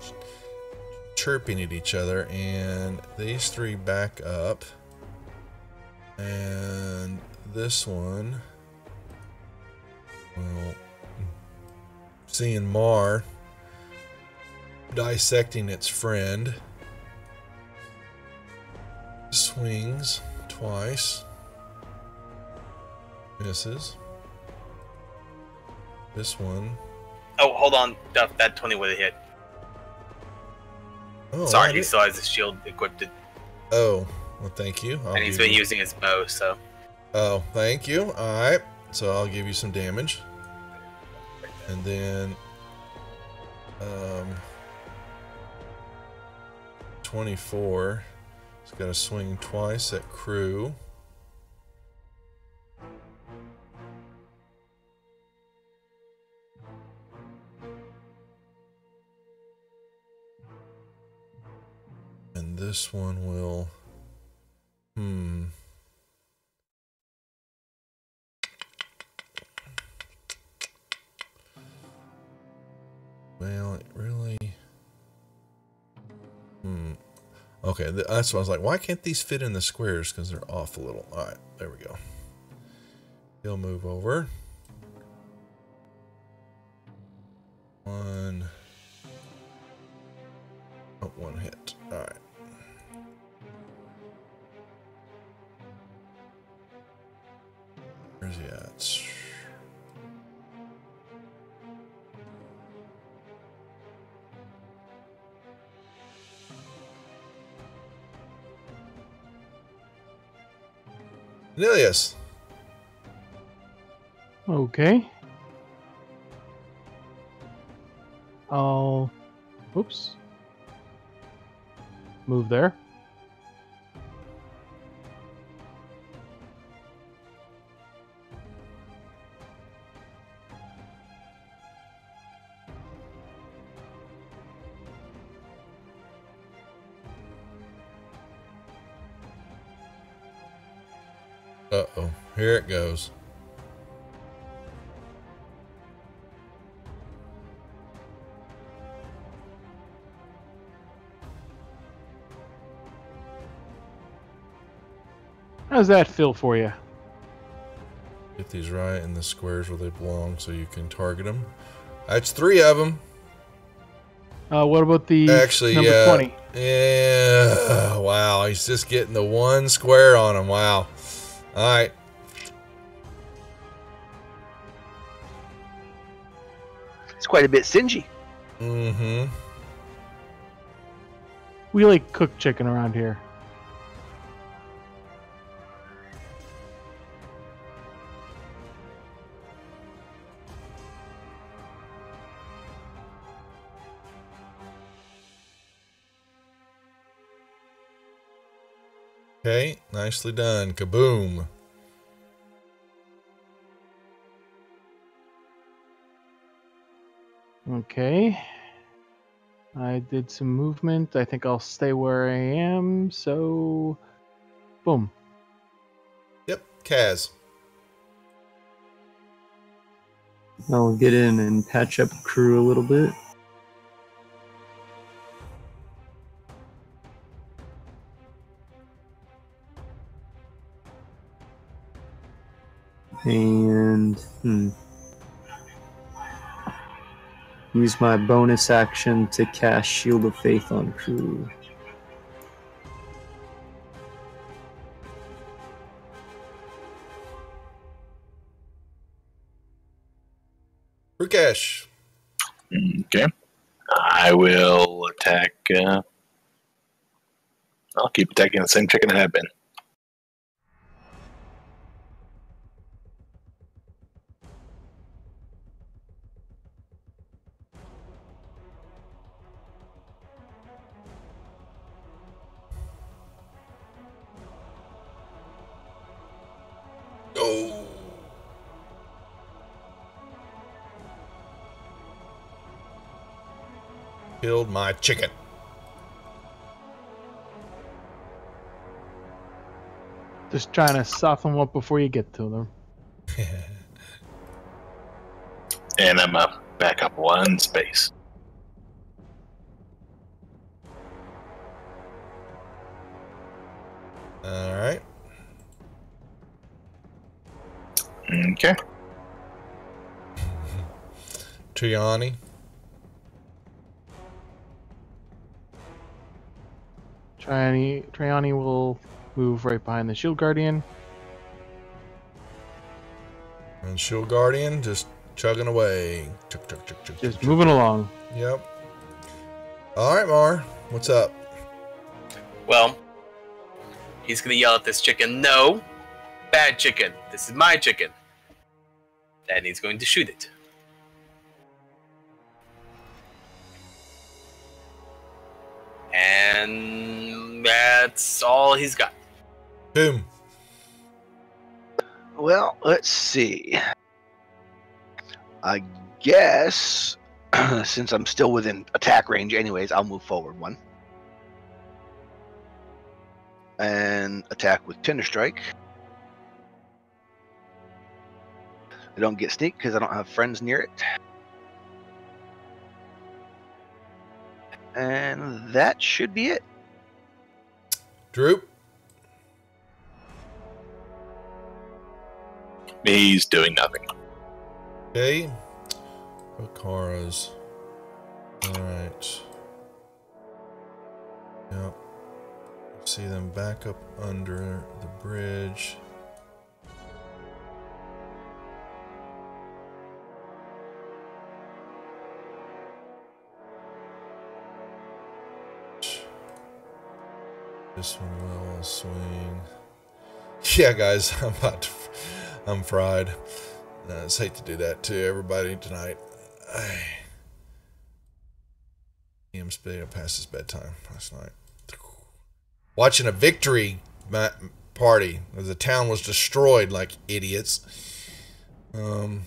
A: chirping at each other, and these three back up, and this one, well, seeing Mar dissecting its friend, swings twice, misses. This one. Oh,
D: hold on, Duff. That 20 would have hit.
A: Oh,
D: sorry, he still has his shield equipped.
A: Oh, well, thank you.
D: And he's been using his bow, so.
A: Oh, thank you. All right, so I'll give you some damage, and then 24. It's got to swing twice at crew. And this one will, well, it really, okay, that's what I was like, why can't these fit in the squares? Because they're off a little. All right, there we go. He'll move over. One hit. All right. Where's he at? Nilius.
C: Okay. I'll... Oops. Move there.
A: Uh-oh. Here it goes.
C: How's that feel for you?
A: Get these right in the squares where they belong so you can target them. That's 3 of them.
C: What about the
A: actually,
C: number 20?
A: Yeah. Wow, he's just getting the one square on him. Wow. All right.
B: It's quite a bit singy.
A: Mm-hmm.
C: We like cooked chicken around here.
A: Okay, nicely done. Kaboom.
C: Okay. I did some movement. I think I'll stay where I am, so... Boom.
A: Yep, Kaz.
F: I'll get in and patch up crew a little bit. And use my bonus action to cast Shield of Faith on crew.
A: Rukesh.
E: Okay. I will attack. I'll keep attacking the same chicken I have been.
A: Oh. Killed my chicken.
C: Just trying to soften them up before you get to them.
E: And I'm Back up one space.
A: All right.
E: Okay.
A: Triani.
C: Triani will move right behind the Shield Guardian.
A: And Shield Guardian just chugging away. Chug, chug, chug, chug,
C: Just
A: chug,
C: moving
A: chug.
C: along.
A: Yep. All right, Mar. What's up?
D: Well, he's gonna yell at this chicken, "No! Bad chicken! This is my chicken!" And he's going to shoot it. And that's all he's got.
A: Boom.
B: Well, let's see. I guess since I'm still within attack range anyways, I'll move forward one. And attack with Tender Strike. I don't get sneak because I don't have friends near it. And that should be it.
A: Droop.
E: He's doing nothing.
A: Okay. Okara's. Alright. Yep. See them back up under the bridge. This one will swing. Yeah, guys, I'm fried. I just hate to do that to everybody tonight. I'm spinning past his bedtime last night. Watching a victory party. The town was destroyed like idiots. Can't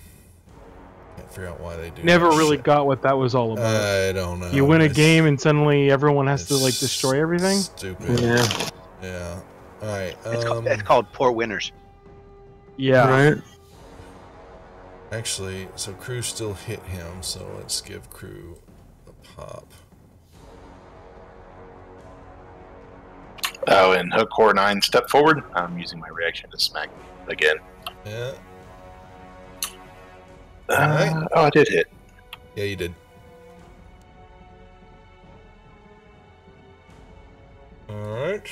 A: figure out why they do.
C: Never really got what that was all about.
A: I don't know.
C: You win a game and suddenly everyone has to like destroy everything.
A: Stupid.
F: Yeah.
A: Yeah. All right.
B: It's called poor winners.
C: Yeah.
F: Right.
A: Actually, so Crew still hit him, so let's give Crew a pop.
E: Oh, and Hook Core 9 step forward. I'm using my reaction to smack again.
A: Yeah. Alright.
E: Oh, I did hit.
A: Yeah, you did. Alright.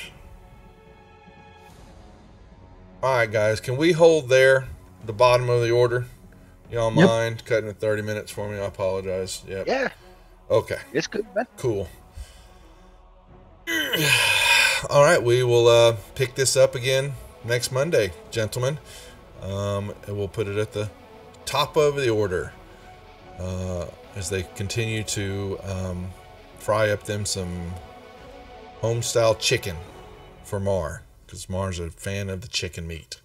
A: Alright, guys. Can we hold there, the bottom of the order? Y'all mind cutting it 30 minutes for me? I apologize. Yep.
B: Yeah.
A: Okay.
B: It's good, man.
A: Cool. All right, we will pick this up again next Monday, gentlemen. And we'll put it at the top of the order as they continue to fry up them some home-style chicken for Mar, because Mar's a fan of the chicken meat.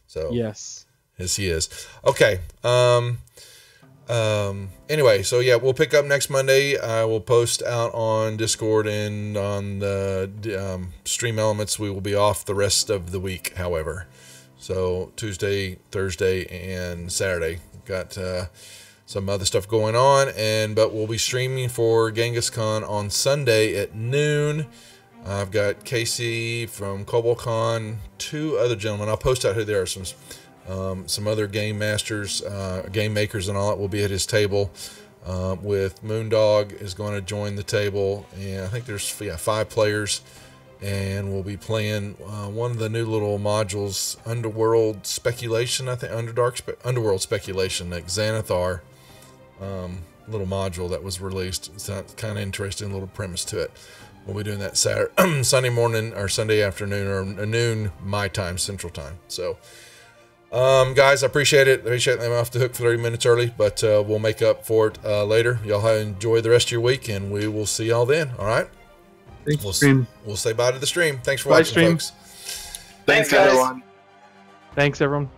A: So
C: Yes.
A: Yes, he is. Okay. Anyway, so yeah, we'll pick up next Monday. I will post out on Discord and on the Stream Elements. We will be off the rest of the week, however. So Tuesday, Thursday, and Saturday. Got some other stuff going on, but we'll be streaming for Genghis-Con on Sunday at noon. I've got Casey from CobalCon, 2 other gentlemen. I'll post out who they are. Some other game masters, game makers, and all that will be at his table. With Moondog is going to join the table, and I think there's 5 players, and we'll be playing one of the new little modules, Underworld Speculation. I think Underworld Speculation, like Xanathar little module that was released. It's kind of interesting little premise to it. We'll be doing that Sunday morning or Sunday afternoon or noon my time, Central Time. So. Guys, I appreciate it. I appreciate them off the hook for 30 minutes early, but we'll make up for it later. Y'all enjoy the rest of your week, and we will see y'all then. All right? We'll say bye to the stream. Thanks for watching, folks.
E: Thanks, everyone.
C: Thanks, everyone.